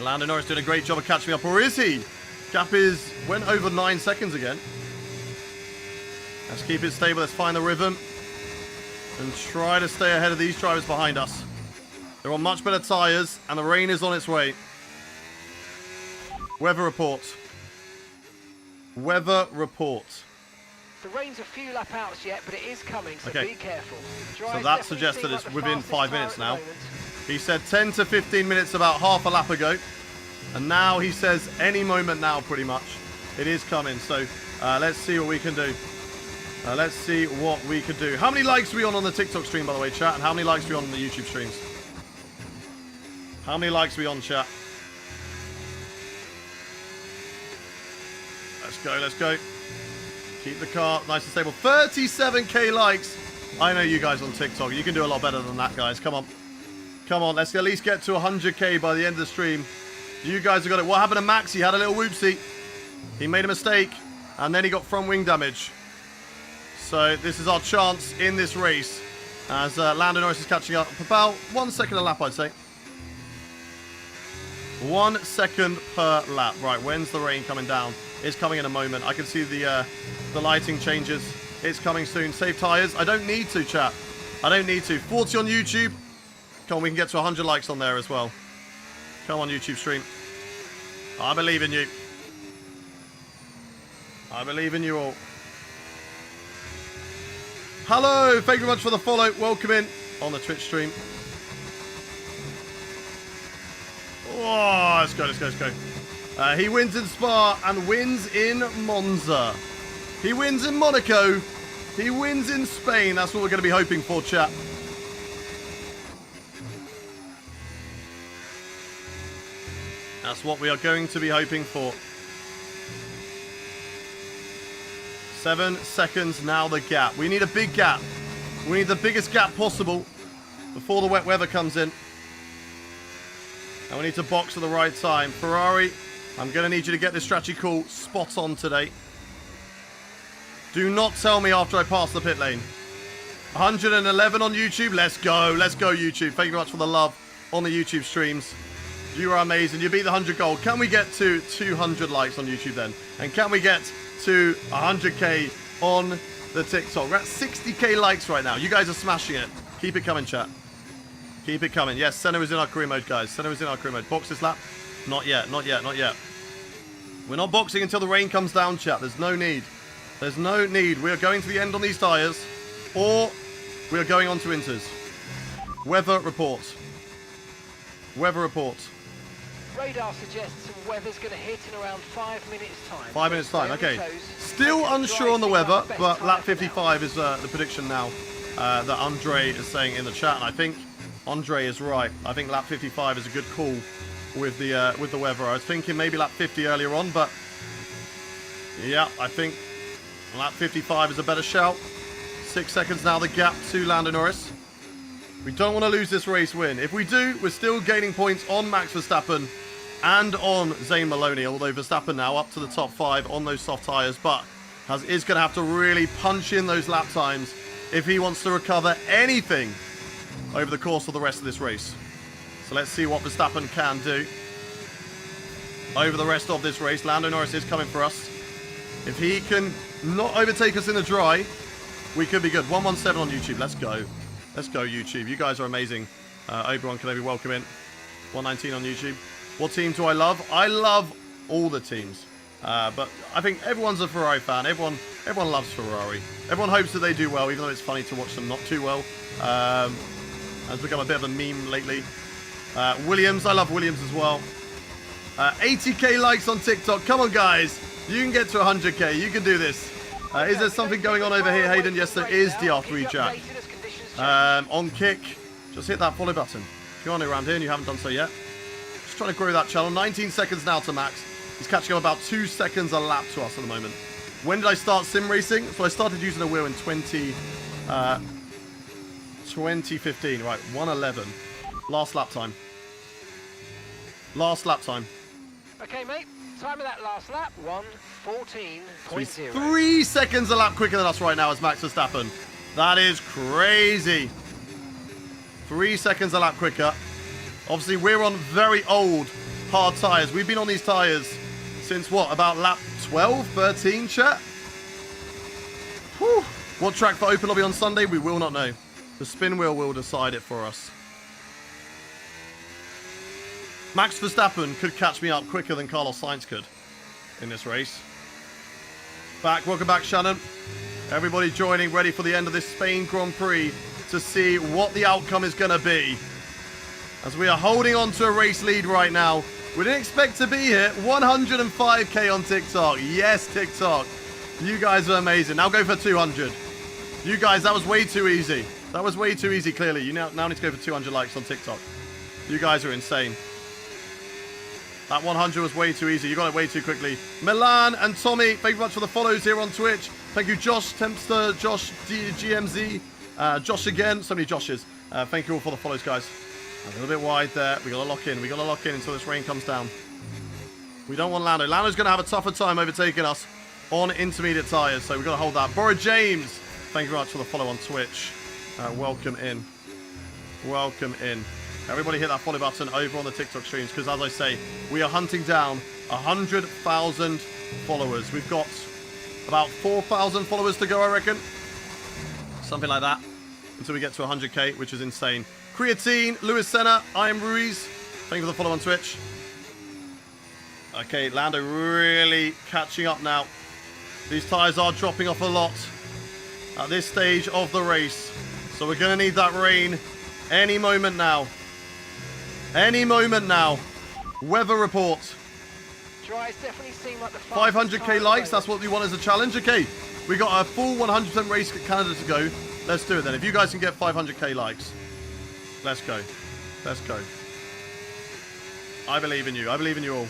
Lando Norris doing a great job of catching up. Or is he? Gap went over 9 seconds again. Let's keep it stable. Let's find the rhythm. And try to stay ahead of these drivers behind us. They're on much better tyres. And the rain is on its way. Weather report. Weather report. The rain's a few lap outs yet, but it is coming, so okay. Be careful. So that suggests that it's within 5 minutes now. He said 10 to 15 minutes about half a lap ago. And now he says any moment now, pretty much. It is coming. So let's see what we can do. Let's see what we can do. How many likes are we on the TikTok stream, by the way, chat? And how many likes are we on the YouTube streams? How many likes are we on, chat? Let's go, let's go. Keep the car nice and stable. 37k likes. I know you guys on TikTok. You can do a lot better than that, guys. Come on. Come on, let's at least get to 100k by the end of the stream. You guys have got it. What happened to Max? He had a little whoopsie. He made a mistake, and then he got front wing damage. So this is our chance in this race, as Lando Norris is catching up. About 1 second a lap, I'd say. 1 second per lap. Right, when's the rain coming down? It's coming in a moment. I can see the lighting changes. It's coming soon. Save tyres. I don't need to, chat. I don't need to. 40 on YouTube. Come on, we can get to 100 likes on there as well. Come on, YouTube stream. I believe in you. I believe in you all. Hello, thank you very much for the follow. Welcome in on the Twitch stream. Oh, let's go, let's go, let's go. He wins in Spa and wins in Monza. He wins in Monaco. He wins in Spain. That's what we're going to be hoping for, chat. That's what we are going to be hoping for. 7 seconds now, the gap. We need a big gap. We need the biggest gap possible before the wet weather comes in. And we need to box at the right time. Ferrari, I'm going to need you to get this strategy call spot on today. Do not tell me after I pass the pit lane. 111 on YouTube. Let's go. Let's go, YouTube. Thank you very much for the love on the YouTube streams. You are amazing. You beat the 100 goal. Can we get to 200 likes on YouTube then? And can we get to 100k on the TikTok? We're at 60k likes right now. You guys are smashing it. Keep it coming, chat. Keep it coming. Yes, Senna is in our career mode, guys. Senna is in our career mode. Box this lap. Not yet. Not yet. Not yet. We're not boxing until the rain comes down, chat. There's no need. There's no need. We are going to the end on these tyres, or we are going on to inters. Weather report. Weather report. Radar suggests some weather's going to hit in around 5 minutes' time. 5 minutes' time, okay. Still unsure on the weather, but lap 55 is the prediction now that Andre is saying in the chat. And I think Andre is right. I think lap 55 is a good call with the weather. I was thinking maybe lap 50 earlier on, but yeah, I think Lap 55 is a better shout. 6 seconds now, the gap to Lando Norris. We don't want to lose this race win. If we do, we're still gaining points on Max Verstappen and on Zayn Maloney, although Verstappen now up to the top 5 on those soft tyres, but is going to have to really punch in those lap times if he wants to recover anything over the course of the rest of this race. So let's see what Verstappen can do over the rest of this race. Lando Norris is coming for us. If he can not overtake us in the dry, we could be good. 117 on YouTube. Let's go. Let's go, YouTube. You guys are amazing. Obi-Wan Kenobi, welcome in. 119 on YouTube. What team do I love? I love all the teams. But I think everyone's a Ferrari fan. Everyone loves Ferrari. Everyone hopes that they do well, even though it's funny to watch them not too well. Has become a bit of a meme lately. Williams, I love Williams as well. 80k likes on TikTok. Come on, guys. You can get to 100k. You can do this. Is there something going on over here, Hayden? Yes, there is, DR3 Jack. On kick, just hit that follow button. If you're on around here and you haven't done so yet, just trying to grow that channel. 19 seconds now to Max. He's catching up about 2 seconds a lap to us at the moment. When did I start sim racing? So I started using a wheel in 2015. Right, 111. Last lap time. Last lap time. Okay, mate. Time of that last lap, 1:14.0. So he's 3 seconds a lap quicker than us right now as Max Verstappen. That is crazy. 3 seconds a lap quicker. Obviously, we're on very old, hard tyres. We've been on these tyres since, what, about lap 12, 13, chat? Whew. What track for Open Lobby on Sunday? We will not know. The spin wheel will decide it for us. Max Verstappen could catch me up quicker than Carlos Sainz could in this race. Welcome back, Shannon. Everybody joining, ready for the end of this Spain Grand Prix to see what the outcome is going to be. As we are holding on to a race lead right now. We didn't expect to be here. 105k on TikTok. Yes, TikTok. You guys are amazing. Now go for 200. You guys, that was way too easy. That was way too easy, clearly. You now need to go for 200 likes on TikTok. You guys are insane. That 100 was way too easy. You got it way too quickly. Milan and Tommy, thank you very much for the follows here on Twitch. Thank you, Josh, Tempster, Josh, GMZ, Josh again. So many Joshes. Thank you all for the follows, guys. A little bit wide there. We got to lock in. We got to lock in until this rain comes down. We don't want Lando. Lando's going to have a tougher time overtaking us on intermediate tyres. So we've got to hold that. Bora James, thank you very much for the follow on Twitch. Welcome in. Welcome in. Everybody hit that follow button over on the TikTok streams because, as I say, we are hunting down 100,000 followers. We've got about 4,000 followers to go, I reckon. Something like that until we get to 100k, which is insane. Creatine, Luis Senna, I am Ruiz. Thank you for the follow on Twitch. Okay, Lando really catching up now. These tyres are dropping off a lot at this stage of the race. So we're going to need that rain any moment now. Any moment now. Weather report. Dries definitely seem like the 500k likes, that's what we want as a challenge. Okay, we got a full 100% race at Canada to go. Let's do it then. If you guys can get 500k likes. Let's go. Let's go. I believe in you. I believe in you all.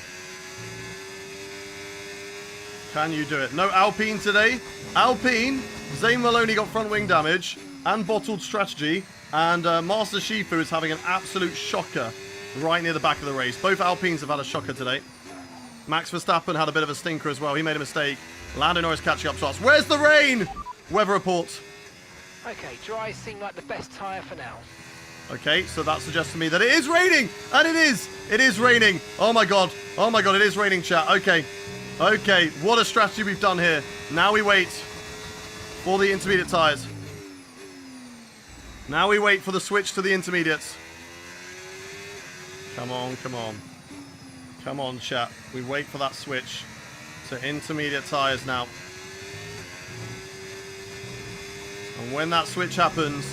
Can you do it? No Alpine today. Alpine, Zayn Maloney got front wing damage and bottled strategy. And Master Shifu is having an absolute shocker right near the back of the race. Both Alpines have had a shocker today. Max Verstappen had a bit of a stinker as well. He made a mistake. Lando Norris catching up to us. Where's the rain? Weather report. Okay, dries seem like the best tyre for now. Okay, so that suggests to me that it is raining. And it is. It is raining. Oh my god. Oh my god, it is raining, chat. Okay. Okay, what a strategy we've done here. Now we wait for the intermediate tyres. Now we wait for the switch to the intermediates. Come on, come on. Come on, chat. We wait for that switch to intermediate tyres now. And when that switch happens,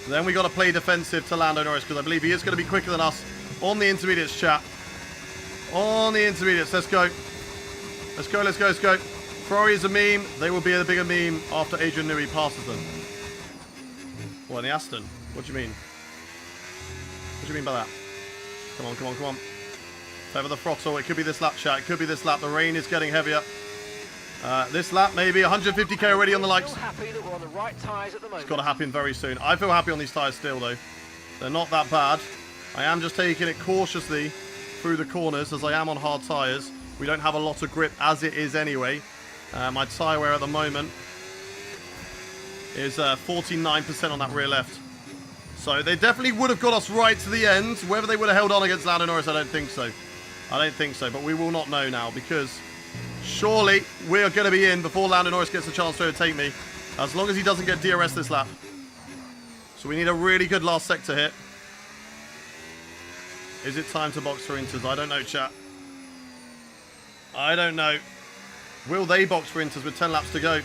then we got to play defensive to Lando Norris because I believe he is going to be quicker than us on the intermediates, chat. On the intermediates. Let's go. Let's go, let's go, let's go. Ferrari is a meme. They will be a bigger meme after Adrian Newey passes them. What, in the Aston? What do you mean? What do you mean by that? Come on, come on, come on. Over the throttle. It could be this lap, chat. It could be this lap. The rain is getting heavier. This lap, maybe 150k already on the likes. Still happy that we're on the right tyres at the moment. It's got to happen very soon. I feel happy on these tyres still, though. They're not that bad. I am just taking it cautiously through the corners, as I am on hard tyres. We don't have a lot of grip as it is anyway. My tyre wear at the moment is 49% on that rear left. So they definitely would have got us right to the end. Whether they would have held on against Lando Norris, I don't think so. I don't think so, but we will not know now, because surely we are going to be in before Lando Norris gets a chance to overtake me, as long as he doesn't get DRS this lap. So we need a really good last sector hit. Is it time to box for Inters? I don't know, chat. I don't know. Will they box for Inters with 10 laps to go?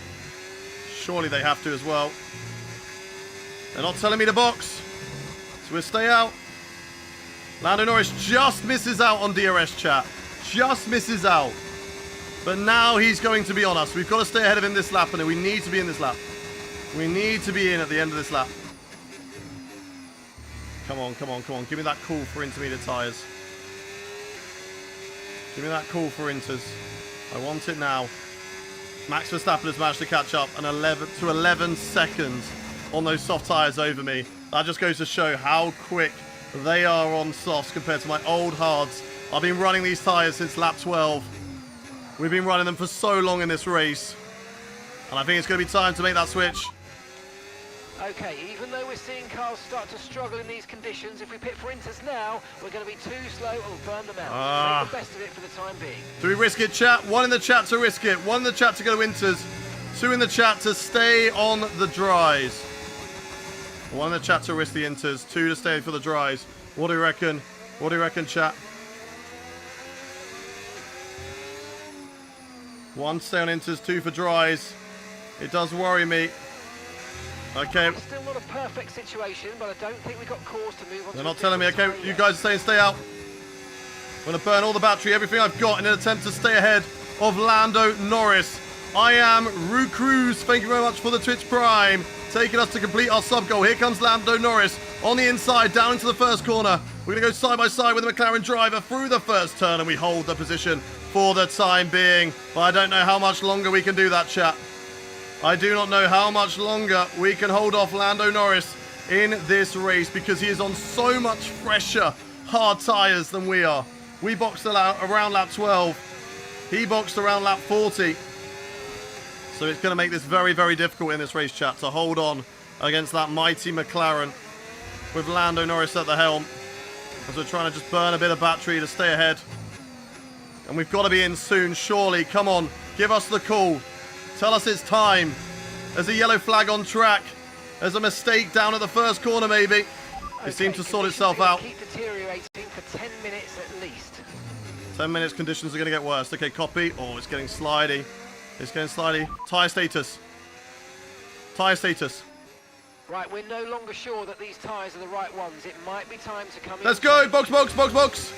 Surely they have to as well. They're not telling me to box, so we'll stay out. Lando Norris just misses out on DRS, chat. Just misses out. But now he's going to be on us. We've got to stay ahead of him this lap, and we need to be in this lap. We need to be in at the end of this lap. Come on, come on, come on. Give me that call for intermediate tyres. Give me that call for Inters. I want it now. Max Verstappen has managed to catch up an 11 seconds on those soft tyres over me. That just goes to show how quick they are on softs compared to my old hards. I've been running these tyres since lap 12. We've been running them for so long in this race. And I think it's going to be time to make that switch. Okay, even though we're seeing cars start to struggle in these conditions, if we pit for Inters now, we're going to be too slow and we'll burn them out. Make the best of it for the time being. Do we risk it, chat? One in the chat to risk it. One in the chat to go to Inters. Two in the chat to stay on the dries. One in the chat to risk the Inters. Two to stay for the dries. What do you reckon? What do you reckon, chat? One stay on Inters, two for dries. It does worry me. Okay. It's still not a perfect situation, but I don't think we've got cause to move on. They're not telling me. Okay, you guys are saying stay out. I'm going to burn all the battery, everything I've got in an attempt to stay ahead of Lando Norris. I am Rue Cruz. Thank you very much for the Twitch Prime. Taking us to complete our sub-goal. Here comes Lando Norris on the inside, down into the first corner. We're going to go side by side with the McLaren driver through the first turn, and we hold the position for the time being. But I don't know how much longer we can do that, chat. I do not know how much longer we can hold off Lando Norris in this race, because he is on so much fresher, hard tyres than we are. We boxed around lap 12. He boxed around lap 40. So it's going to make this very, very difficult in this race, chat, to hold on against that mighty McLaren with Lando Norris at the helm, as we're trying to just burn a bit of battery to stay ahead. And we've got to be in soon, surely. Come on, give us the call. Tell us it's time. There's a yellow flag on track. There's a mistake down at the first corner, maybe. It seems to sort itself out. Keep deteriorating for 10 minutes at least. 10 minutes, conditions are going to get worse. Okay, copy. Oh, it's getting slidey. It's getting slidey. Tyre status. Tyre status. Right, we're no longer sure that these tyres are the right ones. It might be time to come in. Let's go. Box, box, box, box.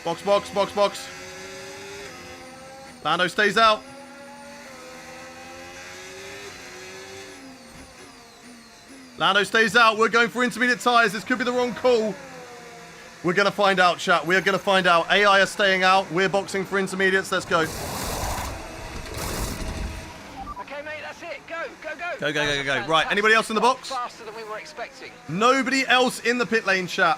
Box, box, box, box. Lando stays out. Lando stays out. We're going for intermediate tyres. This could be the wrong call. We're going to find out, chat. We're going to find out. AI are staying out. We're boxing for intermediates. Let's go. Okay, mate, that's it. Go, go, go. Go, go, go, go, go. Right, anybody else in the box? Faster than we were expecting. Nobody else in the pit lane, chat.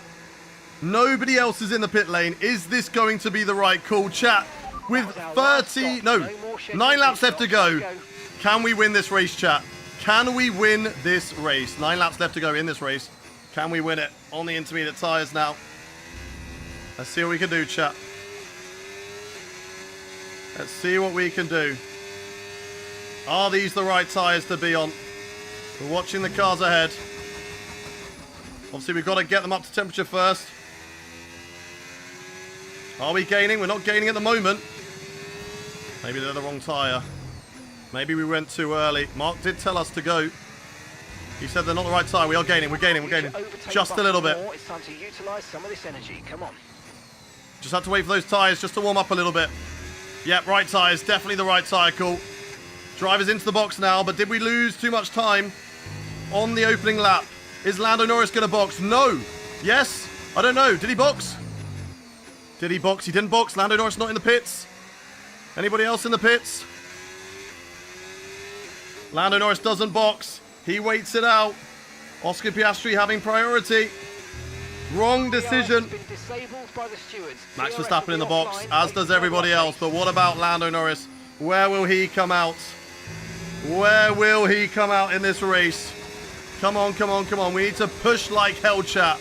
Nobody else is in the pit lane. Is this going to be the right call, chat? With 9 laps left to go. Can we win this race, chat? Can we win this race? 9 laps left to go in this race. Can we win it on the intermediate tyres now? Let's see what we can do, chat. Let's see what we can do. Are these the right tyres to be on? We're watching the cars ahead. Obviously, we've got to get them up to temperature first. Are we gaining? We're not gaining at the moment. Maybe they're the wrong tyre. Maybe we went too early. Mark did tell us to go. He said they're not the right tyre. We are gaining. We're gaining. We're gaining. Just a little bit. It's time to utilise some of this energy. Come on. Just have to wait for those tyres just to warm up a little bit. Yep, right tyres. Definitely the right tyre call. Drivers into the box now, but did we lose too much time on the opening lap? Is Lando Norris going to box? No. Yes? I don't know. Did he box? Did he box? He didn't box. Lando Norris not in the pits. Anybody else in the pits? Lando Norris doesn't box. He waits it out. Oscar Piastri having priority. Wrong decision. Max Verstappen in the box, as does everybody else. But what about Lando Norris? Where will he come out? Where will he come out in this race? Come on, come on, come on. We need to push like hell, chat.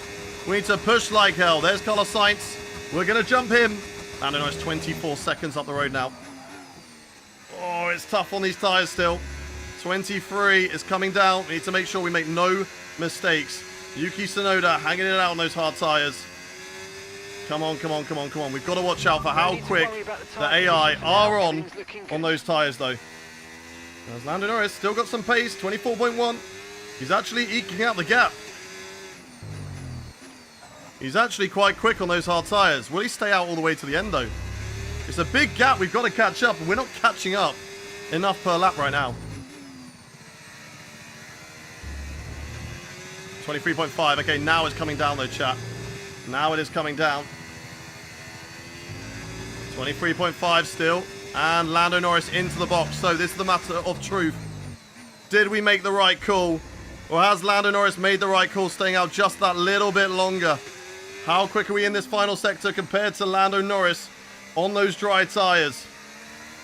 We need to push like hell. There's Carlos Sainz. We're going to jump him. Lando Norris 24 seconds up the road now. Oh, it's tough on these tyres still. 23 is coming down. We need to make sure we make no mistakes. Yuki Tsunoda hanging it out on those hard tyres. Come on, come on, come on, come on. We've got to watch out for how quick the AI are on those tyres, though. There's Lando Norris, still got some pace, 24.1. He's actually eking out the gap. He's actually quite quick on those hard tyres. Will he stay out all the way to the end, though? It's a big gap we've got to catch up, and we're not catching up enough per lap right now. 23.5. Okay, now it's coming down, though, chat. Now it is coming down. 23.5 still. And Lando Norris into the box. So this is the matter of truth. Did we make the right call? Or has Lando Norris made the right call, staying out just that little bit longer? How quick are we in this final sector compared to Lando Norris on those dry tyres?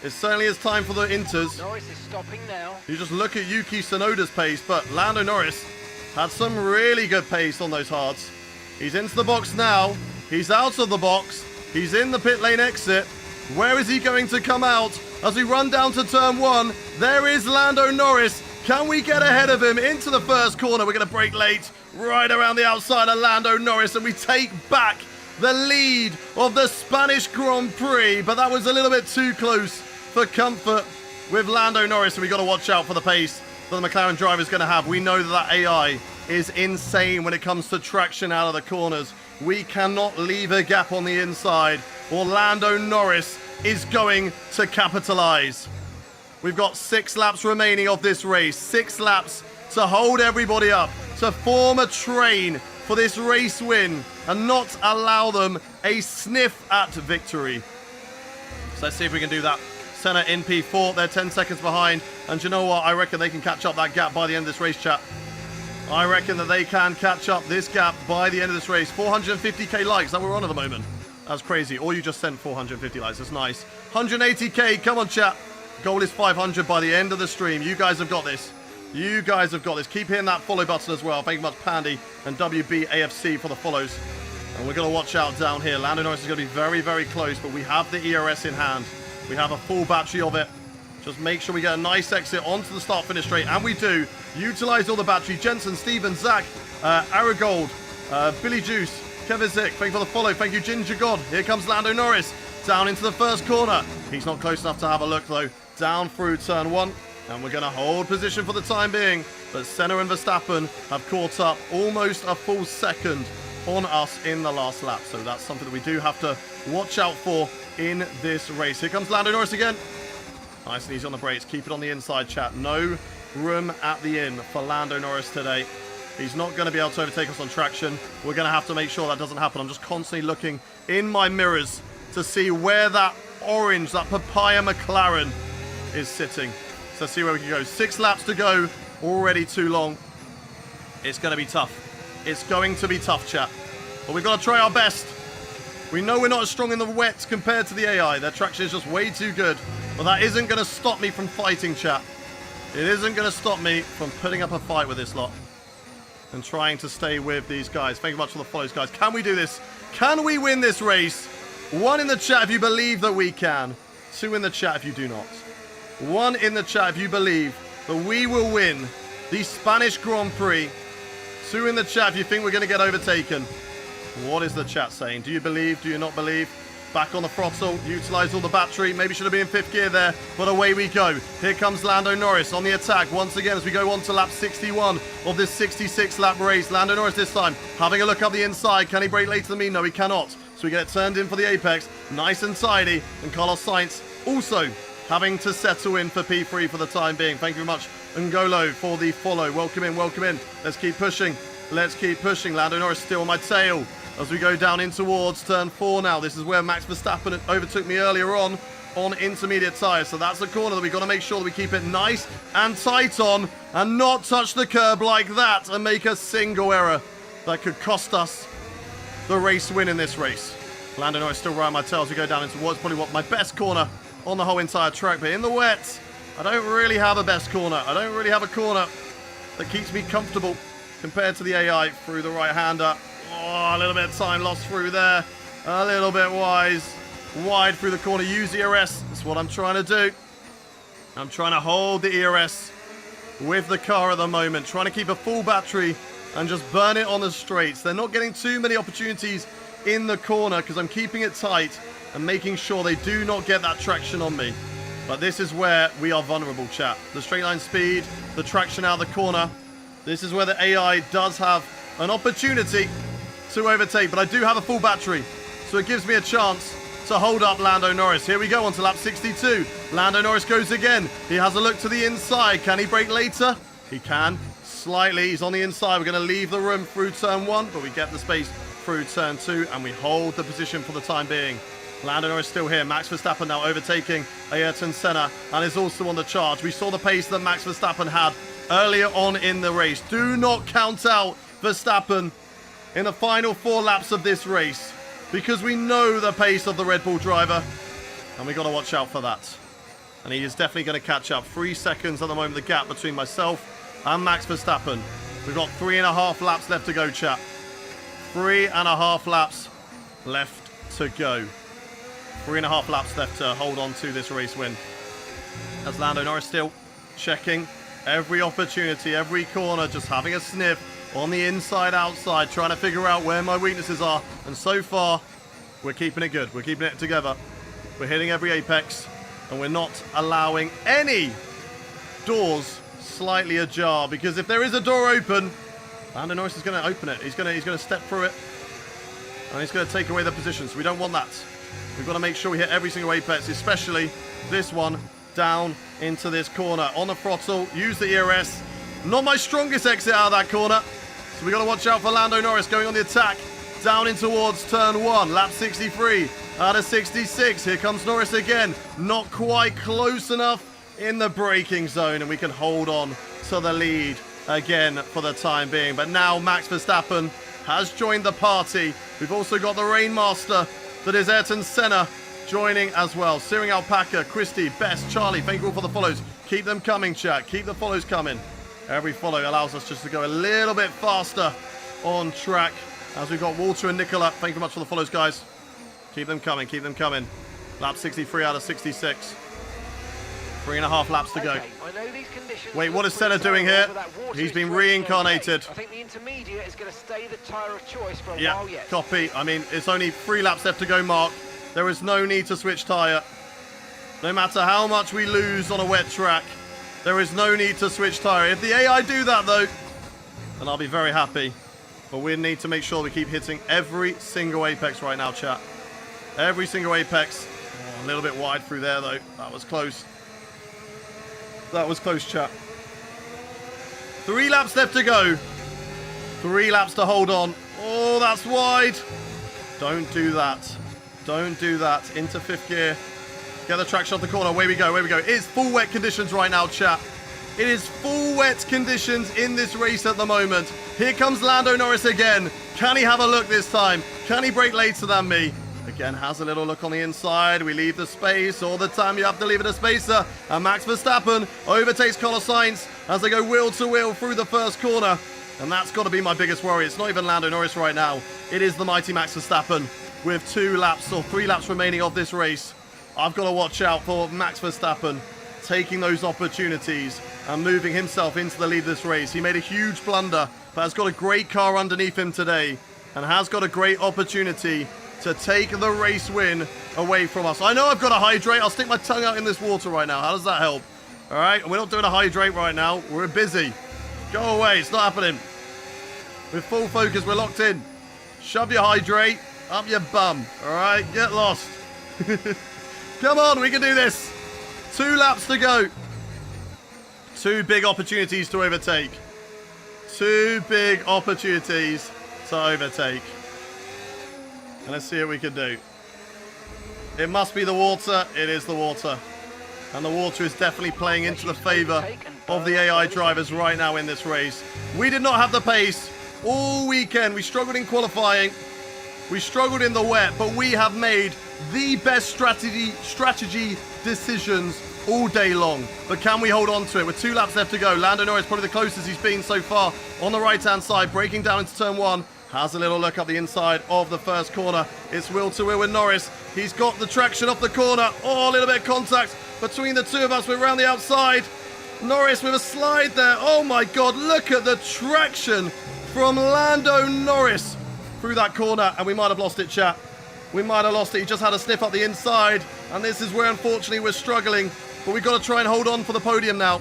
It certainly is time for the inters. Norris is stopping now. You just look at Yuki Tsunoda's pace, but Lando Norris had some really good pace on those hards. He's into the box now. He's out of the box. He's in the pit lane exit. Where is he going to come out? As we run down to turn 1, there is Lando Norris. Can we get ahead of him into the first corner? We're going to brake late right around the outside of Lando Norris, and we take back the lead of the Spanish Grand Prix. But that was a little bit too close for comfort with Lando Norris, and we've got to watch out for the pace that the McLaren driver is going to have. We know that AI is insane when it comes to traction out of the corners. We cannot leave a gap on the inside, or Lando Norris is going to capitalize. We've got 6 laps remaining of this race. 6 laps to hold everybody up, to form a train for this race win and not allow them a sniff at victory. So let's see if we can do that. Senna in P4, they're 10 seconds behind. And you know what? I reckon they can catch up that gap by the end of this race, chat. I reckon that they can catch up this gap by the end of this race. 450k likes that we're on at the moment. That's crazy. Or you just sent 450 likes. That's nice. 180k. Come on, chat. Goal is 500 by the end of the stream. You guys have got this. You guys have got this. Keep hitting that follow button as well. Thank you much, Pandy and WBAFC for the follows. And we're going to watch out down here. Lando Norris is going to be very, very close, but we have the ERS in hand. We have a full battery of it. Just make sure we get a nice exit onto the start-finish straight, and we do. Utilize all the battery. Jensen, Steven, Zach, Aragold, Billy Juice, Kevin Zick, thank you for the follow. Thank you, Ginger God. Here comes Lando Norris down into the first corner. He's not close enough to have a look, though. Down through turn 1, and we're going to hold position for the time being. But Senna and Verstappen have caught up almost a full second on us in the last lap. So that's something that we do have to watch out for in this race. Here comes Lando Norris again. Nice and easy on the brakes. Keep it on the inside, chat. No room at the inn for Lando Norris today. He's not going to be able to overtake us on traction. We're going to have to make sure that doesn't happen. I'm just constantly looking in my mirrors to see where that orange, that papaya McLaren is sitting. So let's see where we can go. 6 laps to go. Already too long. It's going to be tough. It's going to be tough, chat. But we've got to try our best. We know we're not as strong in the wet compared to the AI. Their traction is just way too good. But that isn't going to stop me from fighting, chat. It isn't going to stop me from putting up a fight with this lot and trying to stay with these guys. Thank you much for the follows, guys. Can we do this? Can we win this race? 1 in the chat if you believe that we can. 2 in the chat if you do not. 1 in the chat if you believe that we will win the Spanish Grand Prix. 2 in the chat if you think we're going to get overtaken. What is the chat saying? Do you believe? Do you not believe? Back on the throttle, utilize all the battery. Maybe should have been in 5th gear there, but away we go. Here comes Lando Norris on the attack once again as we go on to lap 61 of this 66 lap race. Lando Norris this time having a look up the inside. Can he brake later than me? No, he cannot. So we get it turned in for the apex. Nice and tidy. And Carlos Sainz also having to settle in for P3 for the time being. Thank you very much, Ngolo, for the follow. Welcome in, welcome in. Let's keep pushing. Let's keep pushing. Lando Norris still on my tail as we go down in towards turn 4 now. This is where Max Verstappen overtook me earlier on. on intermediate tyres. So that's the corner that we've got to make sure that we keep it nice and tight on and not touch the curb like that and make a single error that could cost us the race win in this race. Lando Norris still right on my tail as we go down into what's probably my best corner on the whole entire track. But in the wet, I don't really have a best corner. I don't really have a corner that keeps me comfortable compared to the AI through the right-hander. Oh, a little bit of time lost through there. A little bit wide through the corner. Use the ERS. That's what I'm trying to do. I'm trying to hold the ERS with the car at the moment. Trying to keep a full battery and just burn it on the straights. They're not getting too many opportunities in the corner because I'm keeping it tight and making sure they do not get that traction on me. But this is where we are vulnerable, chat. The straight line speed, the traction out of the corner. This is where the AI does have an opportunity to overtake. But I do have a full battery, so it gives me a chance to hold up Lando Norris. Here we go on to lap 62. Lando Norris goes again. He has a look to the inside. Can he brake later? He can. Slightly. He's on the inside. We're going to leave the room through turn 1, but we get the space through turn 2, and we hold the position for the time being. Lando Norris still here. Max Verstappen now overtaking Ayrton Senna and is also on the charge. We saw the pace that Max Verstappen had earlier on in the race. Do not count out Verstappen in the final 4 laps of this race because we know the pace of the Red Bull driver and we got to watch out for that. And he is definitely going to catch up. 3 seconds at the moment, the gap between myself and Max Verstappen. We've got 3.5 laps left to go, chat. 3.5 laps left to go. 3.5 laps left to hold on to this race win. As Lando Norris still checking every opportunity, every corner, just having a sniff on the inside, outside, trying to figure out where my weaknesses are. And so far, we're keeping it good. We're keeping it together. We're hitting every apex, and we're not allowing any doors slightly ajar. Because if there is a door open, Lando Norris is going to open it. He's going to step through it, and he's going to take away the position. So we don't want that. We've got to make sure we hit every single apex, especially this one down into this corner. On the throttle, use the ERS. Not my strongest exit out of that corner. So we got to watch out for Lando Norris going on the attack down in towards turn 1. Lap 63 out of 66. Here comes Norris again. Not quite close enough in the braking zone, and we can hold on to the lead again for the time being. But now Max Verstappen has joined the party. We've also got the Rainmaster, that is Ayrton Senna, joining as well. Searing Alpaca, Christy, Best, Charlie, thank you all for the follows. Keep them coming, chat. Keep the follows coming. Every follow allows us just to go a little bit faster on track. As we've got Walter and Nicola, thank you very much for the follows, guys. Keep them coming, keep them coming. Lap 63 out of 66. 3.5 laps to go. Okay, I know these conditions. Wait, what is Senna doing here? He's been reincarnated. I think the intermediate is going to stay the tyre of choice for a Yeah, while yet. copy. I mean, it's only 3 laps left to go, Mark. There is no need to switch tyre. No matter how much we lose on a wet track, there is no need to switch tyre. If the AI do that, though, then I'll be very happy. But we need to make sure we keep hitting every single apex right now, chat. Every single apex. Oh, a little bit wide through there, though. That was close. That was close, chat. 3 laps left to go. 3 laps to hold on. Oh, that's wide. Don't do that. Don't do that. Into 5th gear. Get the traction off the corner. Away we go. Away we go. It's full wet conditions right now, chat. It is full wet conditions in this race at the moment. Here comes Lando Norris again. Can he have a look this time? Can he brake later than me? Again, has a little look on the inside. We leave the space. All the time you have to leave it a spacer. And Max Verstappen overtakes Carlos Sainz as they go wheel to wheel through the first corner. And that's got to be my biggest worry. It's not even Lando Norris right now. It is the mighty Max Verstappen with 2 laps or 3 laps remaining of this race. I've got to watch out for Max Verstappen taking those opportunities and moving himself into the lead of this race. He made a huge blunder, but has got a great car underneath him today and has got a great opportunity to take the race win away from us. I know I've got to hydrate. I'll stick my tongue out in this water right now. How does that help? All right, we're not doing a hydrate right now. We're busy. Go away. It's not happening. With full focus, we're locked in. Shove your hydrate up your bum. All right, get lost. Come on, we can do this. 2 laps to go. 2 big opportunities to overtake. 2 big opportunities to overtake. And let's see what we can do. It must be the water. It is the water. And the water is definitely playing into the favor of the AI drivers right now in this race. We did not have the pace all weekend. We struggled in qualifying. We struggled in the wet, but we have made the best strategy decisions all day long. But can we hold on to it? With 2 laps left to go. Lando Norris probably the closest he's been so far on the right-hand side, breaking down into turn 1. Has a little look up the inside of the first corner. It's wheel to wheel with Norris. He's got the traction off the corner. Oh, a little bit of contact between the two of us. We're around the outside. Norris with a slide there. Oh my God, look at the traction from Lando Norris through that corner. And we might have lost it, chat. We might have lost it. He just had a sniff up the inside. And this is where, unfortunately, we're struggling. But we've got to try and hold on for the podium now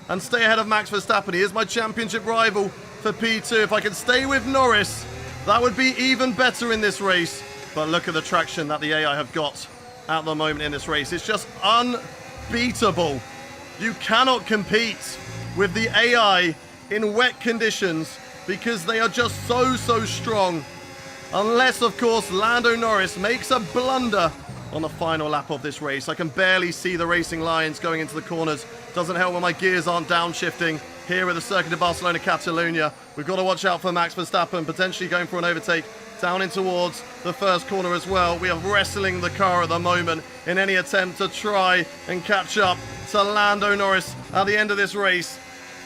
and stay ahead of Max Verstappen. He is my championship rival for P2. If I can stay with Norris, that would be even better in this race. But look at the traction that the AI have got at the moment in this race. It's just unbeatable. You cannot compete with the AI in wet conditions because they are just so strong. Unless, of course, Lando Norris makes a blunder on the final lap of this race. I can barely see the racing lines going into the corners. Doesn't help when my gears aren't downshifting here at the Circuit de Barcelona, Catalunya. We've got to watch out for Max Verstappen, potentially going for an overtake down in towards the first corner as well. We are wrestling the car at the moment in any attempt to try and catch up to Lando Norris at the end of this race.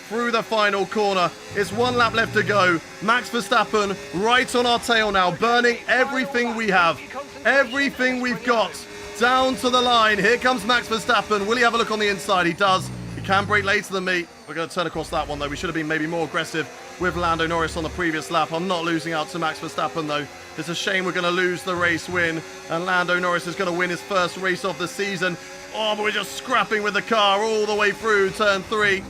Through the final corner. It's 1 lap left to go. Max Verstappen right on our tail now, burning everything we have. Everything we've got down to the line. Here comes Max Verstappen. Will he have a look on the inside? He does. He can brake later than me. We're going to turn across that one, though. We should have been maybe more aggressive with Lando Norris on the previous lap. I'm not losing out to Max Verstappen, though. It's a shame we're going to lose the race win, and Lando Norris is going to win his first race of the season. Oh, but we're just scrapping with the car all the way through turn 3.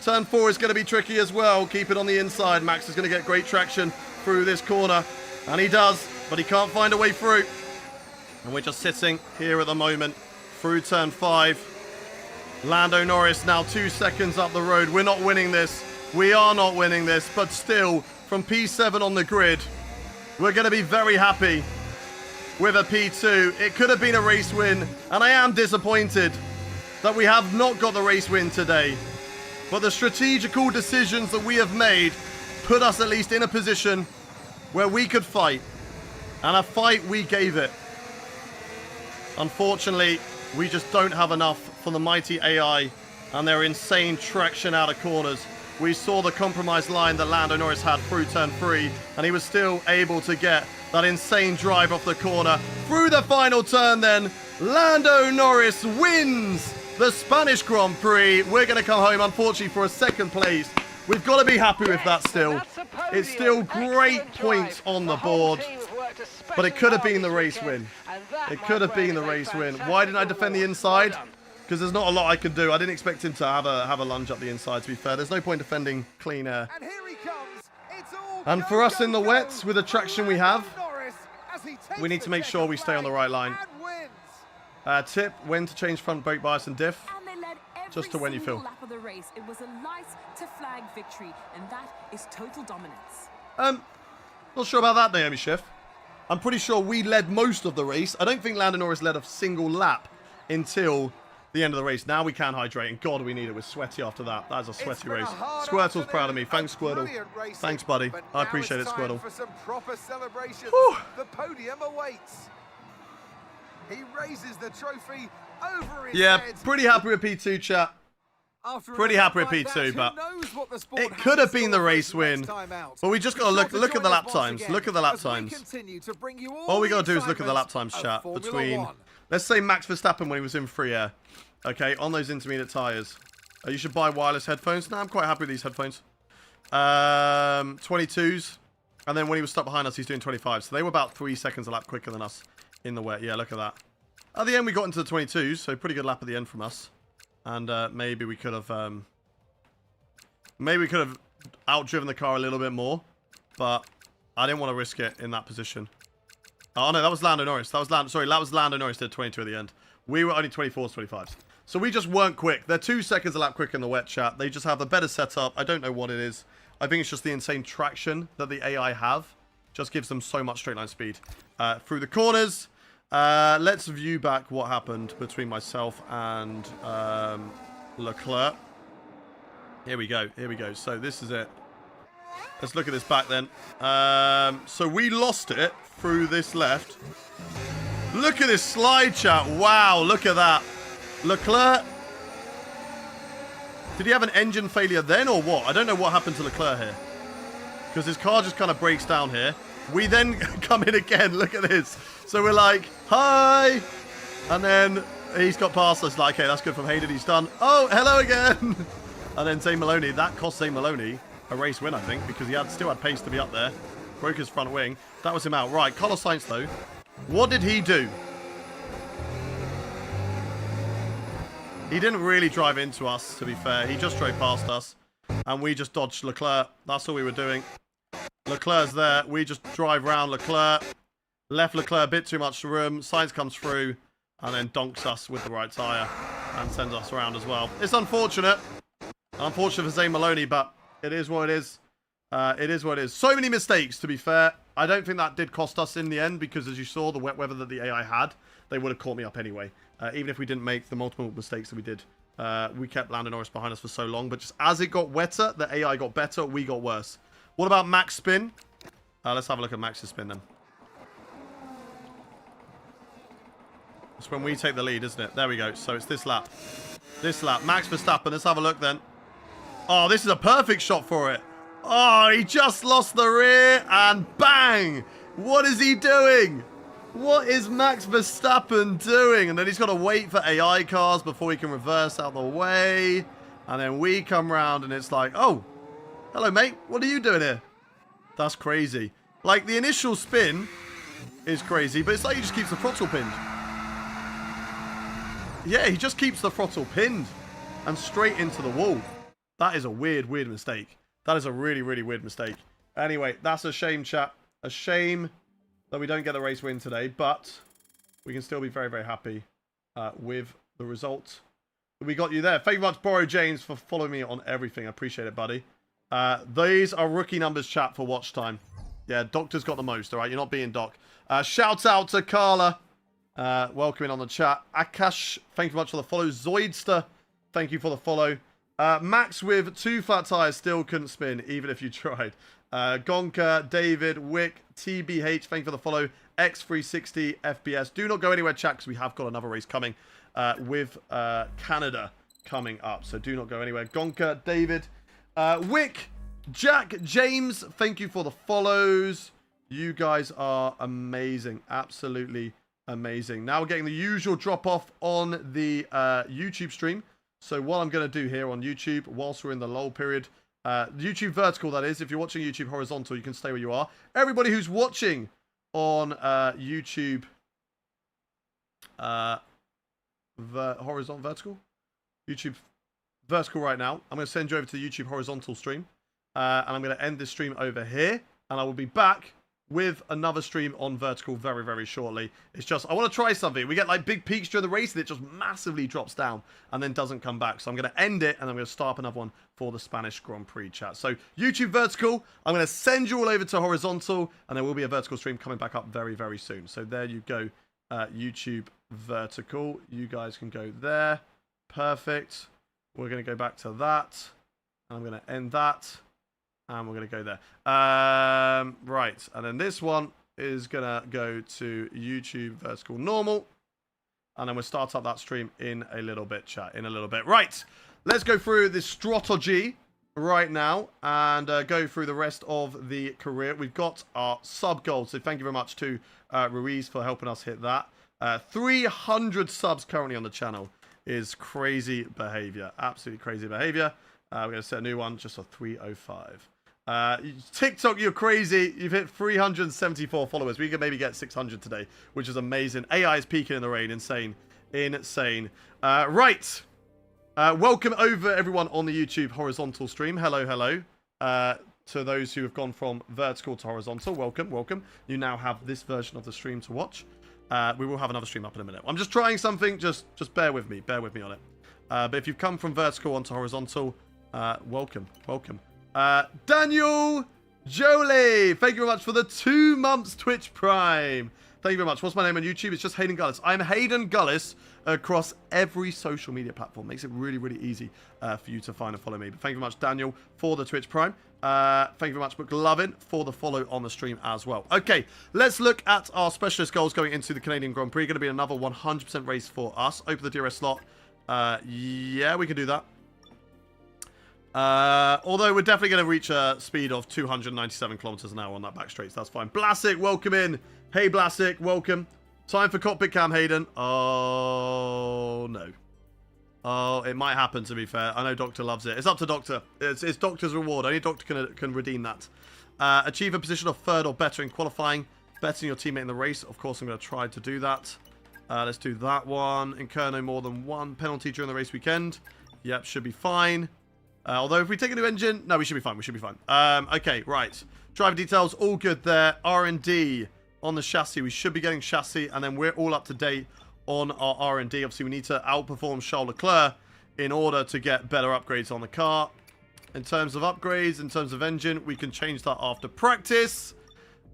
Turn 4 is going to be tricky as well. Keep it on the inside. Max is going to get great traction through this corner, and he does, but he can't find a way through. And we're just sitting here at the moment through turn 5. Lando Norris now 2 seconds up the road. We're not winning this. We are not winning this, but still, from P7 on the grid, we're going to be very happy with a P2. It could have been a race win, and I am disappointed that we have not got the race win today. But the strategical decisions that we have made put us at least in a position where we could fight. And a fight we gave it. Unfortunately, we just don't have enough for the mighty AI and their insane traction out of corners. We saw the compromised line that Lando Norris had through turn 3, and he was still able to get that insane drive off the corner. Through the final turn then, Lando Norris wins the Spanish Grand Prix. We're going to come home, unfortunately, for a 2nd place. We've got to be happy with that still. It's still great points on the board, but it could have been the race win. It could have been the race win. Why didn't I defend the inside? Because there's not a lot I can do. I didn't expect him to have a lunge up the inside, to be fair. There's no point defending clean air. And here he comes. It's all And for us in the wets, with the traction we have, Norris as he takes we need to the make sure we checkered stay on the right line. and wins. Tip, when to change front brake bias and diff. And they led every Just to when you single feel. lap of the race. It was a light to flag victory, and that is total dominance. Not sure about that, Naomi Schiff. I'm pretty sure we led most of the race. I don't think Lando Norris led a single lap until the end of the race. Now we can hydrate, and God, we need it. We're sweaty after that. That is a sweaty race. Squirtle's proud of me. Thanks, Squirtle. Thanks, buddy. I appreciate it, Squirtle. For some proper celebrations. Whew. The podium awaits. He raises the trophy over his Yeah, head. pretty happy with P2, chat. After pretty an happy event with like P2, that, but who knows what the sport it has could in have been store the for race us win. next time out. But we just got to Be look sure at the join lap us once times. again Look at the lap as we times. continue to bring you All we got to the do is look at the lap excitement times, of chat, Formula between, One. let's say Max Verstappen when he was in free air, okay, on those intermediate tyres. You should buy wireless headphones. No, I'm quite happy with these headphones. 22s, and then when he was stuck behind us, he's doing 25. So they were about 3 seconds a lap quicker than us in the wet. Yeah, look at that. At the end, we got into the 22s, so pretty good lap at the end from us. And maybe we could have outdriven the car a little bit more, but I didn't want to risk it in that position. Oh no, that was Lando Norris. That was Lando Norris did 22 at the end. We were only 24s, 25s. So we just weren't quick. They're 2 seconds a lap quicker in the wet, chat. They just have a better setup. I don't know what it is. I think it's just the insane traction that the AI have. Just gives them so much straight line speed. Through the corners. Let's view back what happened between myself and Leclerc. Here we go. Here we go. So this is it. Let's look at this back then. So we lost it through this left. Look at this slide, chat. Wow, look at that. Leclerc. Did he have an engine failure then or what? I don't know what happened to Leclerc here. Because his car just kind of breaks down here. We then come in again. Look at this. So we're like, hi. And then he's got past us. Like, okay, that's good from Hayden. He's done. Oh, hello again. And then Zane Maloney. That cost Zane Maloney a race win, I think, because he still had pace to be up there. Broke his front wing. That was him out. Right, Carlos Sainz, though. What did he do? He didn't really drive into us, to be fair. He just drove past us. And we just dodged Leclerc. That's all we were doing. Leclerc's there. We just drive around Leclerc. Left Leclerc a bit too much room. Sainz comes through. And then donks us with the right tyre. And sends us around as well. It's unfortunate. Unfortunate for Zane Maloney, but it is what it is. It is what it is. So many mistakes, to be fair. I don't think that did cost us in the end, because as you saw, the wet weather that the AI had, they would have caught me up anyway. Even if we didn't make the multiple mistakes that we did. We kept Lando Norris behind us for so long, but just as it got wetter, the AI got better, we got worse. What about Max spin? Let's have a look at Max's spin then. It's when we take the lead, isn't it? There we go. So it's this lap. This lap. Max Verstappen. Let's have a look then. Oh, this is a perfect shot for it. Oh, he just lost the rear and bang! What is he doing? What is Max Verstappen doing? And then he's got to wait for AI cars before he can reverse out the way. And then we come round and it's like, oh, hello, mate. What are you doing here? That's crazy. Like, the initial spin is crazy, but it's like he just keeps the throttle pinned. Yeah, he just keeps the throttle pinned and straight into the wall. That is a weird, weird mistake. That is a really, really weird mistake. Anyway, that's a shame, chat. A shame that we don't get the race win today, but we can still be very, very happy with the result that we got you there. Thank you very much, Borrow James, for following me on everything. I appreciate it, buddy. These are rookie numbers, chat, for watch time. Yeah, Doctor's got the most, all right? You're not being Doc. Shout out to Carla. Welcoming on the chat. Akash, thank you very much for the follow. Zoidster, thank you for the follow. Max with 2 flat tires still couldn't spin, even if you tried. Gonka, David, Wick, TBH, thank you for the follow. X360, FPS. Do not go anywhere, chat, because we have got another race coming with Canada coming up. So do not go anywhere. Gonka, David, Wick, Jack, James, thank you for the follows. You guys are amazing. Absolutely amazing. Now we're getting the usual drop-off on the YouTube stream. So what I'm going to do here on YouTube, whilst we're in the lull period, YouTube vertical, that is. If you're watching YouTube horizontal, you can stay where you are. Everybody who's watching on YouTube vertical right now, I'm going to send you over to the YouTube horizontal stream. And I'm going to end this stream over here. And I will be back with another stream on vertical very, very shortly. It's just, I want to try something. We get like big peaks during the race and it just massively drops down and then doesn't come back. So I'm going to end it and I'm going to start up another one for the Spanish Grand Prix chat. So YouTube vertical, I'm going to send you all over to horizontal and there will be a vertical stream coming back up very, very soon. So there you go, YouTube vertical. You guys can go there. Perfect. We're going to go back to that. And I'm going to end that. And we're going to go there. Right. And then this one is going to go to YouTube vertical normal. And then we'll start up that stream in a little bit, chat. In a little bit. Right. Let's go through this strategy right now. And go through the rest of the career. We've got our sub goal. So thank you very much to Ruiz for helping us hit that. 300 subs currently on the channel is crazy behavior. Absolutely crazy behavior. We're going to set a new one just for 305. TikTok, you're crazy. You've hit 374 followers. We can maybe get 600 today, which is amazing. AI is peaking in the rain. Insane. Insane. Right. Welcome over, everyone, on the YouTube horizontal stream. Hello, hello. To those who have gone from vertical to horizontal, welcome, welcome. You now have this version of the stream to watch. We will have another stream up in a minute. I'm just trying something. Just bear with me. Bear with me on it. But if you've come from vertical onto horizontal, welcome, welcome. Daniel Jolie, thank you very much for the 2 months Twitch Prime. Thank you very much. What's my name on YouTube? It's just Hayden Gullis. I'm Hayden Gullis across every social media platform. Makes it really, really easy for you to find and follow me. But thank you very much, Daniel, for the Twitch Prime. Thank you very much, McLovin, for the follow on the stream as well. Okay, let's look at our specialist goals going into the Canadian Grand Prix. Going to be another 100% race for us. Open the DRS slot. Yeah, we can do that. Although we're definitely going to reach a speed of 297 kilometers an hour on that back straight, so that's fine. Blasic, welcome in. Hey, Blasic, welcome. Time for cockpit cam, Hayden. Oh, no. Oh, it might happen, to be fair. I know Doctor loves it. It's up to Doctor. It's Doctor's reward. Only Doctor can redeem that. Achieve a position of third or better in qualifying. Better than your teammate in the race. Of course, I'm going to try to do that. Let's do that one. Incur no more than one penalty during the race weekend. Yep, should be fine. Although if we take a new engine, no, we should be fine. We should be fine. Okay, right. Driver details, all good there. R&D on the chassis. We should be getting chassis, and then we're all up to date on our R&D. Obviously, we need to outperform Charles Leclerc in order to get better upgrades on the car. In terms of upgrades, in terms of engine, we can change that after practice.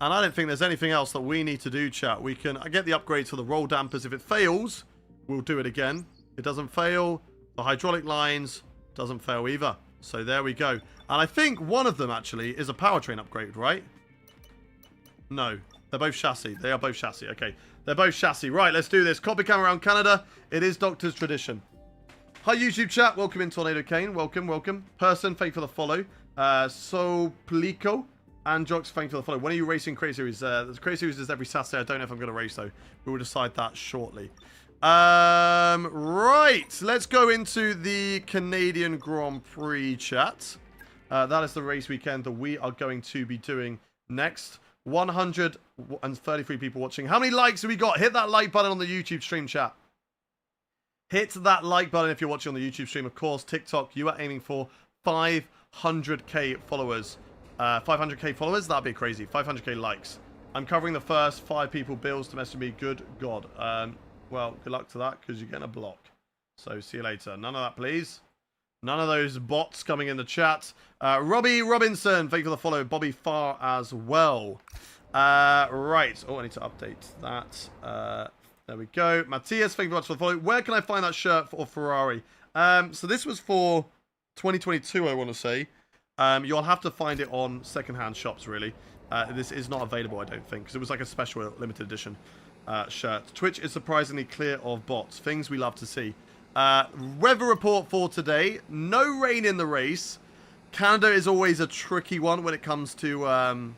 And I don't think there's anything else that we need to do, chat. We can get the upgrades for the roll dampers. If it fails, we'll do it again. It doesn't fail. The hydraulic lines doesn't fail either. So there we go. And I think one of them, actually, is a powertrain upgrade, right? No. They're both chassis. They are both chassis. Okay. They're both chassis. Right, let's do this. Copy cam around Canada. It is Doctor's tradition. Hi, YouTube chat. Welcome in, Tornado Kane. Welcome, welcome. Person, thank you for the follow. Soplico and Jox, thank you for the follow. When are you racing Crazy Series? The Crazy Series is every Saturday. I don't know if I'm going to race, though. We will decide that shortly. Right. Let's go into the Canadian Grand Prix chat. That is the race weekend that we are going to be doing next. 133 people watching. How many likes have we got? Hit that like button on the YouTube stream, chat. Hit that like button if you're watching on the YouTube stream. Of course, TikTok, you are aiming for 500k followers. 500k followers? That'd be crazy. 500k likes. I'm covering the first 5 people bills to mess with me. Good God. Well, good luck to that, because you're getting a block. So, see you later. None of that, please. None of those bots coming in the chat. Robbie Robinson, thank you for the follow. Bobby Farr as well. Right. Oh, I need to update that. There we go. Matthias, thank you very much for the follow. Where can I find that shirt for Ferrari? So this was for 2022, I want to say. You'll have to find it on secondhand shops, really. This is not available, I don't think, because it was like a special limited edition shirt. Twitch is surprisingly clear of bots. Things we love to see. Weather report for today. No rain in the race. Canada is always a tricky one when it comes to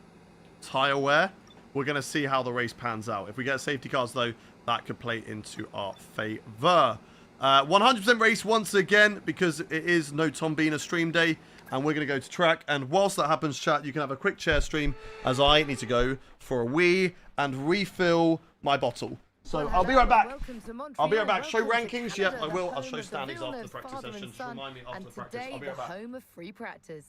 tyre wear. We're going to see how the race pans out. If we get safety cars, though, that could play into our favour. 100% race once again, because it is no Tom Beaner stream day, and we're going to go to track. And whilst that happens, chat, you can have a quick chair stream as I need to go for a wee and refill my bottle. So I'll be right back. I'll be right back. Show rankings. Yeah, I will. I'll show standings after the practice session. Just remind me after the practice. I'll be right back. Home of free practice.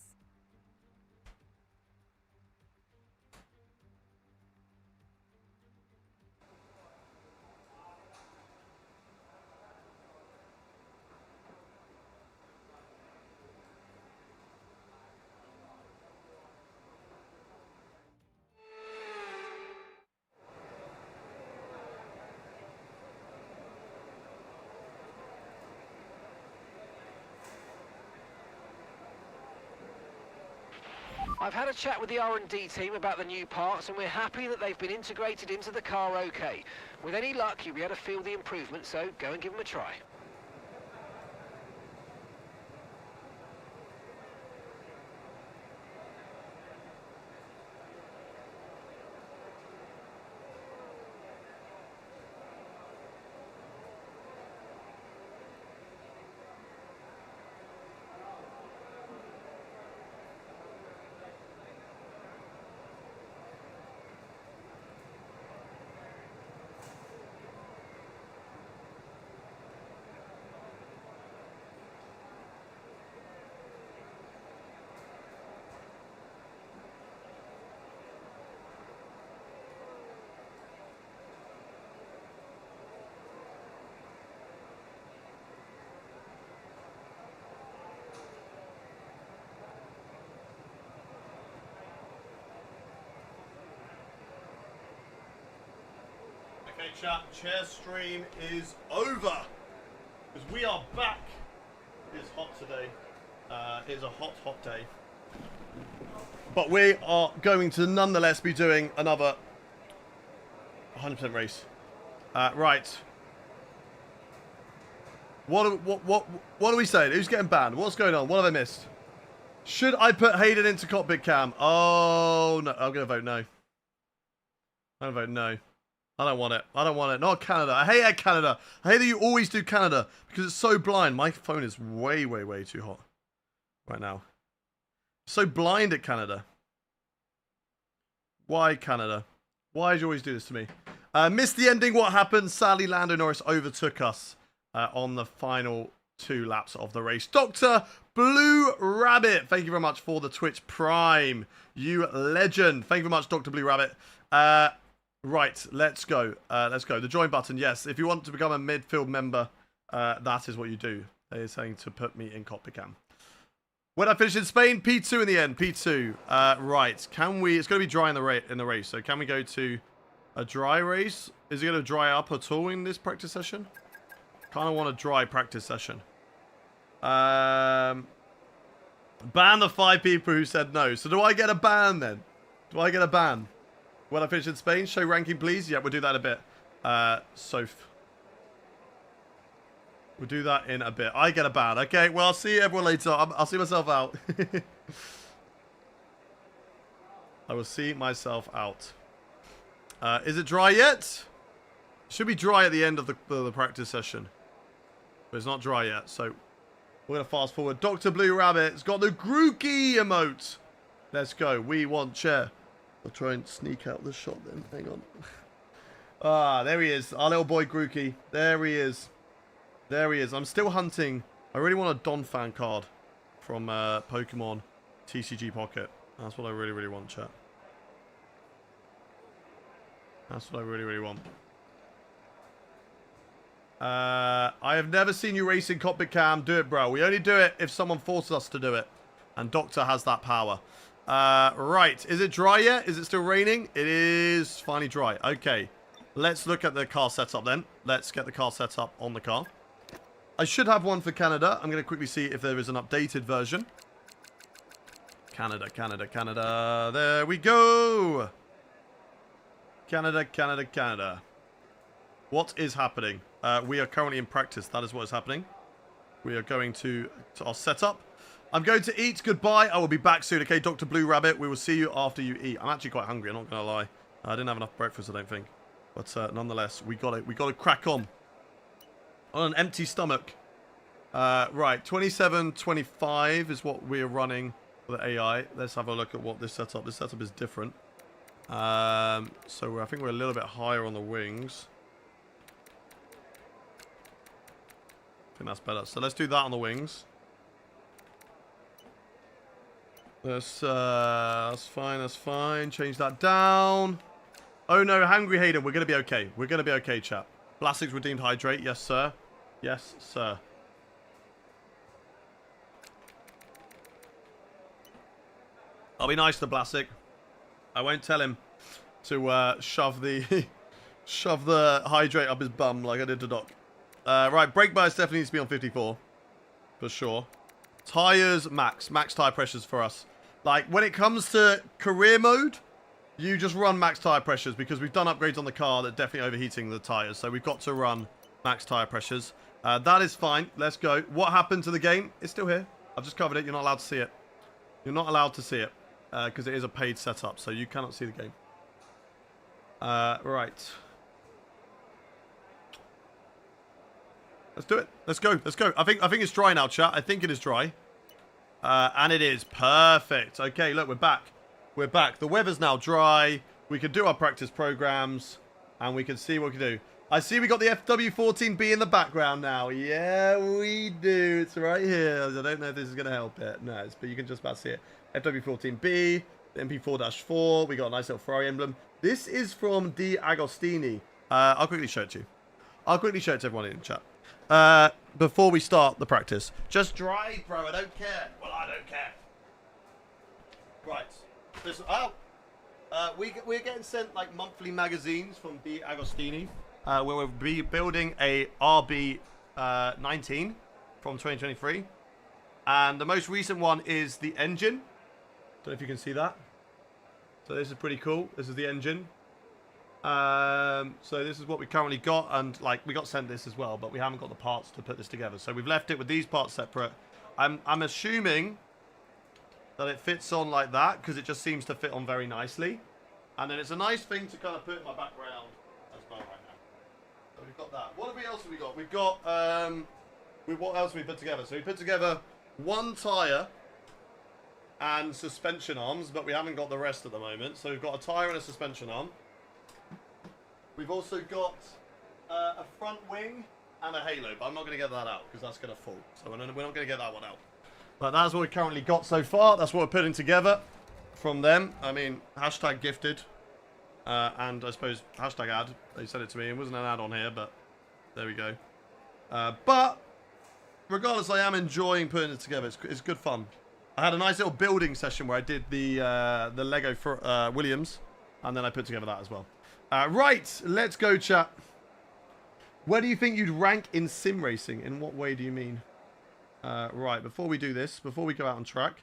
I've had a chat with the R&D team about the new parts, and we're happy that they've been integrated into the car okay. With any luck, you'll be able to feel the improvement, so go and give them a try. chat, chair stream is over. Because we are back. It's hot today. It is a hot, hot day. But we are going to nonetheless be doing another 100% race. Right. What are we saying? Who's getting banned? What's going on? What have I missed? Should I put Hayden into cockpit cam? Oh, no. I'm going to vote no. I'm going to vote no. I don't want it. I don't want it. Not Canada. I hate Canada. I hate that you always do Canada because it's so blind. My phone is way, way, way too hot right now. So blind at Canada. Why Canada? Why did you always do this to me? Missed the ending. What happened? Sadly, Lando Norris overtook us on the final 2 laps of the race. Dr. Blue Rabbit, thank you very much for the Twitch Prime. You legend. Thank you very much, Dr. Blue Rabbit. Right, let's go. Let's go. The join button, yes. If you want to become a midfield member, that is what you do. They're saying to put me in cockpit cam. When I finish in Spain, P2 in the end. P2. Right, can we... It's going to be dry in the race, so can we go to a dry race? Is it going to dry up at all in this practice session? Kind of want a dry practice session. Ban the 5 people who said no. So do I get a ban then? Do I get a ban? When I finish in Spain, show ranking please. Yeah, we'll do that in a bit. Soph. We'll do that in a bit. I get a ban. Okay, well, I'll see everyone later. I'll see myself out. I will see myself out. Is it dry yet? It should be dry at the end of the practice session. But it's not dry yet, so we're going to fast forward. Dr. Blue Rabbit's got the Grookey emote. Let's go. We want chair. I'll try and sneak out the shot then. Hang on. Ah, there he is. Our little boy Grookey. There he is. There he is. I'm still hunting. I really want a Donphan card from Pokemon TCG Pocket. That's what I really, really want, chat. That's what I really, really want. I have never seen you racing cockpit cam. Do it, bro. We only do it if someone forces us to do it. And Doctor has that power. Right. Is it dry yet? Is it still raining? It is finally dry. Okay. Let's look at the car setup then. Let's get the car set up on the car. I should have one for Canada. I'm going to quickly see if there is an updated version. Canada, Canada, Canada. There we go. Canada, Canada, Canada. What is happening? We are currently in practice. That is what is happening. We are going to our setup. I'm going to eat. Goodbye. I will be back soon. Okay, Dr. Blue Rabbit. We will see you after you eat. I'm actually quite hungry. I'm not going to lie. I didn't have enough breakfast, I don't think. But nonetheless, we got to crack on an empty stomach. Right, 27.25 is what we're running for the AI. Let's have a look at what this setup. This setup is different. So I think we're a little bit higher on the wings. I think that's better. So let's do that on the wings. That's fine, that's fine. Change that down. Oh no, Hungry Hayden, we're going to be okay. We're going to be okay, chap. Blastics redeemed hydrate, yes sir. Yes, sir. I'll be nice to Blastic. I won't tell him to shove the shove the hydrate up his bum like I did to Doc. Right, brake bias definitely needs to be on 54. For sure. Tires, max tire pressures for us. Like, when it comes to career mode, you just run max tire pressures because we've done upgrades on the car that are definitely overheating the tires. So we've got to run max tire pressures. That is fine. Let's go. What happened to the game? It's still here. I've just covered it. You're not allowed to see it. You're not allowed to see it because it is a paid setup, so you cannot see the game. Right. Let's do it. Let's go. Let's go. I think it's dry now, chat. I think it is dry. And it is. Perfect. Okay, look, we're back. We're back. The weather's now dry. We can do our practice programs. And we can see what we can do. I see we got the FW14B in the background now. Yeah, we do. It's right here. I don't know if this is going to help it. No, but you can just about see it. FW14B, MP4-4. We got a nice little Ferrari emblem. This is from D. Agostini. I'll quickly show it to you. I'll quickly show it to everyone in the chat. Before we start the practice. Just drive, bro. I don't care. Well, I don't care. Right. Listen. Oh. We're getting sent like monthly magazines from D. Agostini. where we'll be building a RB19 from 2023. And the most recent one is the engine. Don't know if you can see that. So this is pretty cool. This is the engine. So this is what we currently got, and like we got sent this as well, but we haven't got the parts to put this together. So we've left it with these parts separate. I'm assuming that it fits on like that because it just seems to fit on very nicely. And then it's a nice thing to kind of put in my background as well right now. So we've got that. What else have we got? We've got what else have we put together? So we put together one tyre and suspension arms, but we haven't got the rest at the moment. So we've got a tyre and a suspension arm. We've also got a front wing and a halo, but I'm not going to get that out because that's going to fall. So we're not going to get that one out. But that's what we currently got so far. That's what we're putting together from them. I mean, hashtag gifted. And I suppose hashtag ad. They sent it to me. It wasn't an ad on here, but there we go. But regardless, I am enjoying putting it together. It's good fun. I had a nice little building session where I did the Lego for Williams, and then I put together that as well. Right, let's go, chat. Where do you think you'd rank in sim racing? In what way do you mean? Right, before we do this, before we go out on track,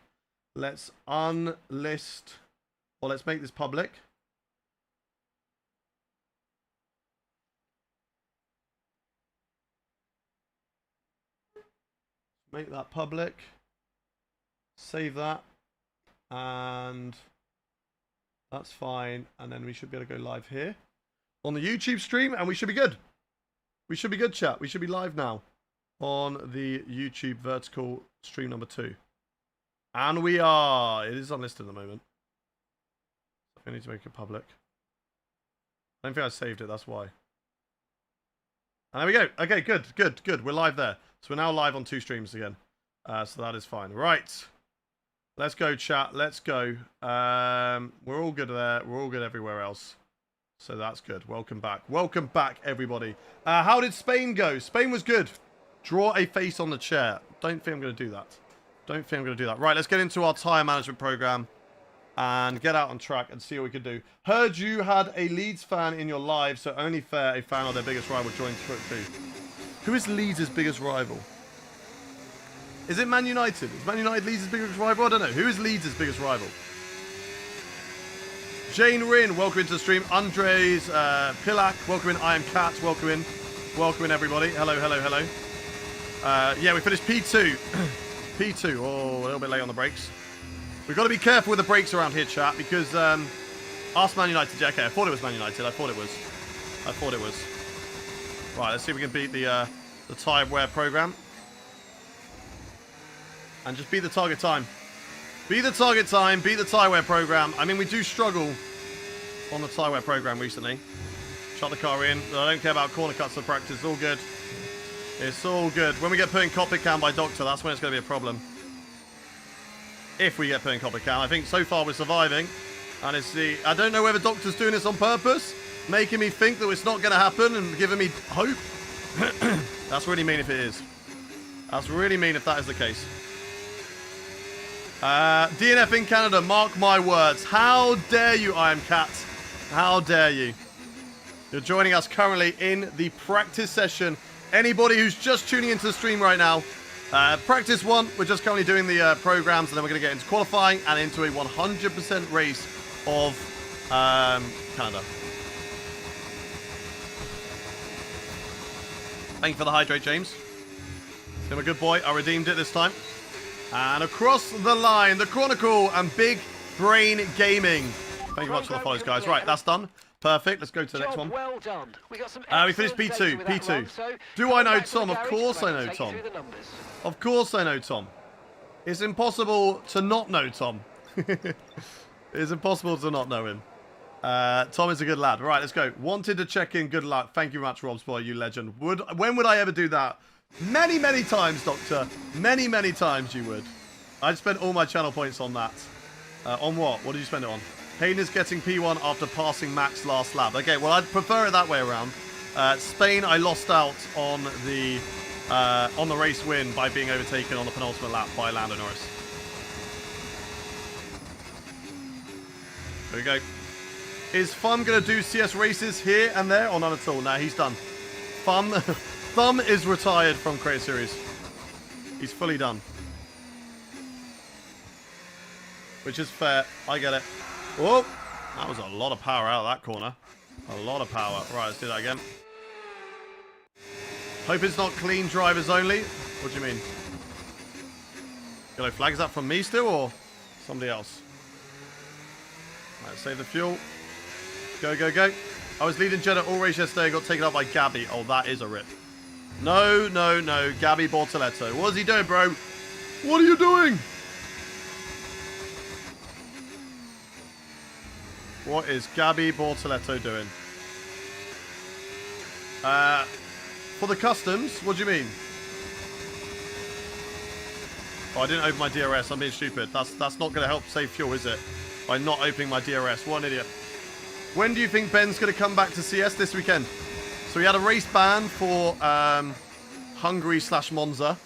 let's unlist, or let's make this public. Make that public. Save that. And that's fine. And then we should be able to go live here on the YouTube stream, and we should be good. We should be good, chat. We should be live now on the YouTube vertical stream number 2. And we are. It is unlisted at the moment. I need to make it public. I don't think I saved it, that's why. And there we go. Okay, good. We're live there. So we're now live on 2 streams again. So that is fine. Right. Let's go, chat. Let's go. We're all good there. We're all good everywhere else. So that's good. Welcome back. Welcome back, everybody. How did Spain go? Spain was good. Draw a face on the chair. Don't think I'm going to do that. Don't think I'm going to do that. Right, let's get into our tyre management program and get out on track and see what we can do. Heard you had a Leeds fan in your live, so only fair a fan of their biggest rival joined too. Who is Leeds' biggest rival? Is it Man United? Is Man United Leeds' biggest rival? I don't know. Who is Leeds' biggest rival? Jane Rin, welcome into the stream. Andres Pilak, welcome in. I am Kat, welcome in. Welcome in, everybody. Hello. Yeah, we finished P2. P2. Oh, a little bit late on the brakes. We've got to be careful with the brakes around here, chat, because ask Man United. Okay, I thought it was Man United. I thought it was. Right, let's see if we can beat the tyre wear program. And just beat the target time. Beat the target time, beat the tyre wear program. I mean, we do struggle on the tyre wear program recently. Shut the car in. I don't care about corner cuts for practice. It's all good. It's all good. When we get put in cockpit cam by Doctor, that's when it's going to be a problem. If we get put in cockpit cam. I think so far we're surviving. And it's the... I don't know whether Doctor's doing this on purpose, making me think that it's not going to happen and giving me hope. That's really mean if it is. That's really mean if that is the case. DNF in Canada, mark my words. How dare you, I am Kat. How dare you. You're joining us currently in the practice session. Anybody who's just tuning into the stream right now, practice 1, we're just currently doing the programs, and then we're going to get into qualifying and into a 100% race of Canada. Thank you for the hydrate, James. Been a good boy. I redeemed it this time. And across the line, the Chronicle and Big Brain Gaming. Thank you much for the follows, guys. Right, that's done. Perfect. Let's go to the next one. Well done. We finished P2. P2. Do I know Tom? Of course I know Tom. Of course I know Tom. It's impossible to not know Tom. It's impossible to not know him. Tom is a good lad. Right, let's go. Wanted to check in. Good luck. Thank you very much, Rob Spoiler, you legend. When would I ever do that? Many, many times, Doctor. Many, many times you would. I'd spend all my channel points on that. On what? What did you spend it on? Hayden is getting P1 after passing Max last lap. Okay, well, I'd prefer it that way around. Spain, I lost out on the race win by being overtaken on the penultimate lap by Lando Norris. There we go. Is Thumb going to do CS races here and there or none at all? No, he's done. Thumb is retired from Create Series. He's fully done. Which is fair. I get it. Whoa. That was a lot of power out of that corner. A lot of power. Right, let's do that again. Hope it's not clean drivers only. What do you mean? Yellow flag, is that from me still or somebody else? Right, save the fuel. Go, go, go. I was leading Jeddah all race yesterday and got taken out by Gabby. Oh, that is a rip. No, no, no. Gabby Bortoletto. What is he doing, bro? What are you doing? What is Gabby Bortoletto doing? For the customs, what do you mean? Oh, I didn't open my DRS. I'm being stupid. That's not going to help save fuel, is it? By not opening my DRS. What an idiot. When do you think Ben's going to come back to CS this weekend? So he had a race ban for Hungary/Monza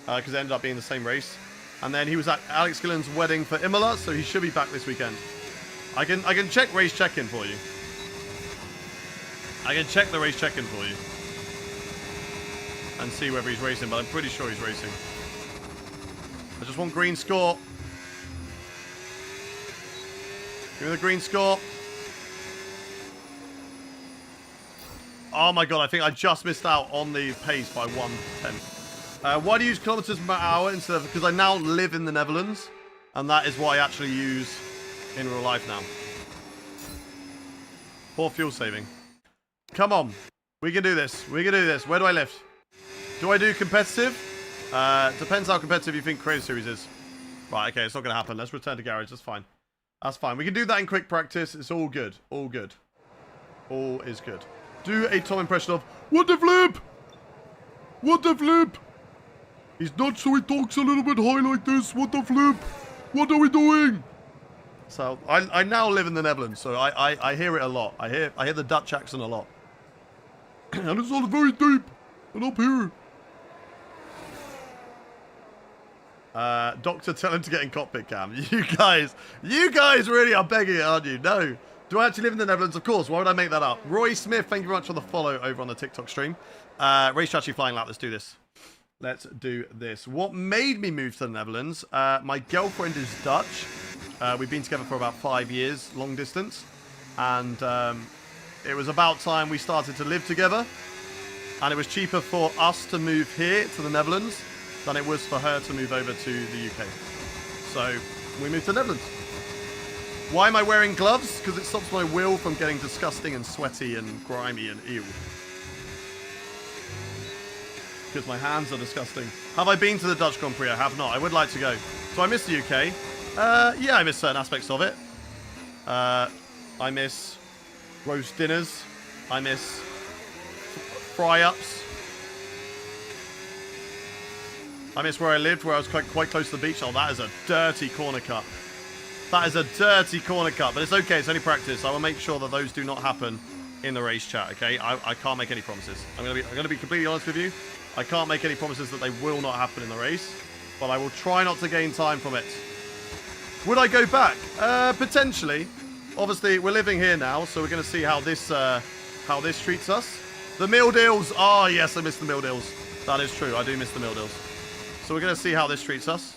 because it ended up being the same race. And then he was at Alex Gillen's wedding for Imola, so he should be back this weekend. I can check race check-in for you. I can check the race check-in for you. And see whether he's racing, but I'm pretty sure he's racing. I just want green score. Give me the green score. Oh my god, I think I just missed out on the pace by 1/10. Why do you use kilometers per hour instead of... Because I now live in the Netherlands. And that is what I actually use in real life now. Poor fuel saving. Come on. We can do this. We can do this. Where do I lift? Do I do competitive? Depends how competitive you think Creative Series is. Right, okay, it's not going to happen. Let's return to garage. That's fine. That's fine. We can do that in quick practice. It's all good. All good. All is good. Do a Tom impression of, what the flip? What the flip? He's not, so he talks a little bit high like this. What the flip? What are we doing? So, I now live in the Netherlands, so I hear it a lot. I hear the Dutch accent a lot. And it's all very deep. And up here. Doctor, tell him to get in cockpit cam. You guys really are begging it, aren't you? No. Do I actually live in the Netherlands? Of course. Why would I make that up? Roy Smith, thank you very much for the follow over on the TikTok stream. Race strategy flying lap. Let's do this. Let's do this. What made me move to the Netherlands? My girlfriend is Dutch. We've been together for about 5 years, long distance. And it was about time we started to live together. And it was cheaper for us to move here to the Netherlands than it was for her to move over to the UK. So we moved to the Netherlands. Why am I wearing gloves? Because it stops my wheel from getting disgusting and sweaty and grimy and ew. Because my hands are disgusting. Have I been to the Dutch Grand Prix? I have not. I would like to go. So I miss the UK. Yeah, I miss certain aspects of it. I miss roast dinners. I miss fry-ups. I miss where I lived, where I was quite close to the beach. Oh, that is a dirty corner cut. That is a dirty corner cut, but it's okay. It's only practice. I will make sure that those do not happen in the race chat, okay? I can't make any promises. I'm gonna be completely honest with you. I can't make any promises that they will not happen in the race, but I will try not to gain time from it. Would I go back? Potentially. Obviously, we're living here now, so we're going to see how this treats us. The meal deals. Oh, yes, I miss the meal deals. That is true. I do miss the meal deals. So we're going to see how this treats us.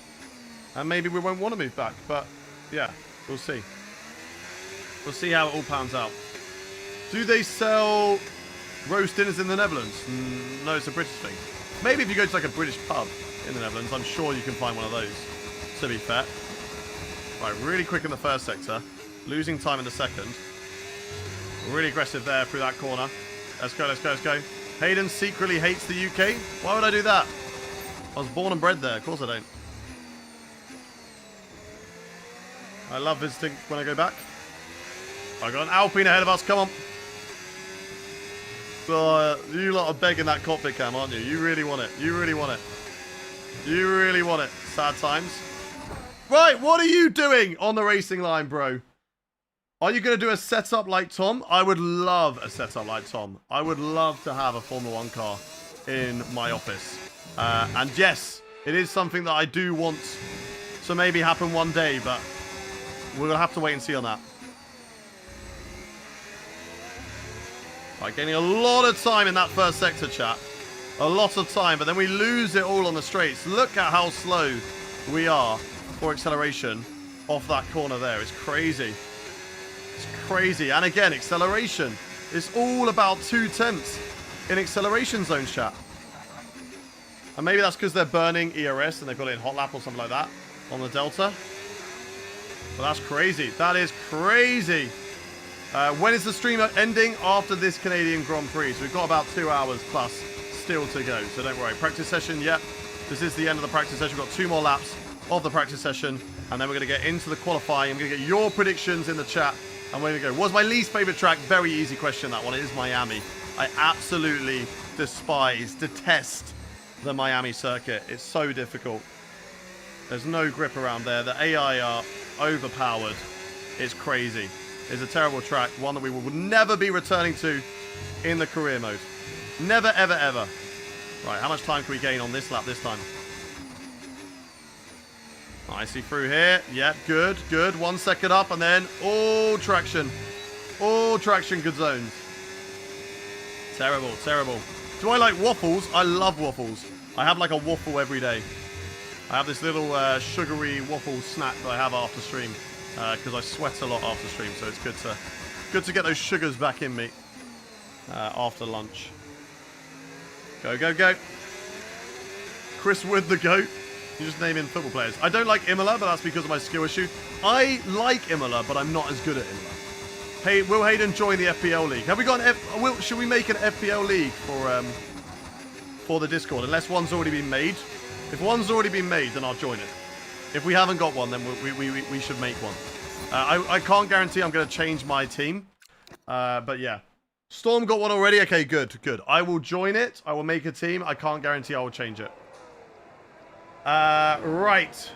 And maybe we won't want to move back, but yeah, we'll see. We'll see how it all pans out. Do they sell roast dinners in the Netherlands? No, it's a British thing. Maybe if you go to like a British pub in the Netherlands, I'm sure you can find one of those, to be fair. Right, really quick in the first sector. Losing time in the second. Really aggressive there through that corner. Let's go, let's go, let's go. Hayden secretly hates the UK. Why would I do that? I was born and bred there. Of course I don't. I love visiting when I go back. I got an Alpine ahead of us. Come on. You lot are begging that cockpit cam, aren't you? You really want it. You really want it. You really want it. Sad times. Right, what are you doing on the racing line, bro? Are you going to do a setup like Tom? I would love a setup like Tom. I would love to have a Formula 1 car in my office. And yes, it is something that I do want to maybe happen one day, but we're going to have to wait and see on that. Right, gaining a lot of time in that first sector, chat. A lot of time, but then we lose it all on the straights. Look at how slow we are for acceleration off that corner there. It's crazy. It's crazy. And again, acceleration. It's all about 2/10 in acceleration zones, chat. And maybe that's because they're burning ERS and they've got it in hot lap or something like that on the Delta. But that's crazy. That is crazy. When is the stream ending? After this Canadian Grand Prix. So we've got about 2 hours plus still to go. So don't worry. Practice session, yep. This is the end of the practice session. We've got 2 more laps of the practice session. And then we're going to get into the qualifying. I'm going to get your predictions in the chat. And we're going to go. What's my least favorite track? Very easy question, that one. It is Miami. I absolutely detest the Miami circuit. It's so difficult. There's no grip around there. The AI are overpowered. It's crazy. It's a terrible track. One that we will never be returning to in the career mode. Never, ever, ever. Right, how much time can we gain on this lap this time? Nicely through here. Yep, good, good. 1 second up and then all traction. All traction, good zones. Terrible, terrible. Do I like waffles? I love waffles. I have like a waffle every day. I have this little sugary waffle snack that I have after stream because I sweat a lot after stream, so it's good to get those sugars back in me after lunch. Go, go, go. Chris Wood the GOAT. You just name in football players. I don't like Imola, but that's because of my skill issue. I like Imola, but I'm not as good at Imola. Hey, will Hayden join the FPL league? Have we got an should we make an FPL league for the Discord? Unless one's already been made. If one's already been made, then I'll join it. If we haven't got one, then we should make one. I can't guarantee I'm going to change my team. But yeah. Storm got one already? Okay, good, good. I will join it. I will make a team. I can't guarantee I will change it. Right.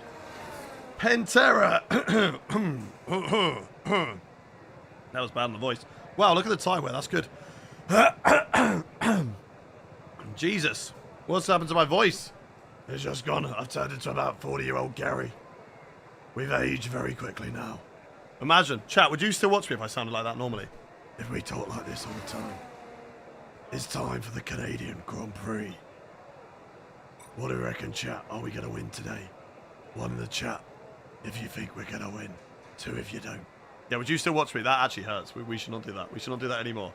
Pantera. That was bad in the voice. Wow, look at the time wear. That's good. Jesus. What's happened to my voice? It's just gone. I've turned into about 40-year-old Gary. We've aged very quickly now. Imagine. Chat, would you still watch me if I sounded like that normally? If we talk like this all the time. It's time for the Canadian Grand Prix. What do you reckon, chat? Are we going to win today? 1 in the chat if you think we're going to win. 2 if you don't. Yeah, would you still watch me? That actually hurts. We should not do that. We should not do that anymore.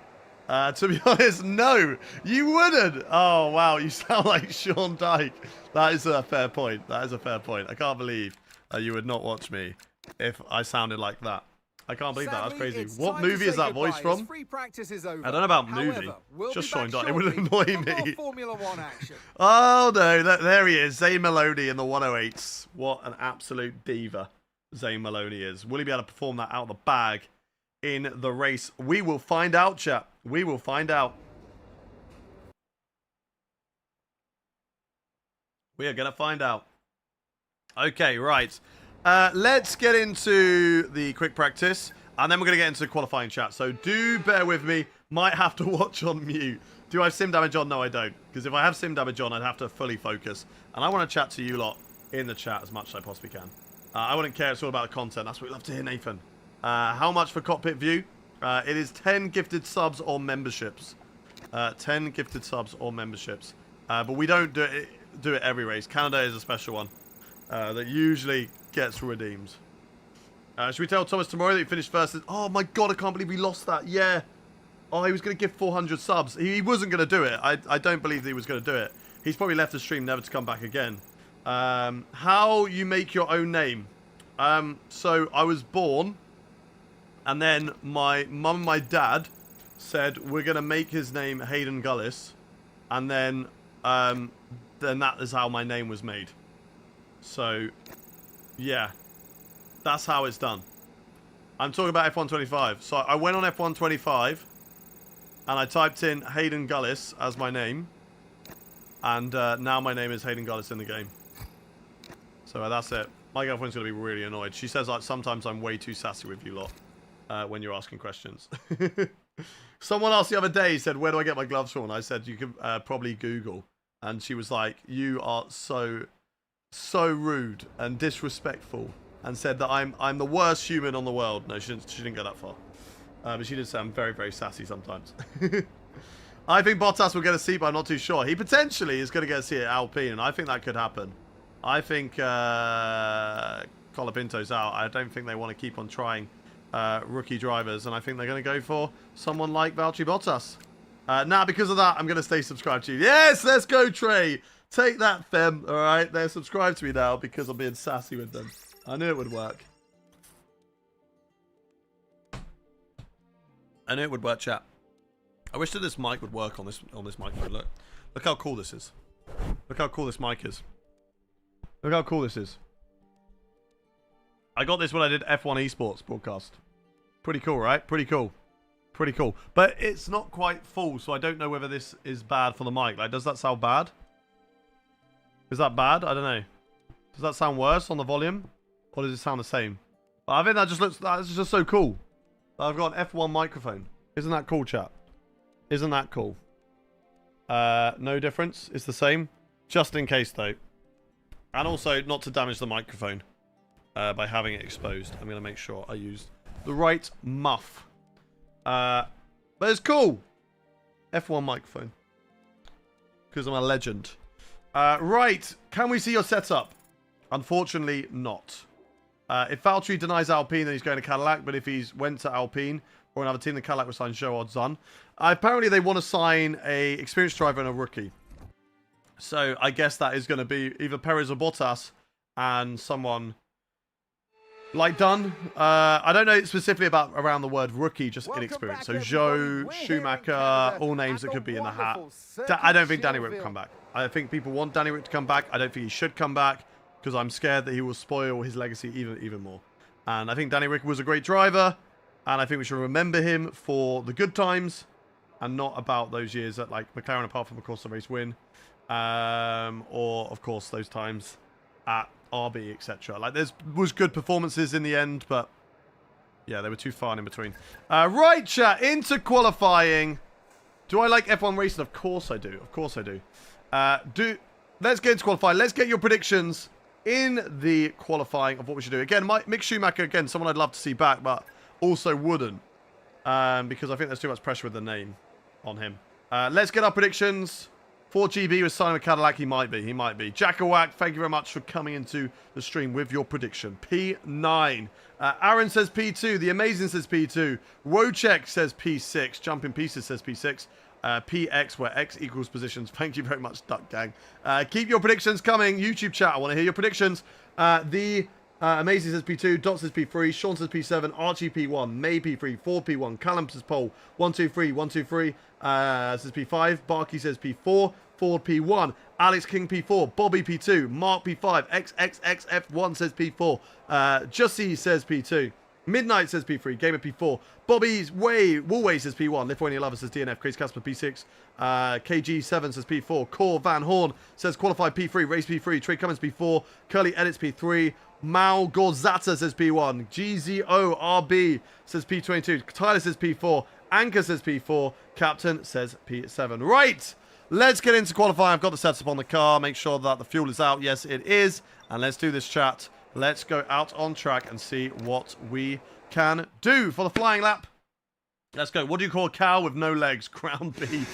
To be honest, no. You wouldn't. Oh, wow. You sound like Sean Dyke. That is a fair point. That is a fair point. I can't believe you would not watch me if I sounded like that. I can't believe that. That's crazy. What movie is that voice from? I don't know about movie. Just Sean Dyke. It would annoy me. Oh, no. There he is. Zane Maloney in the 108s. What an absolute diva Zane Maloney is. Will he be able to perform that out of the bag in the race? We will find out, chat. We will find out. We are going to find out. Okay, right. Let's get into the quick practice, and then we're going to get into the qualifying chat. So do bear with me. Might have to watch on mute. Do I have sim damage on? No, I don't. Because if I have sim damage on, I'd have to fully focus. And I want to chat to you lot in the chat as much as I possibly can. I wouldn't care. It's all about the content. That's what we love to hear, Nathan. How much for Cockpit View? It is 10 gifted subs or memberships. 10 gifted subs or memberships. But we don't do it every race. Canada is a special one that usually gets redeemed. Should we tell Thomas tomorrow that he finished first? Oh my god, I can't believe we lost that. Yeah. Oh, he was going to give 400 subs. He wasn't going to do it. I don't believe that he was going to do it. He's probably left the stream never to come back again. How you make your own name? So I was born, and then my mum and my dad said we're going to make his name Hayden Gullis, and then that is how my name was made. So, yeah, that's how it's done. I'm talking about F125. So I went on F125, and I typed in Hayden Gullis as my name, and now my name is Hayden Gullis in the game. So that's it. My girlfriend's going to be really annoyed. She says like sometimes I'm way too sassy with you lot when you're asking questions. Someone asked the other day, said, where do I get my gloves from? And I said, you could probably Google. And she was like, you are so rude and disrespectful, and said that I'm the worst human on the world. No, she didn't go that far. But she did say I'm very, very sassy sometimes. I think Bottas will get a seat, but I'm not too sure. He potentially is going to get a seat at Alpine, and I think that could happen. I think Colapinto's out. I don't think they want to keep on trying rookie drivers, and I think they're going to go for someone like Valtteri Bottas. Now, because of that, I'm going to stay subscribed to you. Yes, let's go, Trey. Take that, Fem. All right, they're subscribed to me now because I'm being sassy with them. I knew it would work. I knew it would work, chat. I wish that this mic would work on this microphone. Look how cool this is. Look how cool this mic is. Look how cool this is. I got this when I did F1 esports broadcast. Pretty cool, right? Pretty cool. Pretty cool. But it's not quite full, so I don't know whether this is bad for the mic. Like, does that sound bad? Is that bad? I don't know. Does that sound worse on the volume? Or does it sound the same? But I think that's just so cool. I've got an F1 microphone. Isn't that cool, chat? Isn't that cool? No difference. It's the same. Just in case, though. And also, not to damage the microphone by having it exposed. I'm going to make sure I use the right muff. But it's cool. F1 microphone. Because I'm a legend. Right. Can we see your setup? Unfortunately, not. If Valtteri denies Alpine, then he's going to Cadillac. But if he's went to Alpine or another team, then Cadillac will sign Joe Odzon. Apparently, they want to sign a experienced driver and a rookie. So I guess that is going to be either Perez or Bottas and someone like Dunn. I don't know specifically around the word rookie, just inexperienced. So Joe, Schumacher, all names that could be in the hat. I don't think Danny Rick will come back. I think people want Danny Rick to come back. I don't think he should come back because I'm scared that he will spoil his legacy even more. And I think Danny Rick was a great driver, and I think we should remember him for the good times and not about those years that, like, McLaren, apart from, of course, the race win, or, of course, those times at RB, etc. Like, there was good performances in the end, but, yeah, they were too far in between. Right, chat, into qualifying. Do I like F1 racing? Of course I do. Of course I do. Let's get into qualifying. Let's get your predictions in the qualifying of what we should do. Again, Mick Schumacher, again, someone I'd love to see back, but also wouldn't. Because I think there's too much pressure with the name on him. Let's get our predictions. 4GB was signing with Cadillac. He might be. He might be. Jackawak, thank you very much for coming into the stream with your prediction. P9. Aaron says P2. The Amazing says P2. Wojciech says P6. Jumping Pieces says P6. PX, where X equals positions. Thank you very much, Duck Gang. Keep your predictions coming. YouTube chat, I want to hear your predictions. Amazing says P2, Dot says P3, Sean says P7, Archie P1, May P3, 4P1, Callum says Pole, 123, 123, says P5, Barkey says P4, Ford P1, Alex King P4, Bobby P2, Mark P5, XXXF1 says P4, Jussie says P2, Midnight says P3, Gamer P4, Bobby's Woolway says P1, Lithuania Lover says DNF, Chris Casper P6, KG7 says P4, Core Van Horn says Qualified P3, Race P3, Trey Cummins P4, Curly Edits P3, Mao Gorzata says P1, GZORB says P22, Tyler says P4, Anchor says P4, Captain says P7. Right, let's get into qualifying. I've got the setup on the car, make sure that the fuel is out. Yes, it is. And let's do this, chat. Let's go out on track and see what we can do for the flying lap. Let's go. What do you call a cow with no legs? Ground beef.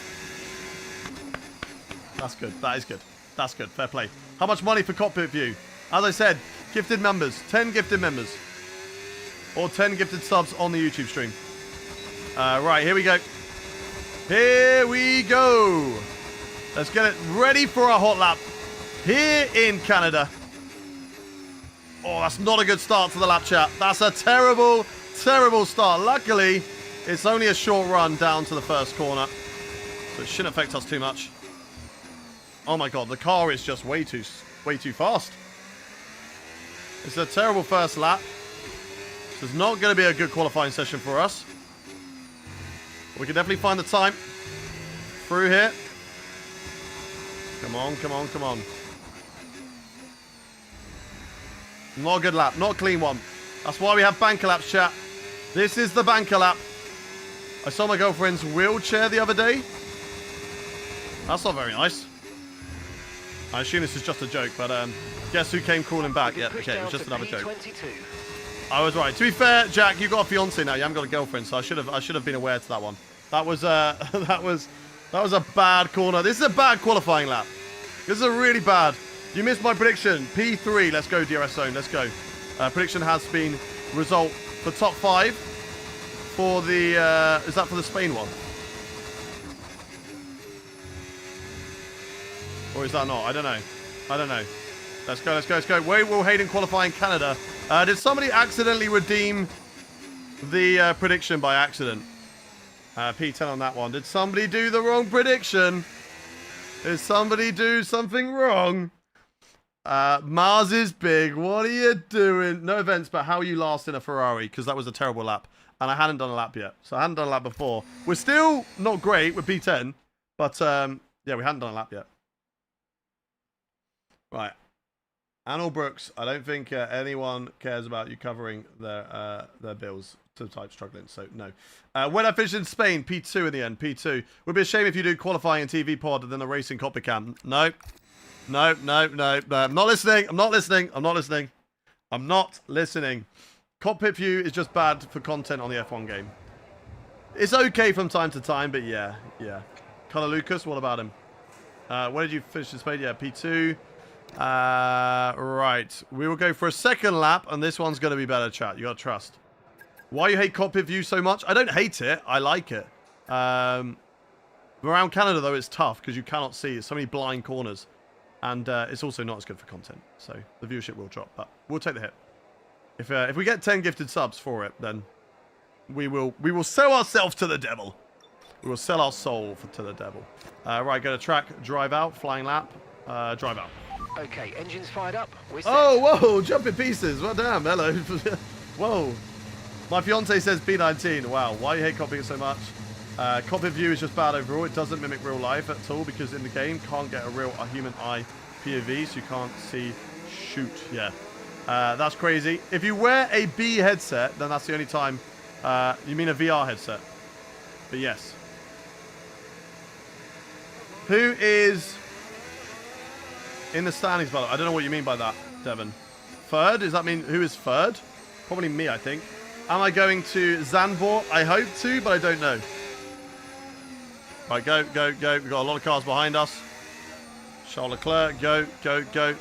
That's good. That is good. That's good. Fair play. How much money for cockpit view? As I said, gifted members. 10 gifted members. Or 10 gifted subs on the YouTube stream. Right, here we go. Here we go. Let's get it ready for our hot lap here in Canada. Oh, that's not a good start to the lap, chat. That's a terrible, terrible start. Luckily, it's only a short run down to the first corner, so it shouldn't affect us too much. Oh my god, the car is just way too fast. It's a terrible first lap. This is not going to be a good qualifying session for us. We can definitely find the time through here. Come on, come on, come on. Not a good lap. Not a clean one. That's why we have banker laps, chat. This is the banker lap. I saw my girlfriend's wheelchair the other day. That's not very nice. I assume this is just a joke, but guess who came crawling back? Yeah, okay, it was just another joke. I was right. To be fair, Jack, you've got a fiance now. You haven't got a girlfriend, so I should have been aware to that one. That was that was a bad corner. This is a bad qualifying lap. This is a really bad. You missed my prediction. P3. Let's go, DRS zone. Let's go. Prediction has been result for top 5 for the. Is that for the Spain one? Or is that not? I don't know. I don't know. Let's go, let's go, let's go. Wait, Will Hayden qualifying Canada. Did somebody accidentally redeem the prediction by accident? P10 on that one. Did somebody do the wrong prediction? Did somebody do something wrong? Mars is big. What are you doing? No offense, but how are you last in a Ferrari? Because that was a terrible lap. And I hadn't done a lap yet. So I hadn't done a lap before. We're still not great with P10. But, yeah, we hadn't done a lap yet. Right. Anil Brooks, I don't think anyone cares about you covering their bills to type struggling, so no. When I finished in Spain, P2 in the end, P2. Would be a shame if you do qualifying and TV pod and then the racing copy cam. No. No, no, no, no. I'm not listening. I'm not listening. I'm not listening. I'm not listening. Cockpit view is just bad for content on the F1 game. It's okay from time to time, but yeah, yeah. Connor Lucas, what about him? When did you finish in Spain? Yeah, P2. Right. We will go for a second lap, and this one's going to be better, chat. You got to trust. Why you hate cockpit view so much? I don't hate it. I like it. Around Canada, though, it's tough because you cannot see. There's so many blind corners. And it's also not as good for content. So the viewership will drop, but we'll take the hit. If we get 10 gifted subs for it, then we will sell ourselves to the devil. We will sell our soul to the devil. Right, go to track, drive out, flying lap, drive out. Okay, engines fired up. We're set. Oh, whoa, jumping pieces. Well, damn, hello. Whoa. My fiance says B19. Wow, why you hate copying so much? Cockpit view is just bad overall. It doesn't mimic real life at all because in the game can't get a human eye POV, so you can't see shoot. Yeah, that's crazy. If you wear a B headset, then that's the only time. You mean a VR headset? But yes. Who is in the standings, by the way? I don't know what you mean by that, Devon. Third? Does that mean who is third? Probably me, I think. Am I going to Zandvoort? I hope to, but I don't know. Right, go, go, go. We've got a lot of cars behind us. Charles Leclerc, go, go, go.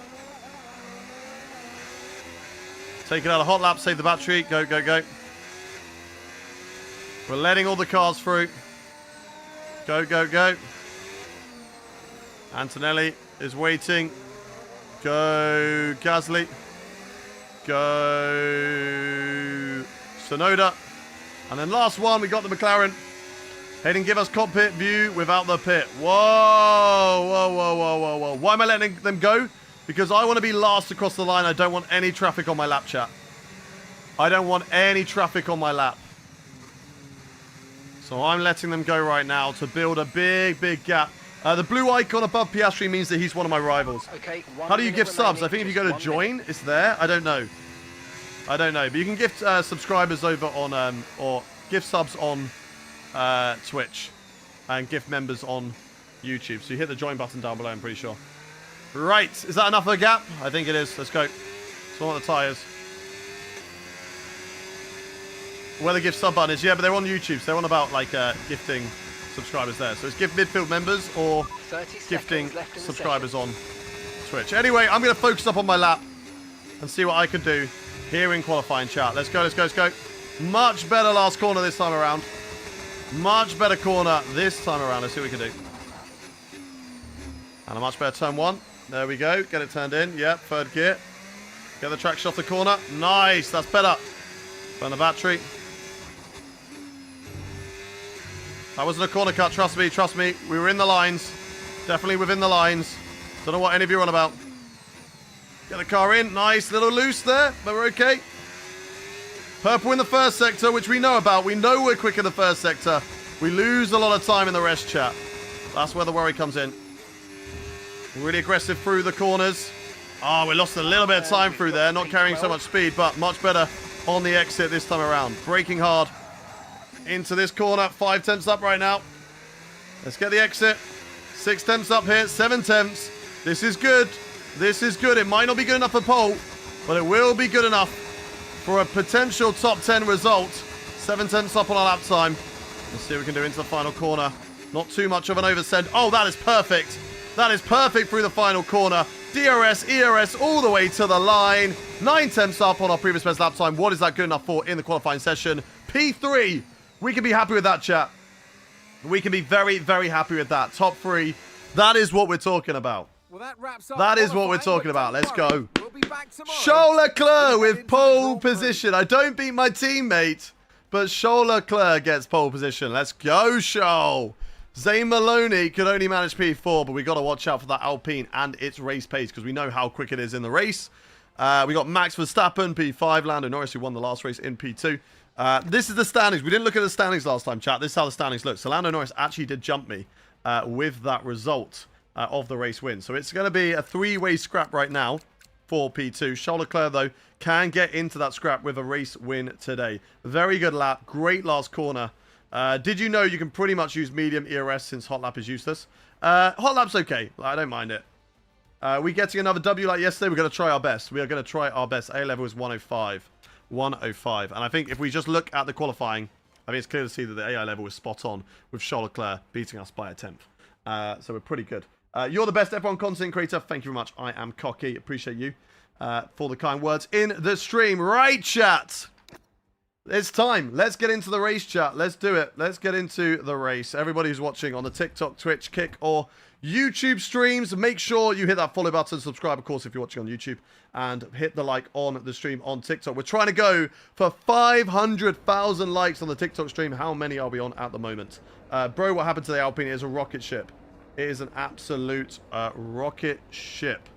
Take it out of hot lap, save the battery. Go, go, go. We're letting all the cars through. Go, go, go. Antonelli is waiting. Go, Gasly. Go, Sonoda. And then last one, we got the McLaren. Hayden, give us cockpit view without the pit. Whoa, whoa, whoa, whoa, whoa, whoa. Why am I letting them go? Because I want to be last across the line. I don't want any traffic on my lap, chat. I don't want any traffic on my lap. So I'm letting them go right now to build a big, big gap. The blue icon above Piastri means that he's one of my rivals. Okay, how do you gift subs? I think if you go to join, it's there. I don't know. I don't know. But you can gift subscribers over on, or gift subs on Twitch and gift members on YouTube. So you hit the join button down below, I'm pretty sure. Right. Is that enough of a gap? I think it is. Let's go. So on the tyres. Where the gift sub button is. Yeah, but they're on YouTube. So they're on about like gifting subscribers there. So it's gift midfield members or gifting subscribers on Twitch. Anyway, I'm going to focus up on my lap and see what I can do here in qualifying, chat. Let's go, let's go, let's go. Much better last corner this time around. Much better corner this time around. Let's see what we can do. And a much better turn one. There we go. Get it turned in. Yep, third gear. Get the traction off the corner. Nice. That's better. Burn the battery. That wasn't a corner cut. Trust me. Trust me. We were in the lines. Definitely within the lines. Don't know what any of you are on about. Get the car in. Nice. Little loose there, but we're okay. Purple in the first sector, which we know about. We know we're quick in the first sector. We lose a lot of time in the rest, chat. That's where the worry comes in. Really aggressive through the corners. Ah, we lost a little bit of time through there. Not carrying so much speed, but much better on the exit this time around. Braking hard into this corner. 5 tenths up right now. Let's get the exit. 6 tenths up here. 7 tenths. This is good. This is good. It might not be good enough for pole, but it will be good enough for a potential top 10 result. 7/10 up on our lap time. Let's see what we can do into the final corner. Not too much of an oversend. Oh, that is perfect. That is perfect through the final corner. DRS, ERS, all the way to the line. 9/10 up on our previous best lap time. What is that good enough for in the qualifying session? P3. We can be happy with that, chat. We can be very, very happy with that. Top 3. That is what we're talking about. Well, that wraps up That is what we're qualifying, talking but about. don't Let's worry, go. We'll be back tomorrow. Charles Leclerc with Into pole the Grand Prix. position. I don't beat my teammate, but Charles Leclerc gets pole position. Let's go, Charles. Zane Maloney could only manage P4, but we got to watch out for that Alpine and its race pace because we know how quick it is in the race. We got Max Verstappen, P5, Lando Norris, who won the last race in P2. This is the standings. We didn't look at the standings last time, chat. This is how the standings look. So Lando Norris actually did jump me with that result of the race win. So it's going to be a 3-way scrap right now for P2. Charles Leclerc, though, can get into that scrap with a race win today. Very good lap. Great last corner. Did you know you can pretty much use medium ERS since hot lap is useless? Hot lap's okay. I don't mind it. We getting another W like yesterday? We're going to try our best. We are going to try our best. A level is 105. 105. And I think if we just look at the qualifying, I mean, it's clear to see that the AI level was spot on with Charles Leclerc beating us by a 10th. So we're pretty good. You're the best F1 content creator. Thank you very much. I am cocky. Appreciate you for the kind words in the stream. Right, chat. It's time. Let's get into the race, chat. Let's do it. Let's get into the race. Everybody who's watching on the TikTok, Twitch, Kick, or YouTube streams, make sure you hit that follow button. Subscribe, of course, if you're watching on YouTube. And hit the like on the stream on TikTok. We're trying to go for 500,000 likes on the TikTok stream. How many are we on at the moment? Bro, what happened to the Alpine? It is a rocket ship. It is an absolute rocket ship.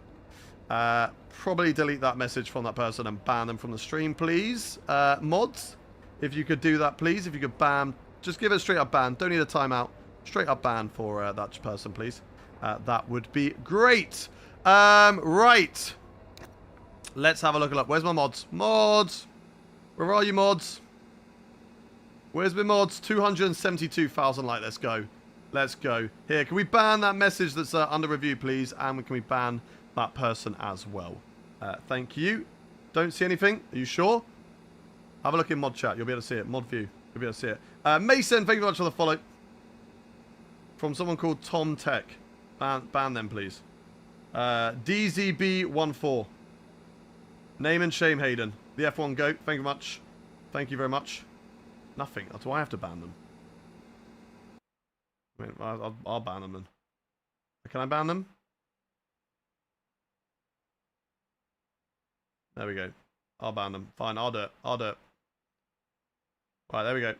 Probably delete that message from that person and ban them from the stream, please. Mods, if you could do that, please. If you could ban, just give it a straight up ban. Don't need a timeout. Straight up ban for that person, please. That would be great. Right. Let's have a look. Where's my mods? Mods. Where are you, mods? Where's my mods? 272,000 like. Let's go. Let's go. Here, can we ban that message that's under review, please? And can we ban that person as well? Thank you. Don't see anything. Are you sure? Have a look in mod chat. You'll be able to see it. Mod view. You'll be able to see it. Mason, thank you very much for the follow. From someone called Tom Tech. Ban them, please. DZB14. Name and shame, Hayden. The F1 goat. Thank you much. Thank you very much. Nothing. Do I have to ban them? I mean, I'll ban them then. Can I ban them? There we go. I'll ban them. Fine, I'll do it. I'll do it. Right, there we go.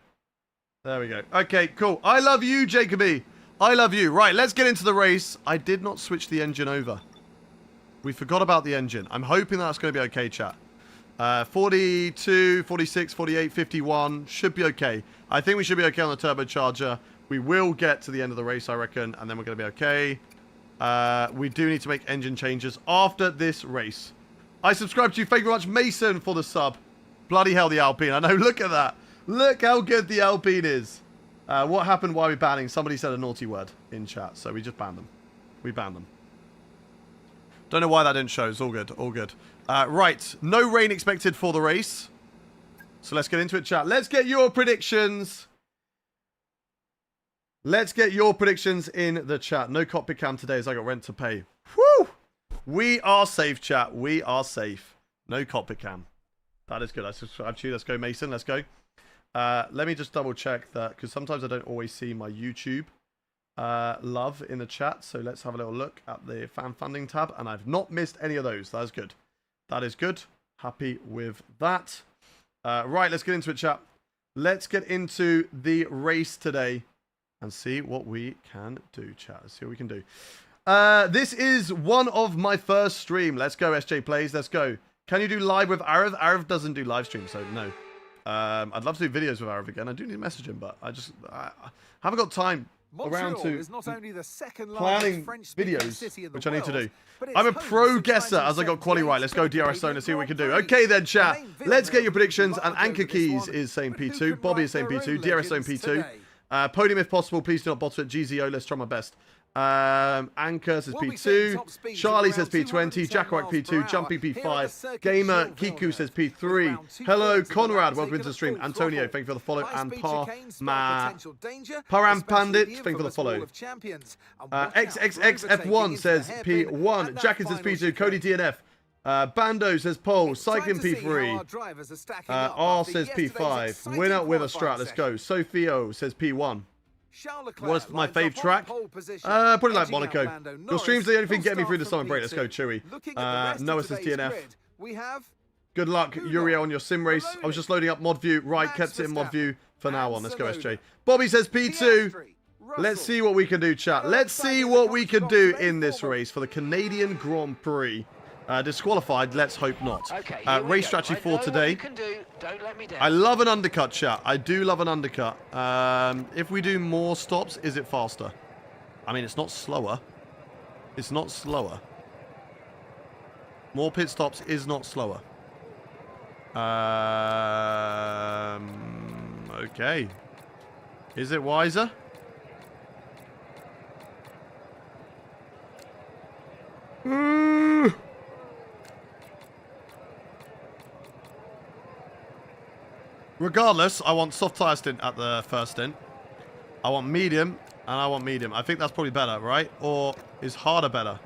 There we go. Okay, cool. I love you, Jacoby. I love you. Right, let's get into the race. I did not switch the engine over. We forgot about the engine. I'm hoping that's going to be okay, chat. 42, 46, 48, 51. Should be okay. I think we should be okay on the turbocharger. We will get to the end of the race, I reckon, and then we're going to be okay. We do need to make engine changes after this race. I subscribe to you. Thank you very much, Mason, for the sub. Bloody hell, the Alpine. I know, look at that. Look how good the Alpine is. What happened while we banning? Somebody said a naughty word in chat, so we just banned them. We banned them. Don't know why that didn't show. It's all good. All good. Right. No rain expected for the race. So let's get into it, chat. Let's get your predictions. Let's get your predictions in the chat. No cockpit cam today as I got rent to pay. Woo! We are safe, chat. We are safe. No cockpit cam. That is good. I subscribe to you. Let's go, Mason. Let's go. Let me just double check that because sometimes I don't always see my YouTube love in the chat. So let's have a little look at the fan funding tab. And I've not missed any of those. That is good. That is good. Happy with that. Right, let's get into it, chat. Let's get into the race today and see what we can do, chat. Let's see what we can do. This is one of my first stream. Let's go, SJ Plays. Let's go. Can you do live with Arav? Arav doesn't do live stream, so no. I'd love to do videos with Arav again. I do need to message him, but I haven't got time around to is not only the second planning French-speaking videos, city in the which I need to world, do. but it's I'm a home pro since guesser as I got quali right. Let's go, DRS Zone, and see what we can do. Okay then, chat. Let's get your predictions. And Anchor Keys is saying P2. Bobby is saying P2. DRS Zone P2. Podium if possible. Please do not bottle it. GZO. Let's try my best. Anchor says We'll be seeing P2. top speeds Charlie of says around P20. 210 Jackrack miles per P2. hour Jumpy here at the P5. circuit Gamer Gilles Kiku Villeneuve, says with P3. around Hello, 2/3 of the Conrad. lap Welcome taken into the at stream. full Antonio, throttle. thank you for the follow. And High-speed Par chicanes spell Ma. potential danger, Param especially Pandit, the thank you for the infamous Wall follow. of Champions. And watch out for XXXF1 overtaking says into the hairpin P1. and that Jacket says final P2. Cody chicane. DNF. Bando says Pole. It's time Cycling to see how our P3. drivers are stacking up R after says yesterday's P5. exciting Winner with a qualifying strat. Let's session. go. Sophio says P1. Charles Leclerc What's my lines up fave on track? pole position, Probably like edging out Monaco. Lando Your Norris, stream's the only thing who'll getting me through the start summer break. from Let's go, P2. Chewy. Looking at the rest Noah of says today's TNF. grid, we have Good luck, Yuria, on your sim race. I was just loading up mod view. Right, Max kept it in mod view for now on. Let's go, Verstappen, SJ. Bobby says P2. Piastri, Let's Russell, see what we can do, chat. Let's see what we can do in this race for the Canadian Grand Prix. Disqualified, let's hope not. Okay, Race strategy for today. You can do. Don't let me down. I love an undercut, chat. I do love an undercut. If we do more stops, is it faster? I mean, it's not slower. It's not slower. More pit stops is not slower. Okay. Is it wiser? Regardless, I want soft tyre stint at the first stint. I want medium, and I want medium. I think that's probably better, right? Or is harder better?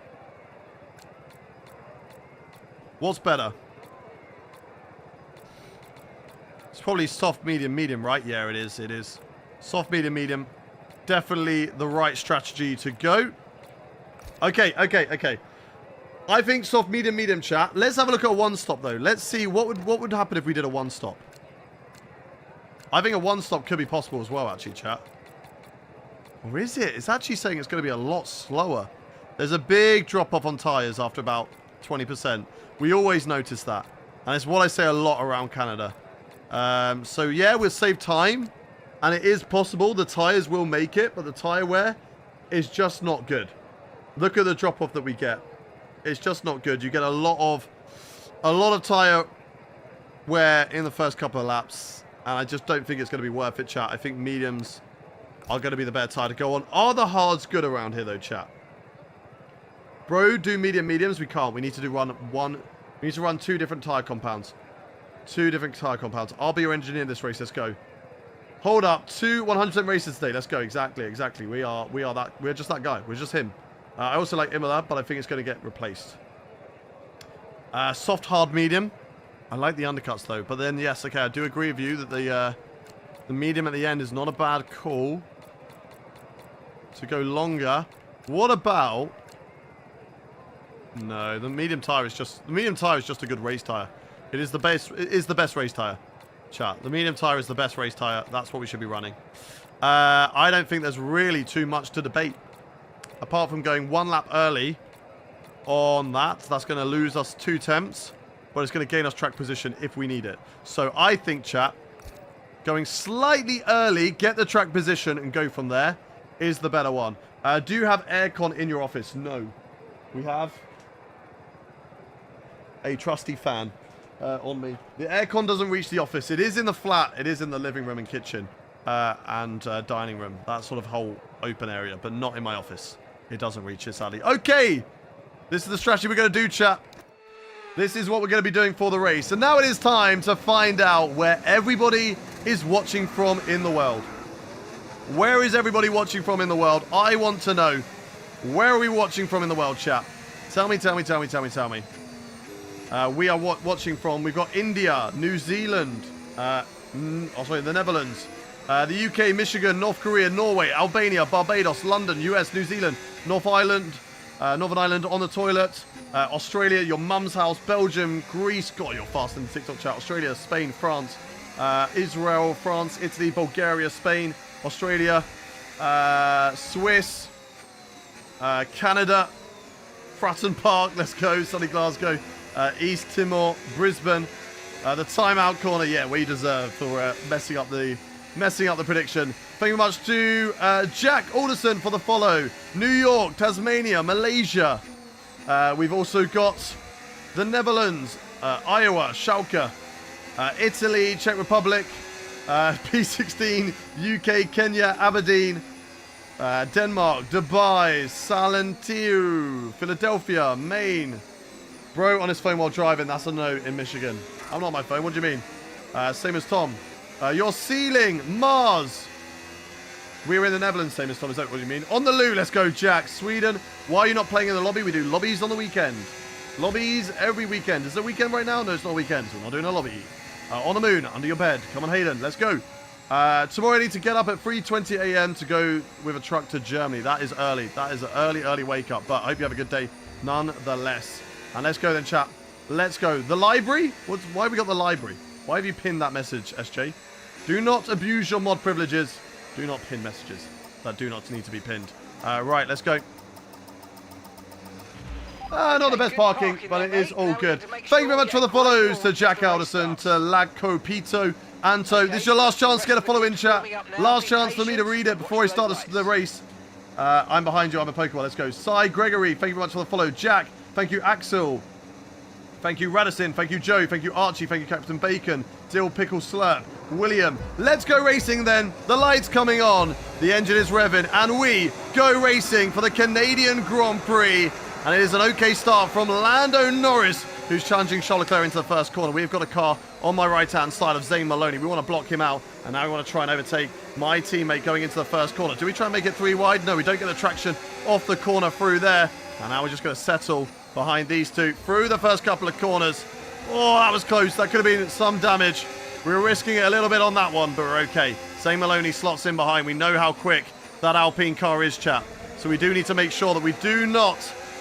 What's better? It's probably soft, medium, medium, right? Yeah, it is. It is. Soft, medium, medium. Definitely the right strategy to go. Okay. I think soft, medium, medium, chat. Let's have a look at a one stop though. Let's see what would happen if we did a one stop. I think a one stop could be possible as well, actually, chat. Or is it? It's actually saying it's going to be a lot slower. There's a big drop off on tyres after about 20%. We always notice that. And it's what I say a lot around Canada. So yeah, we'll save time. And it is possible the tyres will make it, but the tyre wear is just not good. Look at the drop off that we get. It's just not good. You get a lot of tyre wear in the first couple of laps. And I just don't think it's going to be worth it, chat. I think mediums are going to be the better tyre to go on. Are the hards good around here, though, chat? Bro, do mediums? We can't. We need to do run one. We need to run two different tyre compounds. Two different tyre compounds. I'll be your engineer in this race. Let's go. Hold up. 2 100% races today. Let's go. Exactly. We're just that guy. We're just him. I also like Imola, but I think it's going to get replaced. Soft, hard, medium. I like the undercuts though, but then yes, okay, I do agree with you that the medium at the end is not a bad call to go longer. What about? No, the medium tire is just a good race tire. It is the best race tire. Chat, the medium tire is the best race tire. That's what we should be running. I don't think there's really too much to debate, apart from going one lap early on that. That's going to lose us 2 temps. But it's going to gain us track position if we need it. So I think, chat, going slightly early, get the track position and go from there is the better one. Do you have aircon in your office? No. We have a trusty fan on me. The aircon doesn't reach the office. It is in the flat. It is in the living room and kitchen and dining room. That sort of whole open area, but not in my office. It doesn't reach it, sadly. Okay. This is the strategy we're going to do, chat. This is what we're going to be doing for the race. And now it is time to find out where everybody is watching from in the world. Where is everybody watching from in the world? I want to know. Where are we watching from in the world, chat? Tell me. We are watching from, we've got India, New Zealand, the Netherlands, the UK, Michigan, North Korea, Norway, Albania, Barbados, London, US, New Zealand, Northern Ireland on the toilet, Australia, your mum's house, Belgium, Greece, God, you're fast in the TikTok chat, Australia, Spain, France, Israel, France, Italy, Bulgaria, Spain, Australia, Swiss, Canada, Fratton Park, let's go, sunny Glasgow, East Timor, Brisbane, the timeout corner, yeah, we deserve for messing up the prediction. Thank you very much to Jack Alderson for the follow. New York, Tasmania, Malaysia. We've also got the Netherlands, Iowa, Schalke, Italy, Czech Republic, P16, UK, Kenya, Aberdeen, Denmark, Dubai, Salentiu, Philadelphia, Maine. Bro on his phone while driving. That's a no in Michigan. I'm not on my phone. What do you mean? Same as Tom. You're sealing Mars. We're in the Netherlands. Same as Tom. Is that what you mean? On the loo. Let's go, Jack. Sweden. Why are you not playing in the lobby? We do lobbies on the weekend. Lobbies every weekend. Is it a weekend right now? No, it's not a weekend. So we're not doing a lobby. On the moon, under your bed. Come on, Hayden. Let's go. Tomorrow I need to get up at 3:20 a.m. to go with a truck to Germany. That is early. That is an early wake up. But I hope you have a good day nonetheless. And let's go then, chat. Let's go. The library? Why have we got the library? Why have you pinned that message, SJ? Do not abuse your mod privileges. Do not pin messages that do not need to be pinned. Right, let's go. Not the best parking, but it is all good. Thank you very much for the follows to Jack Alderson, to Lagcopito, Anto. This is your last chance to get a follow in chat. Last chance for me to read it before I start the race. I'm behind you. I'm a Pokemon. Let's go. Cy Gregory, thank you very much for the follow. Jack, thank you. Axel. Thank you, Radisson. Thank you, Joe. Thank you, Archie. Thank you, Captain Bacon. Dill Pickle Slurp. William. Let's go racing then. The light's coming on. The engine is revving. And we go racing for the Canadian Grand Prix. And it is an okay start from Lando Norris, who's challenging Charles Leclerc into the first corner. We've got a car on my right-hand side of Zane Maloney. We want to block him out. And now we want to try and overtake my teammate going into the first corner. Do we try and make it 3 wide? No, we don't get the traction off the corner through there. And now we're just going to settle behind these two through the first couple of corners. Oh, that was close. That could have been some damage. We were risking it a little bit on that one, but we're okay. Zane Maloney slots in behind. We know how quick that Alpine car is, chap. So we do need to make sure that we do not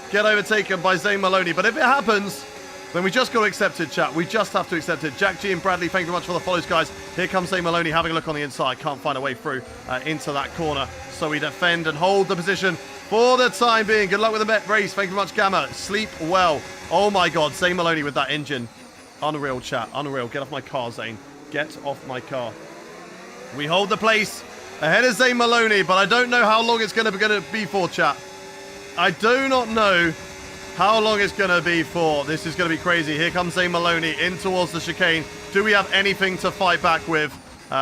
get overtaken by Zane Maloney. But if it happens, then we just got to accept it, chat. We just have to accept it. Jack G and Bradley, thank you very much for the follows, guys. Here comes Zane Maloney having a look on the inside. Can't find a way through into that corner. So we defend and hold the position for the time being. Good luck with the race. Thank you very much, Gamma. Sleep well. Oh my God, Zane Maloney with that engine. Unreal, chat. Unreal. Get off my car, Zane. Get off my car. We hold the place ahead of Zane Maloney, but I don't know how long it's going to be for, chat. I do not know how long it's going to be for. This is going to be crazy. Here comes Zane Maloney in towards the chicane. Do we have anything to fight back with?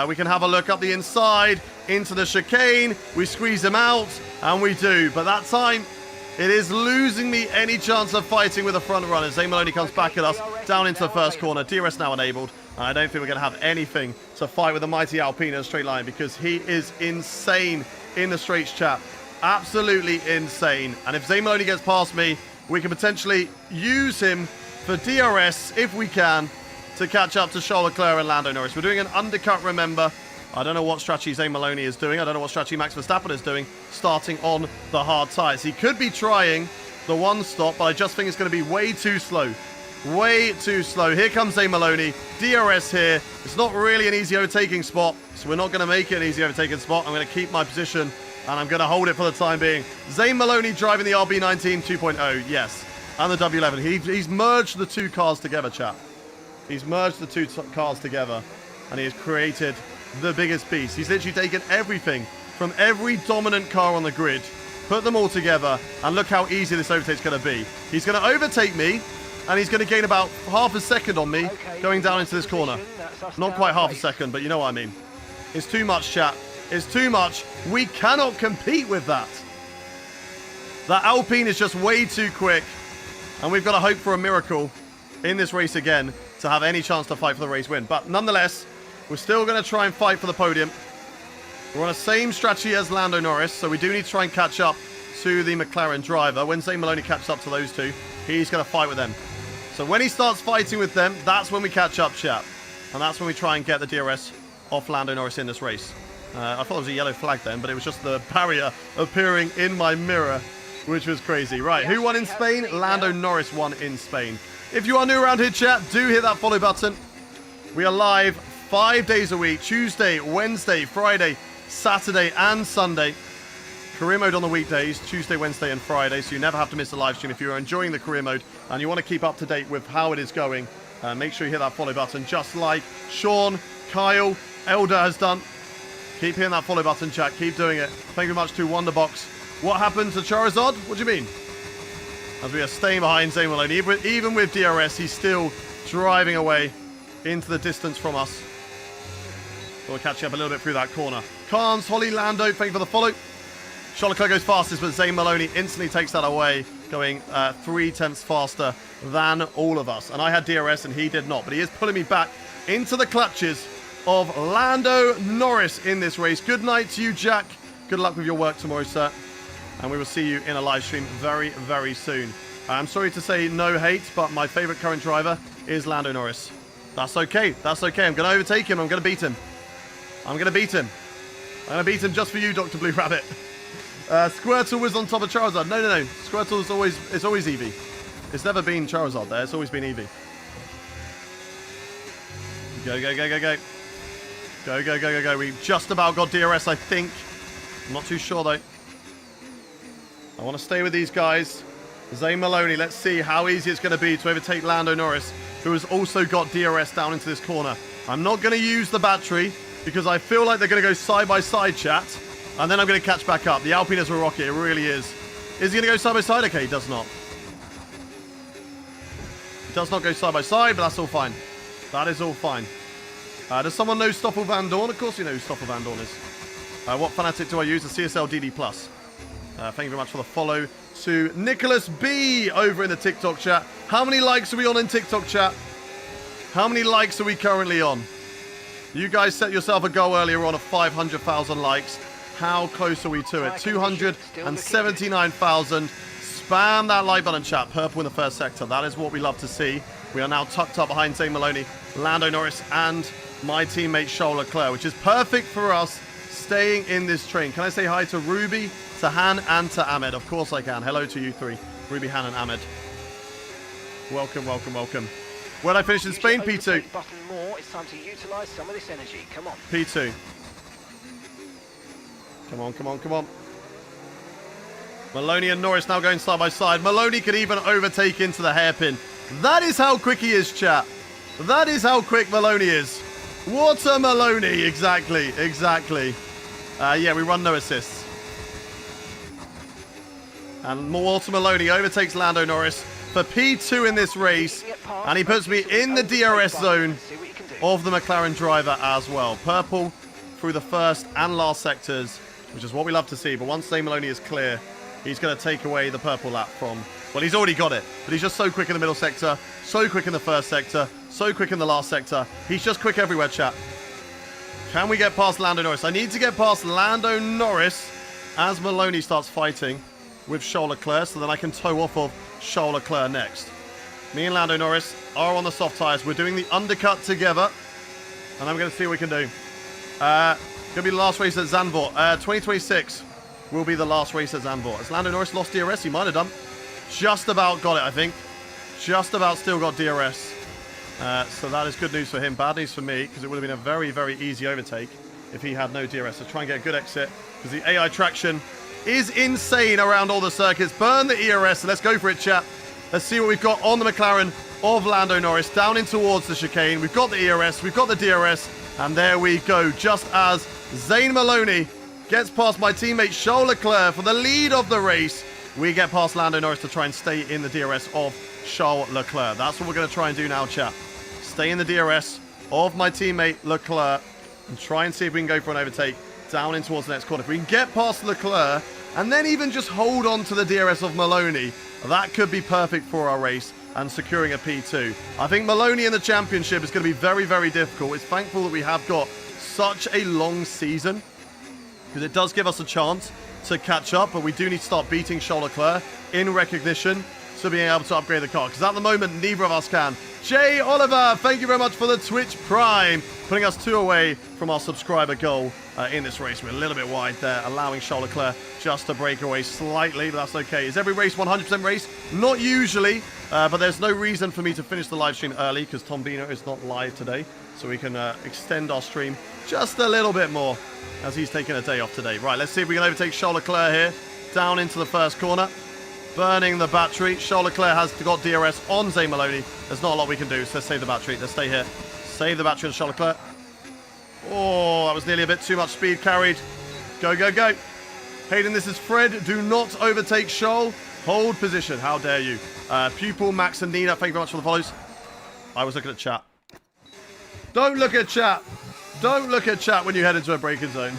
We can have a look up the inside into the chicane. We squeeze him out, and we do. But that time, it is losing me any chance of fighting with the front runner. Zane Maloney comes back at us down into the first corner. DRS now enabled. I don't think we're going to have anything to fight with the mighty Alpine in a straight line because he is insane in the straights, chap. Absolutely insane. And if Zane Maloney gets past me, we can potentially use him for DRS, if we can, to catch up to Charles Leclerc and Lando Norris. We're doing an undercut, remember. I don't know what strategy Zane Maloney is doing. I don't know what strategy Max Verstappen is doing, starting on the hard tyres. He could be trying the one stop, but I just think it's going to be way too slow. Way too slow. Here comes Zane Maloney. DRS here. It's not really an easy overtaking spot, so we're not going to make it an easy overtaking spot. I'm going to keep my position, and I'm going to hold it for the time being. Zane Maloney driving the RB19 2.0, yes. And the W11. He's merged the two cars together, chat. He's merged the two cars together, and he has created the biggest beast. He's literally taken everything from every dominant car on the grid, put them all together, and look how easy this overtake's going to be. He's going to overtake me, and he's going to gain about half a second on me going down into this corner. Not quite half a second, but you know what I mean. It's too much, chat. It's too much. We cannot compete with that. That Alpine is just way too quick, and we've got to hope for a miracle in this race again to have any chance to fight for the race win. But nonetheless, we're still going to try and fight for the podium. We're on the same strategy as Lando Norris, so we do need to try and catch up to the McLaren driver. When Zane Maloney catches up to those two, he's going to fight with them. So when he starts fighting with them, that's when we catch up, chap. And that's when we try and get the DRS off Lando Norris in this race. I thought it was a yellow flag then, but it was just the barrier appearing in my mirror, which was crazy. Right, who won in Spain? Lando Norris won in Spain. If you are new around here, chat, do hit that follow button. We are live 5 days a week, Tuesday, Wednesday, Friday, Saturday, and Sunday. Career mode on the weekdays, Tuesday, Wednesday, and Friday, so you never have to miss a live stream. If you're enjoying the career mode and you want to keep up to date with how it is going, make sure you hit that follow button, just like Sean, Kyle, Elder has done. Keep hitting that follow button, chat. Keep doing it. Thank you very much to Wonderbox. What happened to Charizard? What do you mean? As we are staying behind Zane Maloney. Even with DRS, he's still driving away into the distance from us. So we'll catch you up a little bit through that corner. Carnes, Holly, Lando, thank you for the follow. Charles Leclerc goes fastest, but Zane Maloney instantly takes that away, going 0.3 faster than all of us. And I had DRS and he did not, but he is pulling me back into the clutches of Lando Norris in this race. Good night to you, Jack. Good luck with your work tomorrow, sir. And we will see you in a live stream very, very soon. I'm sorry to say no hate, but my favorite current driver is Lando Norris. That's okay. That's okay. I'm going to overtake him. I'm going to beat him. I'm going to beat him. I'm going to beat him just for you, Dr. Blue Rabbit. Squirtle was on top of Charizard. No. Squirtle is always Eevee. It's never been Charizard there. It's always been Eevee. Go. Go. We just about got DRS, I think. I'm not too sure, though. I want to stay with these guys. Zane Maloney, let's see how easy it's going to be to overtake Lando Norris, who has also got DRS down into this corner. I'm not going to use the battery because I feel like they're going to go side by side, chat. And then I'm going to catch back up. The Alpine is a rocket. It really is. Is he going to go side by side? Okay, he does not. He does not go side by side, but that's all fine. That is all fine. Does someone know Stoffel Van Dorn? Of course you know who Stoffel Van Dorn is. What Fanatic do I use? The CSL DD+. Thank you very much for the follow to Nicholas B over in the TikTok chat. How many likes are we on in TikTok chat? How many likes are we currently on? You guys set yourself a goal earlier on of 500,000 likes. How close are we to it? 279,000. Spam that like button, chat. Purple in the first sector. That is what we love to see. We are now tucked up behind Zane Maloney, Lando Norris, and my teammate Charles Leclerc, which is perfect for us staying in this train. Can I say hi to Ruby, to Han, and to Ahmed? Of course I can. Hello to you three. Ruby, Han, and Ahmed. Welcome. Where'd I finish in Spain? P2. It's time to utilize some of this energy. Come on. P2. Come on. Maloney and Norris now going side by side. Maloney could even overtake into the hairpin. That is how quick he is, chat. That is how quick Maloney is. What a Maloney. Exactly. Yeah, we run no assists. And Walter Maloney overtakes Lando Norris for P2 in this race. And he puts me in the DRS zone of the McLaren driver as well. Purple through the first and last sectors, which is what we love to see. But once Zane Maloney is clear, he's going to take away the purple lap from... Well, he's already got it, but he's just so quick in the middle sector, so quick in the first sector, so quick in the last sector. He's just quick everywhere, chat. Can we get past Lando Norris? I need to get past Lando Norris as Maloney starts fighting with Charles Leclerc, so then I can toe off of Charles Leclerc next. Me and Lando Norris are on the soft tyres. We're doing the undercut together, and I'm going to see what we can do. Going to be the last race at Zandvoort. 2026 will be the last race at Zandvoort. Has Lando Norris lost DRS? He might have done. Just about got it, I think. Just about still got DRS. So that is good news for him. Bad news for me, because it would have been a very, very easy overtake if he had no DRS. So try and get a good exit, because the AI traction is insane around all the circuits. Burn the ERS, and let's go for it, chat. Let's see what we've got on the McLaren of Lando Norris, down in towards the chicane. We've got the ERS, we've got the DRS, and there we go. Just as Zane Maloney gets past my teammate Charles Leclerc for the lead of the race, we get past Lando Norris to try and stay in the DRS of Charles Leclerc. That's what we're going to try and do now, chat. Stay in the DRS of my teammate Leclerc and try and see if we can go for an overtake down in towards the next corner. If we can get past Leclerc and then even just hold on to the DRS of Maloney, that could be perfect for our race and securing a P2. I think Maloney in the championship is going to be very, very difficult. It's thankful that we have got such a long season, because it does give us a chance to catch up, but we do need to start beating Charles Leclerc in recognition to being able to upgrade the car, because at the moment neither of us can. Jay Oliver, thank you very much for the Twitch Prime, putting us 2 away from our subscriber goal in this race. We're a little bit wide there, allowing Charles Leclerc just to break away slightly, but that's okay. Is every race 100% race? Not usually, but there's no reason for me to finish the live stream early, because Tom Bino is not live today, so we can extend our stream just a little bit more as he's taking a day off today. Right, let's see if we can overtake Charles Leclerc here, down into the first corner. Burning the battery. Charles Leclerc has got DRS on Zane Maloney. There's not a lot we can do, so let's save the battery. Let's stay here. Save the battery on Charles Leclerc. Oh, that was nearly a bit too much speed carried. Go, go, go. Hayden, this is Fred. Do not overtake Charles. Hold position. How dare you. Pupil, Max, and Nina, thank you very much for the follows. I was looking at chat. Don't look at chat. Don't look at chat when you head into a braking zone.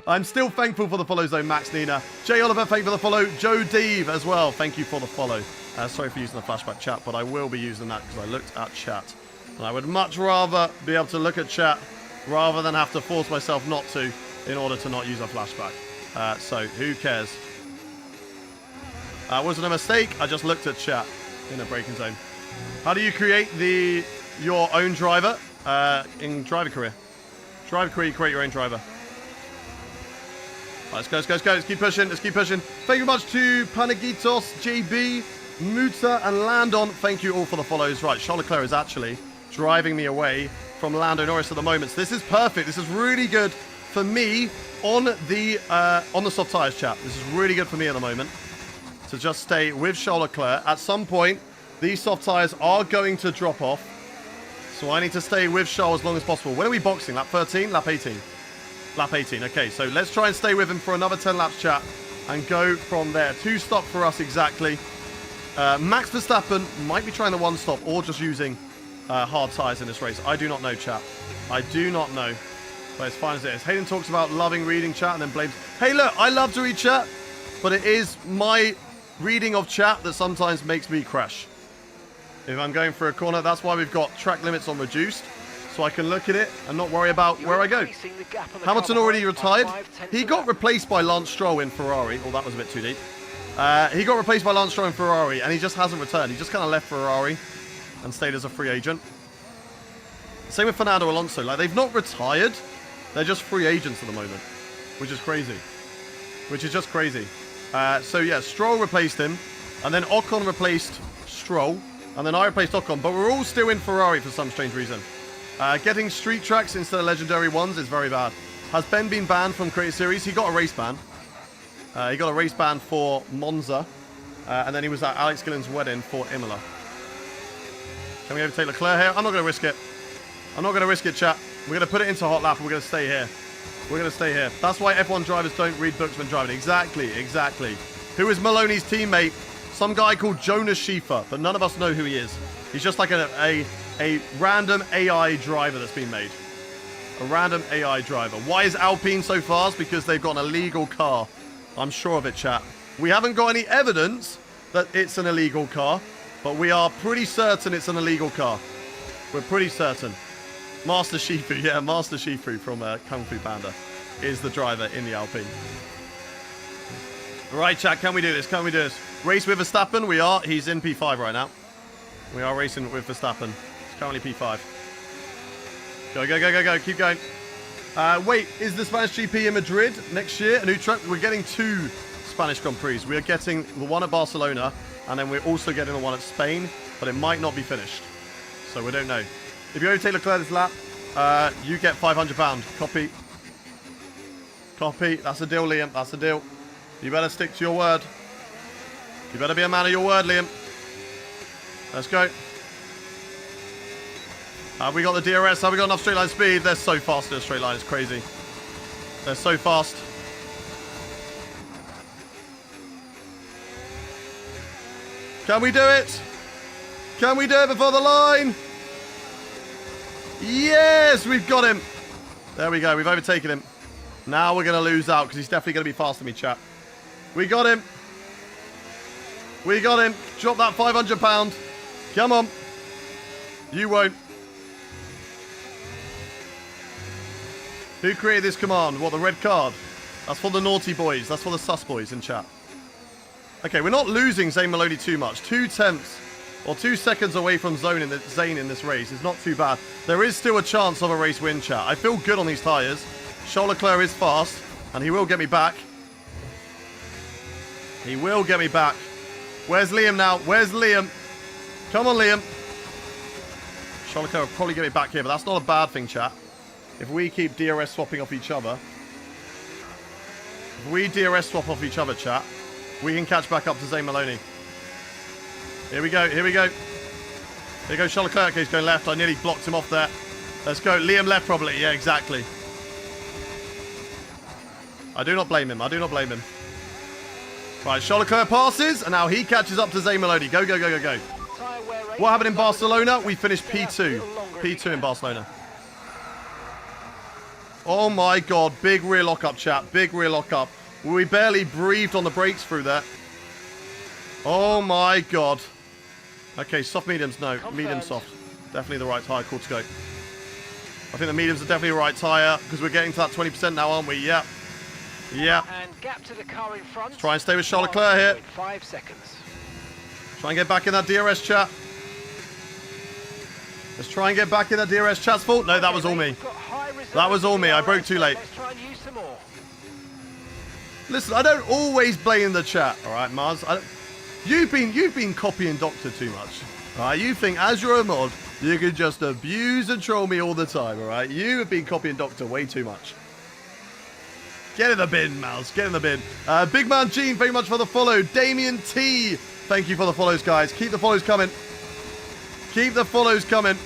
I'm still thankful for the follow zone, Max Nina. Jay Oliver, thank you for the follow. Joe Deeve as well, thank you for the follow. Sorry for using the flashback chat, but I will be using that because I looked at chat. And I would much rather be able to look at chat rather than have to force myself not to in order to not use a flashback. So, who cares? Wasn't a mistake, I just looked at chat in a braking zone. How do you create your own driver in driver career? Driver career, you create your own driver. Right, let's go, let's go, let's go. Let's keep pushing, let's keep pushing. Thank you very much to Panagitos, JB, Muta, and Landon. Thank you all for the follows. Right, Charles Leclerc is actually driving me away from Lando Norris at the moment. So this is perfect. This is really good for me on the soft tyres, chat. This is really good for me at the moment to just stay with Charles Leclerc. At some point, these soft tyres are going to drop off. So I need to stay with Charles as long as possible. When are we boxing? Lap 13? Lap 18? Lap 18. Okay, so let's try and stay with him for another 10 laps, chat, and go from there. 2 stop for us exactly. Max Verstappen might be trying the 1 stop or just using hard tyres in this race. I do not know, chat. I do not know. But it's fine as it is. Hayden talks about loving reading chat and then blames... Hey, look, I love to read chat, but it is my reading of chat that sometimes makes me crash. If I'm going for a corner, that's why we've got track limits on reduced, so I can look at it and not worry about where I go. Hamilton already retired. He got replaced by Lance Stroll in Ferrari. Oh, that was a bit too deep. He got replaced by Lance Stroll in Ferrari, and he just hasn't returned. He just kind of left Ferrari and stayed as a free agent. Same with Fernando Alonso. Like, they've not retired. They're just free agents at the moment, which is crazy. Which is just crazy. So, yeah, Stroll replaced him, and then Ocon replaced Stroll. And then I replaced Ocon, but we're all still in Ferrari for some strange reason. Getting street tracks instead of legendary ones is very bad. Has Ben been banned from Creator Series? He got a race ban. He got a race ban for Monza. And then he was at Alex Gillen's wedding for Imola. Can we overtake Leclerc here? I'm not going to risk it. I'm not going to risk it, chat. We're going to put it into hot lap and we're going to stay here. We're going to stay here. That's why F1 drivers don't read books when driving. Exactly, exactly. Who is Maloney's teammate? Some guy called Jonas Schiefer, but none of us know who he is. He's just like a random AI driver that's been made. A random AI driver. Why is Alpine so fast? Because they've got an illegal car. I'm sure of it, chat. We haven't got any evidence that it's an illegal car, but we are pretty certain it's an illegal car. We're pretty certain. Master Shifu, yeah, Master Shifu from Kung Fu Panda is the driver in the Alpine. Right, chat, can we do this? Can we do this? Race with Verstappen, we are. He's in P5 right now. We are racing with Verstappen. It's currently P5. Go, go, go, go, go. Keep going. Wait, is the Spanish GP in Madrid next year? A new track? We're getting 2 Spanish Grand Prix. We are getting the one at Barcelona, and then we're also getting the one at Spain, but it might not be finished. So we don't know. If you overtake Leclerc this lap, you get £500. Copy. Copy. That's a deal, Liam. That's a deal. You better stick to your word. You better be a man of your word, Liam. Let's go. Have we got the DRS? Have we got enough straight line speed? They're so fast in a straight line. It's crazy. They're so fast. Can we do it? Can we do it before the line? Yes, we've got him. There we go. We've overtaken him. Now we're going to lose out because he's definitely going to be faster than me, chat. We got him. We got him. Drop that £500. Come on. You won't. Who created this command? What, the red card? That's for the naughty boys. That's for the sus boys in chat. Okay, we're not losing Zane Maloney too much. 2 tenths or 2 seconds away from Zane in this race is not too bad. There is still a chance of a race win, chat. I feel good on these tyres. Charles Leclerc is fast, and he will get me back. He will get me back. Where's Liam now? Where's Liam? Come on, Liam. Charles Leclerc will probably get me back here, but that's not a bad thing, chat. If we keep DRS swapping off each other. If we DRS swap off each other, chat, we can catch back up to Zane Maloney. Here we go. Here we go. Here goes Charles Leclerc. He's going left. I nearly blocked him off there. Let's go. Liam left, probably. Yeah, exactly. I do not blame him. I do not blame him. Right, Charles Leclerc passes, and now he catches up to Zane Maloney. Go, go, go, go, go. What happened in Barcelona? We finished P2. P2 in Barcelona. Oh my God. Big rear lockup, chat. Big rear lockup. We barely breathed on the brakes through that. Oh my God. Okay, soft mediums, no. Confirmed. Medium soft. Definitely the right tyre. Cool to go. I think the mediums are definitely the right tyre because we're getting to that 20% now, aren't we? Yep. Yep. And gap to the car in front. Let's try and stay with Charles Leclerc here. 5 seconds. Try and get back in that DRS chat. Let's try and get back in that DRS chat's fault. No, that was all me. That was all me. I broke too late. Let's try and use some more. Listen, I don't always blame the chat. All right, Mars. You've been copying Doctor too much. All right, you think as you're a mod, you can just abuse and troll me all the time. All right, you have been copying Doctor way too much. Get in the bin, Mouse. Get in the bin. Big Man Gene, very much for the follow. Damien T, thank you for the follows, guys. Keep the follows coming. Keep the follows coming.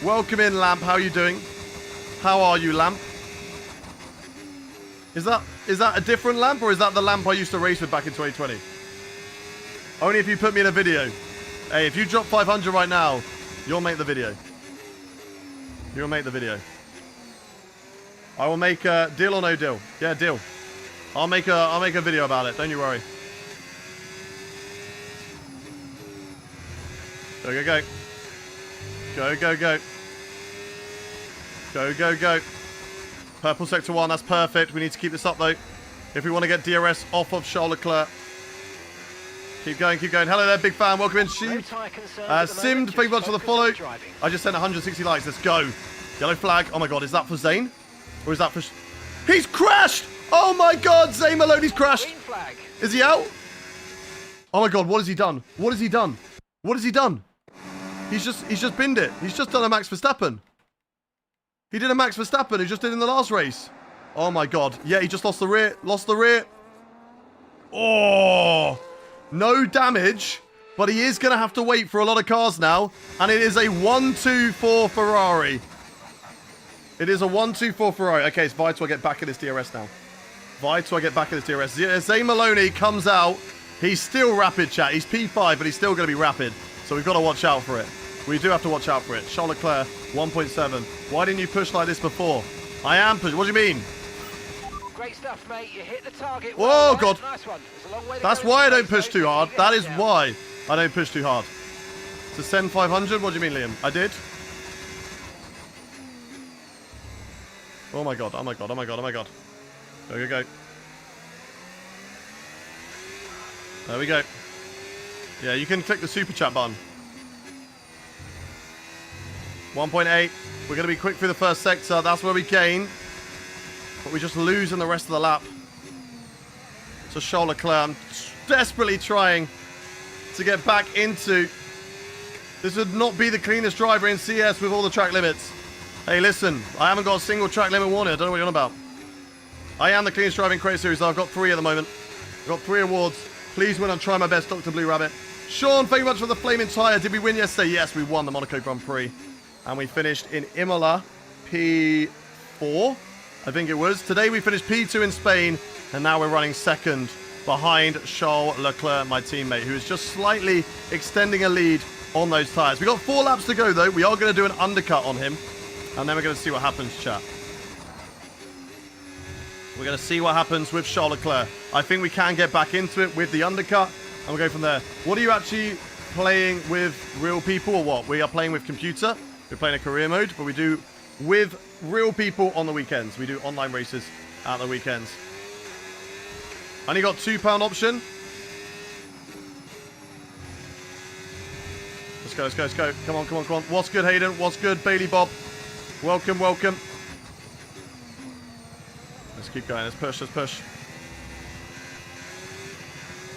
Welcome in, Lamp. How are you doing? How are you, Lamp? Is that a different Lamp, or is that the Lamp I used to race with back in 2020? Only if you put me in a video. Hey, if you drop 500 right now, you'll make the video. You'll make the video. I will make a deal or no deal. Yeah, deal. I'll make a video about it. Don't you worry. Go, go, go. Go, go, go. Go, go, go. Purple sector 1, that's perfect. We need to keep this up, though, if we want to get DRS off of Charles Leclerc. Keep going, keep going. Hello there, big fan. Welcome in, Sheem. Simmed, thank you much for the follow. I just sent 160 likes. Let's go. Yellow flag. Oh, my God. Is that for Zane? Or is that for... He's crashed! Oh, my God. Zane Maloney's crashed. Is he out? Oh, my God. What has he done? What has he done? What has he done? He's just binned it. He's just done a Max Verstappen. He did a Max Verstappen. He just did in the last race. Oh, my God. Yeah, he just lost the rear. Lost the rear. Oh... No damage, but he is going to have to wait for a lot of cars now. And it is a 1-2-4 Ferrari. It is a 1-2-4 Ferrari. Okay, it's vital I get back in this DRS now. Vital I get back in this DRS. Zane Maloney comes out. He's still rapid, chat. He's P5, but he's still going to be rapid. So we've got to watch out for it. We do have to watch out for it. Charles Leclerc, 1.7. Why didn't you push like this before? I am pushing. What do you mean? Great stuff, mate. You hit the target. Whoa, God. Nice one. That's why I don't push too hard. That is why I don't push too hard. To send 500? What do you mean, Liam? I did? Oh, my God. Oh, my God. Oh, my God. Oh, my God. Go, go, go. There we go. Yeah, you can click the super chat button. 1.8. We're going to be quick through the first sector. That's where we gain. But we just lose in the rest of the lap. So Charles Leclerc, I'm desperately trying to get back into... This would not be the cleanest driver in CS with all the track limits. Hey, listen, I haven't got a single track limit warning. I don't know what you're on about. I am the cleanest driver in Crate Series. I've got 3 at the moment. I've got 3 awards. Please win. I'm trying my best, Dr. Blue Rabbit. Sean, thank you much for the flaming tyre. Did we win yesterday? Yes, we won the Monaco Grand Prix. And we finished in Imola P4. I think it was. Today we finished P2 in Spain, and now we're running second behind Charles Leclerc, my teammate, who is just slightly extending a lead on those tyres. We've got 4 laps to go, though. We are going to do an undercut on him, and then we're going to see what happens, chat. We're going to see what happens with Charles Leclerc. I think we can get back into it with the undercut, and we'll go from there. What are you actually playing with real people, or what? We are playing with computer. We're playing a career mode, but we do with real people on the weekends. We do online races at the weekends. Only got £2 option. Let's go, let's go, let's go. Come on, come on, come on. What's good, Hayden? What's good, Bailey Bob? Welcome, welcome. Let's keep going. Let's push, let's push.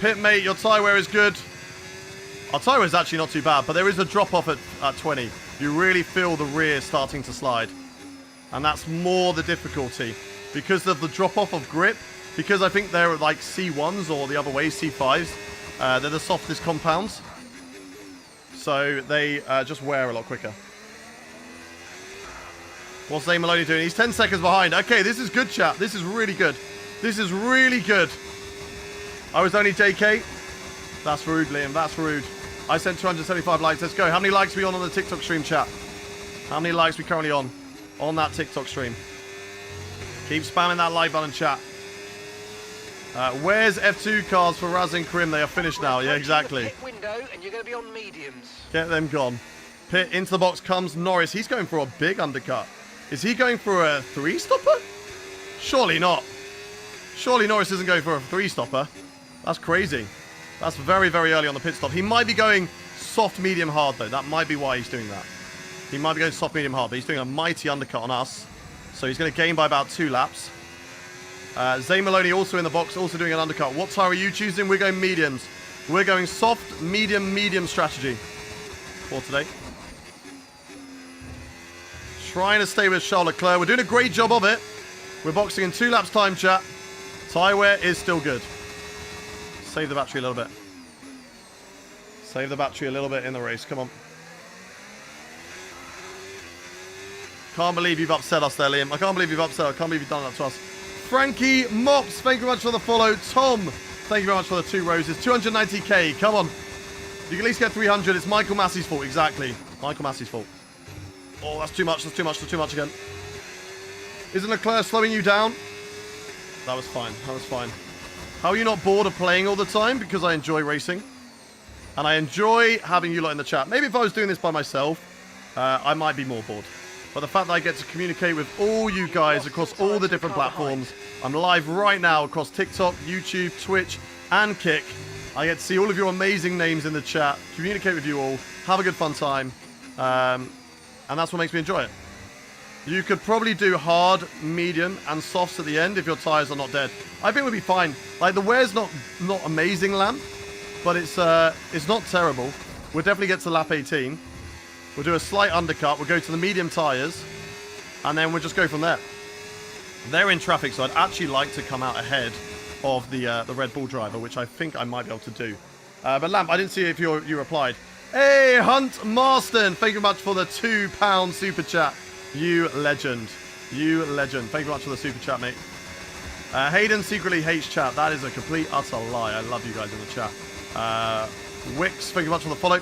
Pit mate, your tyre wear is good. Our tyre wear is actually not too bad, but there is a drop off at 20. You really feel the rear starting to slide. And that's more the difficulty. Because of the drop-off of grip. Because I think they're like C1s or the other way, C5s. They're the softest compounds. So they just wear a lot quicker. What's Zane Maloney doing? He's 10 seconds behind. Okay, this is good, chat. This is really good. This is really good. I was only JK. That's rude, Liam. That's rude. I sent 275 likes. Let's go. How many likes are we on the TikTok stream, chat? How many likes are we currently on that TikTok stream? Keep spamming that like button, chat. Where's F2 cars for Raz and Krim? They are finished now. Yeah, exactly. Pit window, and you're going to be on mediums. Get them gone. Pit into the box comes Norris. He's going for a big undercut. Is he going for a 3-stopper? Surely not. Surely Norris isn't going for a 3-stopper. That's crazy. That's very, very early on the pit stop. He might be going soft, medium, hard, though. That might be why he's doing that. He might be going soft, medium, hard, but he's doing a mighty undercut on us. So he's going to gain by about 2 laps. Zay Maloney also in the box, also doing an undercut. What tire are you choosing? We're going mediums. We're going soft, medium, medium strategy for today. Trying to stay with Charles Leclerc. We're doing a great job of it. We're boxing in 2 laps time, chat. Tyre wear is still good. Save the battery a little bit. Save the battery a little bit in the race. Come on. Can't believe you've upset us there, Liam. I can't believe you've upset us. I can't believe you've done that to us. Frankie Mops, thank you very much for the follow. Tom, thank you very much for the 2 roses. 290k, come on. You can at least get 300. It's Michael Massey's fault, exactly. Michael Massey's fault. Oh, that's too much. That's too much. That's too much again. Isn't Leclerc slowing you down? That was fine. That was fine. How are you not bored of playing all the time? Because I enjoy racing. And I enjoy having you lot in the chat. Maybe if I was doing this by myself, I might be more bored. But the fact that I get to communicate with all you guys across all the different platforms. I'm live right now across TikTok, YouTube, Twitch, and Kick. I get to see all of your amazing names in the chat, communicate with you all, have a good fun time. And that's what makes me enjoy it. You could probably do hard, medium, and softs at the end if your tyres are not dead. I think we'll be fine. Like, the wear's not amazing, Lamp, but it's not terrible. We'll definitely get to lap 18. We'll do a slight undercut. We'll go to the medium tyres, and then we'll just go from there. They're in traffic, so I'd actually like to come out ahead of the Red Bull driver, which I think I might be able to do. But Lamp, I didn't see if you replied. Hey, Hunt Marston, thank you very much for the £2 super chat. You legend. You legend. Thank you very much for the super chat, mate. Hayden secretly hates chat. That is a complete, utter lie. I love you guys in the chat. Wix, thank you very much for the follow.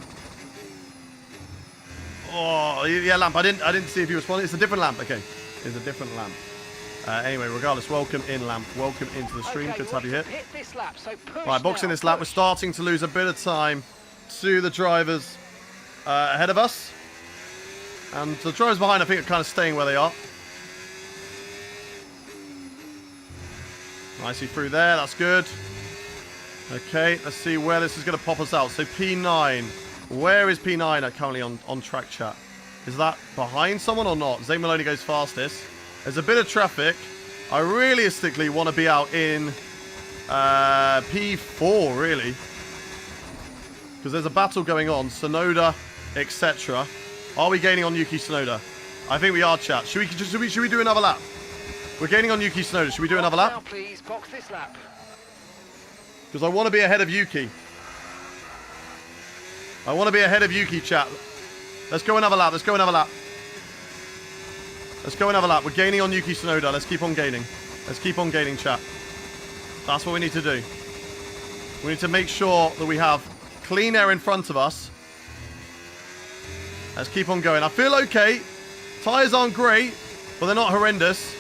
Oh, yeah, Lamp. I didn't see if you responded. It's a different Lamp. Okay. It's a different Lamp. Anyway, regardless, welcome in, Lamp. Welcome into the stream. Okay, good to have you here. hit this lap, so push Right, boxing now, this lap. We're push. starting to lose a bit of time to the drivers ahead of us. And the drivers behind, I think, are kind of staying where they are. Nicely through there. That's good. Okay, let's see where this is going to pop us out. So P9. Where is P9 currently on track, chat? Is that behind someone or not? Zay Maloney goes fastest. There's a bit of traffic. I realistically want to be out in P4, really. Because there's a battle going on. Sonoda, etc. Are we gaining on Yuki Tsunoda? I think we are, chat. Should we do another lap? We're gaining on Yuki Tsunoda. Should we do another lap? Now, please, box this lap. Because I want to be ahead of Yuki. I want to be ahead of Yuki, chat. Let's go another lap. Let's go another lap. Let's go another lap. We're gaining on Yuki Tsunoda. Let's keep on gaining. Let's keep on gaining, chat. That's what we need to do. We need to make sure that we have clean air in front of us. Let's keep on going. I feel okay. Tyres aren't great, but they're not horrendous.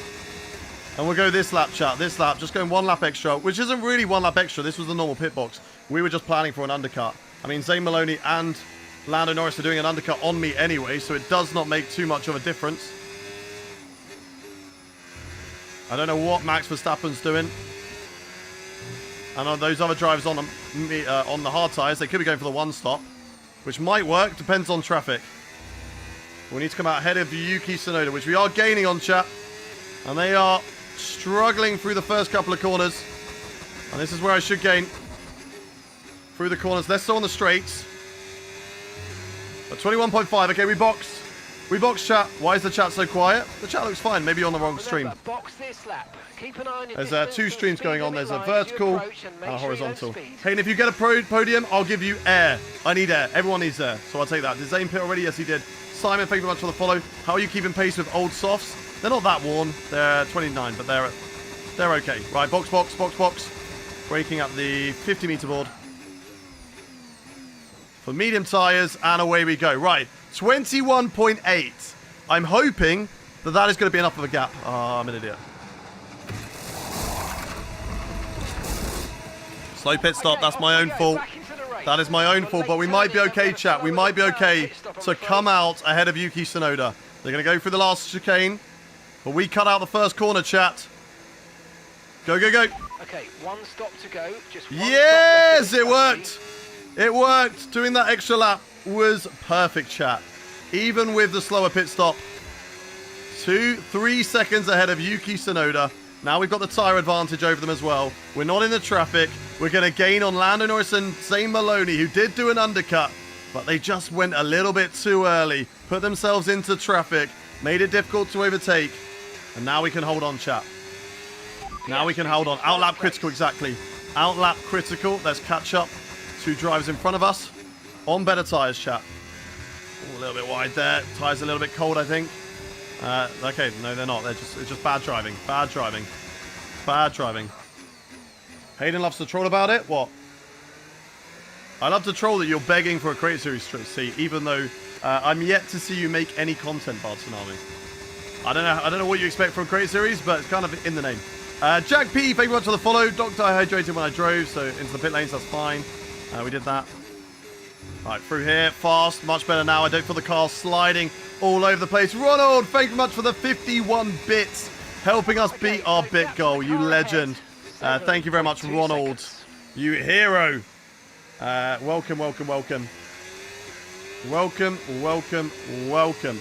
And we'll go this lap, chat. This lap. Just going 1 lap extra, which isn't really 1 lap extra. This was the normal pit box. We were just planning for an undercut. I mean, Zane Maloney and Lando Norris are doing an undercut on me anyway, so it does not make too much of a difference. I don't know what Max Verstappen's doing. I know those other drivers on the hard tyres, they could be going for the 1-stop, which might work. Depends on traffic. We need to come out ahead of Yuki Tsunoda, which we are gaining on, chat. And they are struggling through the first couple of corners. And this is where I should gain. Through the corners, less so on the straights. But 21.5, okay, we box. We box, chat. Why is the chat so quiet? The chat looks fine. Maybe you're on the wrong stream. Remember, box this lap. Keep an eye on your There's distance 2 and streams speed going on. limit There's a lines as you vertical approach and and make a sure you don't horizontal. speed. Hey, and if you get a podium, I'll give you air. I need air. Everyone needs air. So I'll take that. Did Zane pit already? Yes, he did. Simon, thank you very much for the follow. How are you keeping pace with old softs? They're not that worn. They're 29, but they're okay. Right, box, box, box, box. Breaking up the 50-meter board. For medium tyres, and away we go. Right, 21.8. I'm hoping that is going to be enough of a gap. Oh, I'm an idiot. Slow pit stop. That's my own fault. That is my own fault, but we might be okay, chat. We might be okay to come out ahead of Yuki Tsunoda. They're going to go through the last chicane, but we cut out the first corner, chat. Go, go, go. Okay, one stop to go. Just one Yes, stop it worked. It worked. Doing that extra lap was perfect, chat. Even with the slower pit stop. 3 seconds ahead of Yuki Tsunoda. Now we've got the tyre advantage over them as well. We're not in the traffic. We're going to gain on Lando Norris and Zane Maloney, who did do an undercut, but they just went a little bit too early, put themselves into traffic, made it difficult to overtake, and now we can hold on, chat. Now we can hold on. Outlap critical, exactly. Outlap critical. Let's catch up. 2 drivers in front of us. On better tyres, chat. Ooh, a little bit wide there. Tyres a little bit cold, I think. Okay, no, they're not. It's just bad driving. Bad driving. Bad driving. Hayden loves to troll about it. What? I love to troll that you're begging for a Create Series seat, even though I'm yet to see you make any content, Bard Tsunami. I don't know what you expect from a Create Series, but it's kind of in the name. Jack P, thank you very much for the follow. Doctor, I hydrated when I drove, so into the pit lanes, that's fine. We did that. Right, through here, fast, much better now. I don't feel the car sliding all over the place. Ronald, thank you much for the 51 bits, helping us beat our bit goal. You legend. Thank you very much, Ronald. You hero. Welcome, welcome, welcome. Welcome, welcome, welcome.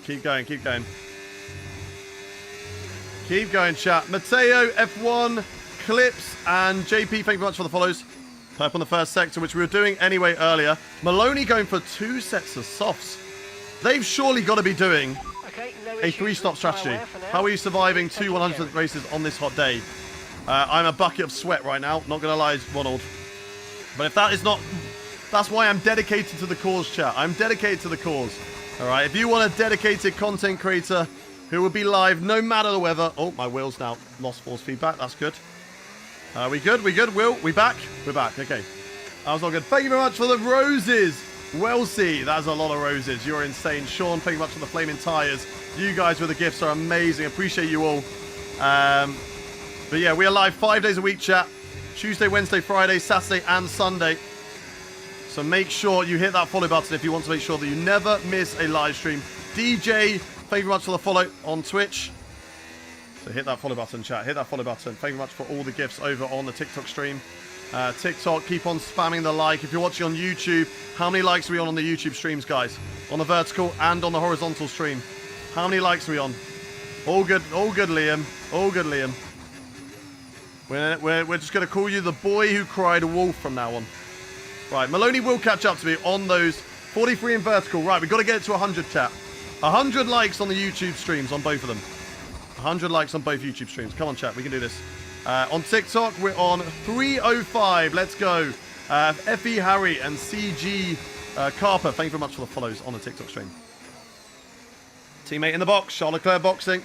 Keep going, keep going. Keep going, chat. Mateo, F1, Clips, and JP, thank you very much for the follows. Perp on the first sector, which we were doing anyway earlier. Maloney going for 2 sets of softs. They've surely got to be doing a 3-stop strategy. How are you surviving 2 100th races on this hot day? I'm a bucket of sweat right now. Not going to lie, Ronald. But if that is not... That's why I'm dedicated to the cause, chat. I'm dedicated to the cause. All right, if you want a dedicated content creator who will be live no matter the weather... Oh, my wheel's now lost force feedback. That's good. We good? We good, Will? We back? We're back. Okay. That was all good. Thank you very much for the roses. Well, see, that's a lot of roses. You're insane. Sean, thank you much for the flaming tires. You guys with the gifts are amazing. Appreciate you all. But yeah, we are live 5 days a week, chat. Tuesday, Wednesday, Friday, Saturday, and Sunday. So make sure you hit that follow button if you want to make sure that you never miss a live stream. DJ, thank you very much for the follow on Twitch. So hit that follow button, chat. Hit that follow button. Thank you very much for all the gifts over on the TikTok stream. TikTok, keep on spamming the like. If you're watching on YouTube, how many likes are we on the YouTube streams, guys? On the vertical and on the horizontal stream. How many likes are we on? All good, Liam. All good, Liam. We're just going to call you the boy who cried wolf from now on. Right, Maloney will catch up to me on those 43 in vertical. Right, we've got to get it to 100, chat. 100 likes on the YouTube streams on both of them. 100 likes on both YouTube streams. Come on, chat. We can do this. On TikTok, we're on 305. Let's go. Effie Harry and CG Carper, thank you very much for the follows on the TikTok stream. Teammate in the box. Charles Leclerc boxing.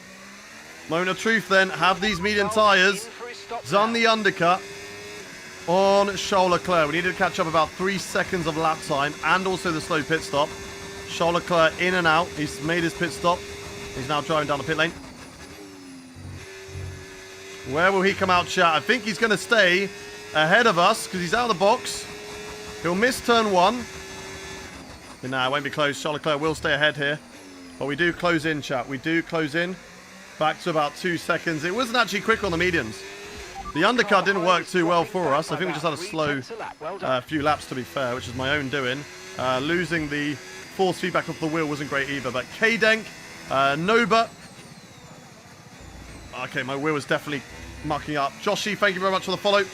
Moment of truth then. Have these medium tyres. Done the undercut on Charles Leclerc. We need to catch up about 3 seconds of lap time and also the slow pit stop. Charles Leclerc in and out. He's made his pit stop. He's now driving down the pit lane. Where will he come out, chat? I think he's going to stay ahead of us because he's out of the box. He'll miss turn 1. But nah, it won't be close. Charles Leclerc will stay ahead here. But we do close in, chat. We do close in. Back to about 2 seconds. It wasn't actually quick on the mediums. The undercut didn't work too well for us. I think we just had a slow few laps, to be fair, which is my own doing. Losing the force feedback off the wheel wasn't great either. But K-Denk, Noba. Okay, my wheel was definitely mucking up. Joshy, thank you very much for the follow.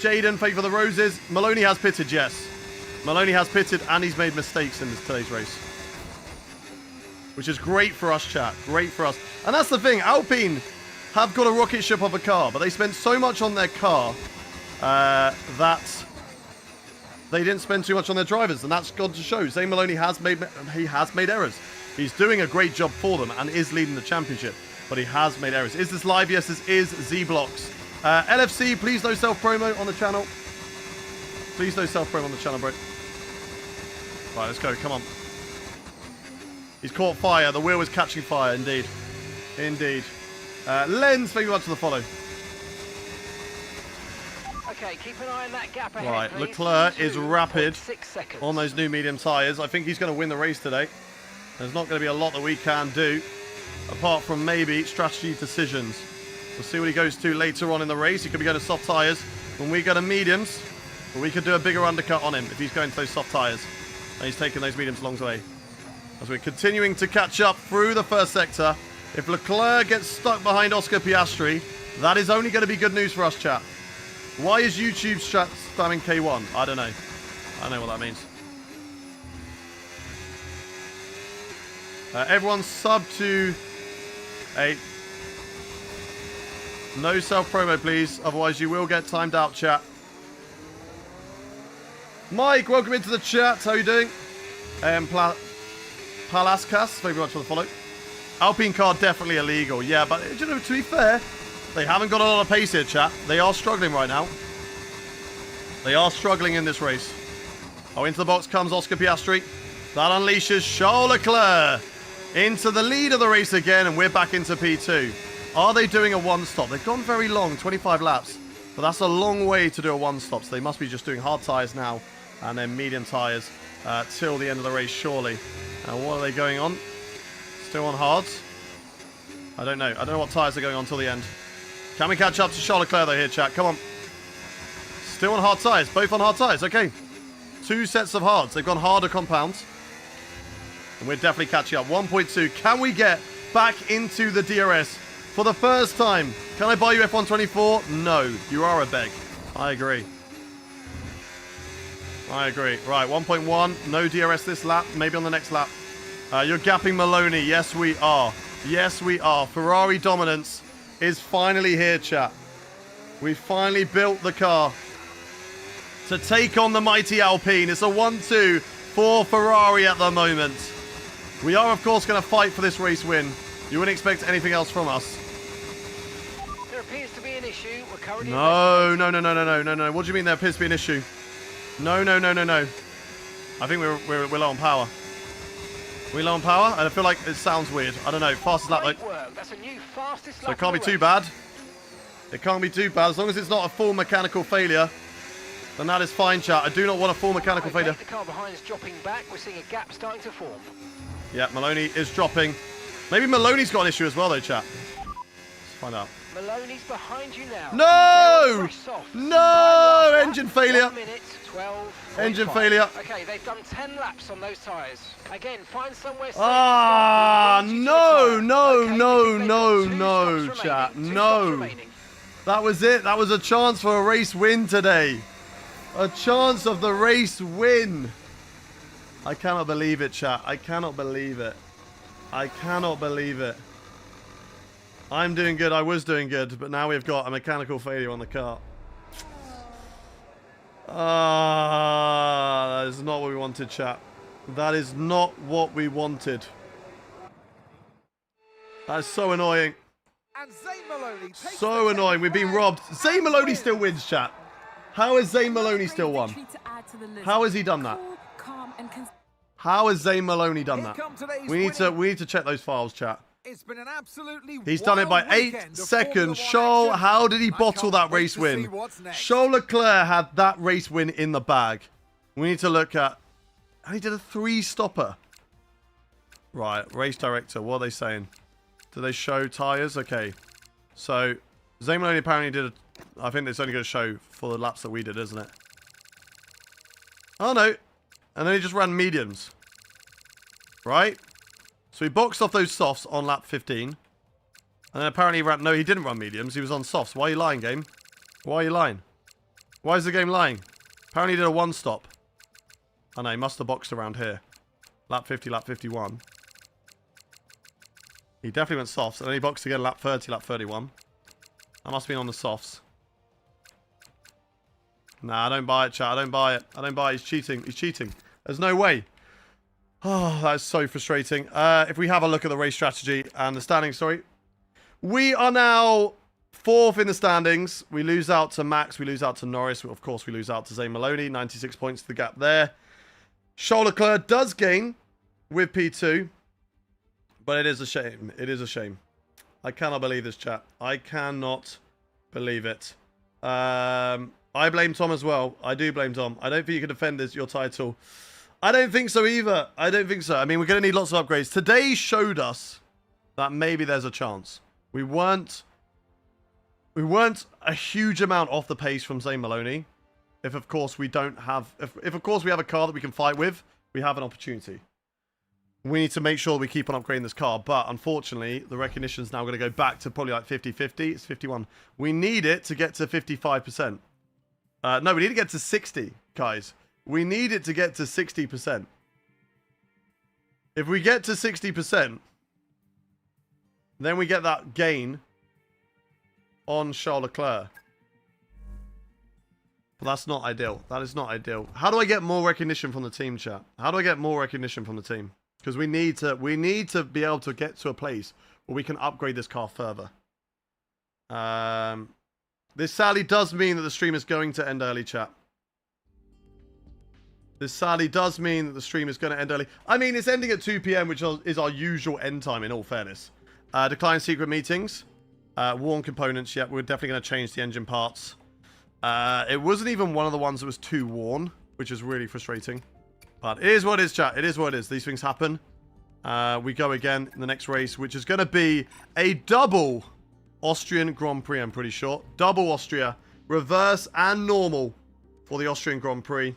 Jaden, thank you for the roses. Maloney has pitted, yes. Maloney has pitted and he's made mistakes in today's race. Which is great for us, chat. Great for us. And that's the thing. Alpine have got a rocket ship of a car, but they spent so much on their car that they didn't spend too much on their drivers, and that's got to show. Zane Maloney has made errors. He's doing a great job for them and is leading the championship, but he has made errors. Is this live? Yes, this is Z-Blocks. LFC, please no self-promo on the channel. Please no self-promo on the channel, bro. Right, let's go. Come on. He's caught fire. The wheel was catching fire, indeed. Indeed. Lens, thank you very much for the follow. Okay, keep an eye on that gap ahead, Right, please. Leclerc is rapid 2.6 seconds. on those new medium tyres. I think he's going to win the race today. There's not going to be a lot that we can do, apart from maybe strategy decisions. We'll see what he goes to later on in the race. He could be going to soft tyres when we go to mediums, but we could do a bigger undercut on him if he's going to those soft tyres. And he's taking those mediums a long way. As we're continuing to catch up through the first sector, if Leclerc gets stuck behind Oscar Piastri, that is only going to be good news for us, chat. Why is YouTube spamming K1? I don't know. I don't know what that means. Everyone sub to 8. No self-promo, please. Otherwise, you will get timed out, chat. Mike, welcome into the chat. How are you doing? Palaskas, thank you very much for the follow. Alpine car definitely illegal. Yeah, but you know, to be fair, they haven't got a lot of pace here, chat. They are struggling right now. They are struggling in this race. Oh, into the box comes Oscar Piastri. That unleashes Charles Leclerc into the lead of the race again, and we're back into P2. Are they doing a one-stop? They've gone very long, 25 laps. But that's a long way to do a one-stop, so they must be just doing hard tyres now and then medium tyres till the end of the race, surely. What are they going on? Still on hards? I don't know. I don't know what tyres are going on till the end. Can we catch up to Charles Leclerc though here, chat? Come on. Still on hard tyres. Both on hard tyres. Okay. 2 sets of hards. They've gone harder compounds. And we're definitely catching up. 1.2. Can we get back into the DRS for the first time? Can I buy you F124? No. You are a beg. I agree. I agree. Right, 1.1. No DRS this lap. Maybe on the next lap. You're gapping Maloney. Yes, we are. Yes, we are. Ferrari dominance is finally here, chat. We finally built the car to take on the mighty Alpine. It's a 1-2 for Ferrari at the moment. We are, of course, going to fight for this race win. You wouldn't expect anything else from us. There appears to be an issue. We're currently No. What do you mean there appears to be an issue? No. I think we're low on power. We're low on power, and I feel like it sounds weird. I don't know. Fastest lap, though. That's a new fastest lap. So it can't be too bad. It can't be too bad. As long as it's not a full mechanical failure, then that is fine, chat. I do not want a full mechanical failure. The car behind is dropping back. We're seeing a gap starting to form. Yeah, Maloney is dropping. Maybe Maloney's got an issue as well, though, chat. Let's find out. Maloney's behind you now. No! No! Engine failure. 1 minute, 12, Engine 45. failure. Okay, they've done 10 laps on those tyres. Again, find somewhere safe. Ah, no, chat. Two stops No. remaining. That was it. That was a chance for a race win today. A chance of the race win. I cannot believe it, chat. I cannot believe it. I cannot believe it. I'm doing good. I was doing good, but now we've got a mechanical failure on the car. Ah, that is not what we wanted, chat. That is not what we wanted. That is so annoying. And Zane Maloney takes So the annoying. We've been second robbed. round Zane and Maloney wins. still wins, chat. How has Zane Maloney still won? How has he done that? How has Zane Maloney done Here that? come today's We need winning- to check those files, chat. It's been an absolutely He's done it by wild 8 weekend of seconds. Formula One Charles, action. how did he I bottle can't that wait race to win? see what's next. Charles Leclerc had that race win in the bag. We need to look at... And he did a 3-stopper. Right, race director. What are they saying? Do they show tyres? Okay. So, Zane Maloney apparently did a... I think it's only going to show for the laps that we did, isn't it? Oh, no. And then he just ran mediums. Right? So he boxed off those softs on lap 15. And then apparently he ran... No, he didn't run mediums. He was on softs. Why are you lying, game? Why are you lying? Why is the game lying? Apparently he did a 1-stop. Oh, no, he must have boxed around here. Lap 50, lap 51. He definitely went softs. And then he boxed again lap 30, lap 31. That must have been on the softs. Nah, I don't buy it, chat. I don't buy it. I don't buy it. He's cheating. He's cheating. There's no way. Oh, that is so frustrating. If we have a look at the race strategy and the standings, sorry. We are now 4th in the standings. We lose out to Max. We lose out to Norris. Of course, we lose out to Zane Maloney. 96 points to the gap there. Charles Leclerc does gain with P2. But it is a shame. It is a shame. I cannot believe this, chat. I cannot believe it. I blame Tom as well. I do blame Tom. I don't think you can defend your title. I don't think so either. I don't think so. I mean, we're going to need lots of upgrades. Today showed us that maybe there's a chance. We weren't a huge amount off the pace from Zane Maloney. If of course we don't have, if of course we have a car that we can fight with, we have an opportunity. We need to make sure we keep on upgrading this car, but unfortunately, the recognition's now going to go back to probably like 50-50. It's 51. We need it to get to 55%. No, we need to get to 60, guys. We need it to get to 60%. If we get to 60%, then we get that gain on Charles Leclerc. But that's not ideal. That is not ideal. How do I get more recognition from the team, chat? How do I get more recognition from the team? Because we need to be able to get to a place where we can upgrade this car further. This sadly does mean that the stream is going to end early, chat. This sadly does mean that the stream is going to end early. I mean, it's ending at 2 p.m., which is our usual end time, in all fairness. Decline secret meetings. Worn components. Yep, we're definitely going to change the engine parts. It wasn't even one of the ones that was too worn, which is really frustrating. But it is what it is, chat. It is what it is. These things happen. We go again in the next race, which is going to be a double Austrian Grand Prix, I'm pretty sure. Double Austria. Reverse and normal for the Austrian Grand Prix.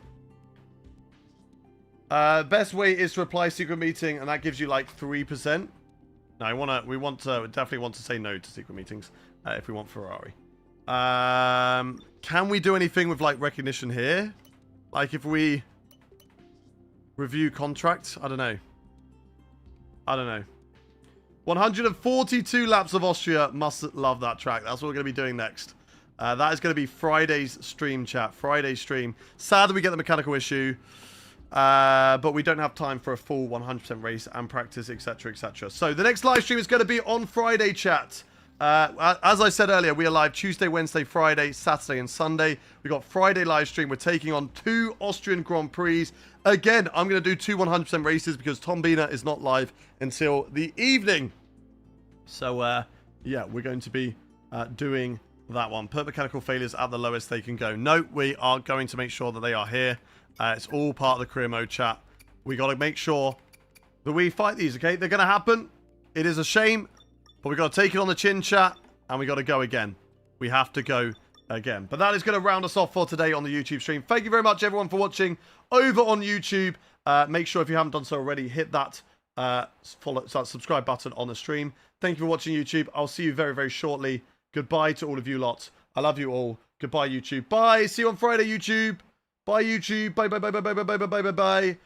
Best way is to apply secret meeting, and that gives you like 3%. No, we definitely want to say no to secret meetings if we want Ferrari. Can we do anything with like recognition here? Like if we review contracts? I don't know. 142 laps of Austria. Must love that track. That's what we're going to be doing next. That is going to be Friday's stream, chat. Friday's stream. Sad that we get the mechanical issue. But we don't have time for a full 100% race and practice, etc., etc. So the next live stream is going to be on Friday, chat. As I said earlier, we are live Tuesday, Wednesday, Friday, Saturday, and Sunday. We got Friday live stream. We're taking on 2 Austrian Grand Prix. Again, I'm going to do 2 100% races because Tom Biener is not live until the evening. So, yeah, we're going to be doing that one. Put mechanical failures at the lowest they can go. No, we are going to make sure that they are here. It's all part of the career mode, chat. We got to make sure that we fight these, okay? They're going to happen. It is a shame, but we got to take it on the chin, chat, and we got to go again. We have to go again. But that is going to round us off for today on the YouTube stream. Thank you very much, everyone, for watching over on YouTube. Make sure if you haven't done so already, hit that subscribe button on the stream. Thank you for watching, YouTube. I'll see you very, very shortly. Goodbye to all of you lots. I love you all. Goodbye, YouTube. Bye. See you on Friday, YouTube. Bye, YouTube. Bye, bye, bye, bye, bye, bye, bye, bye, bye, bye.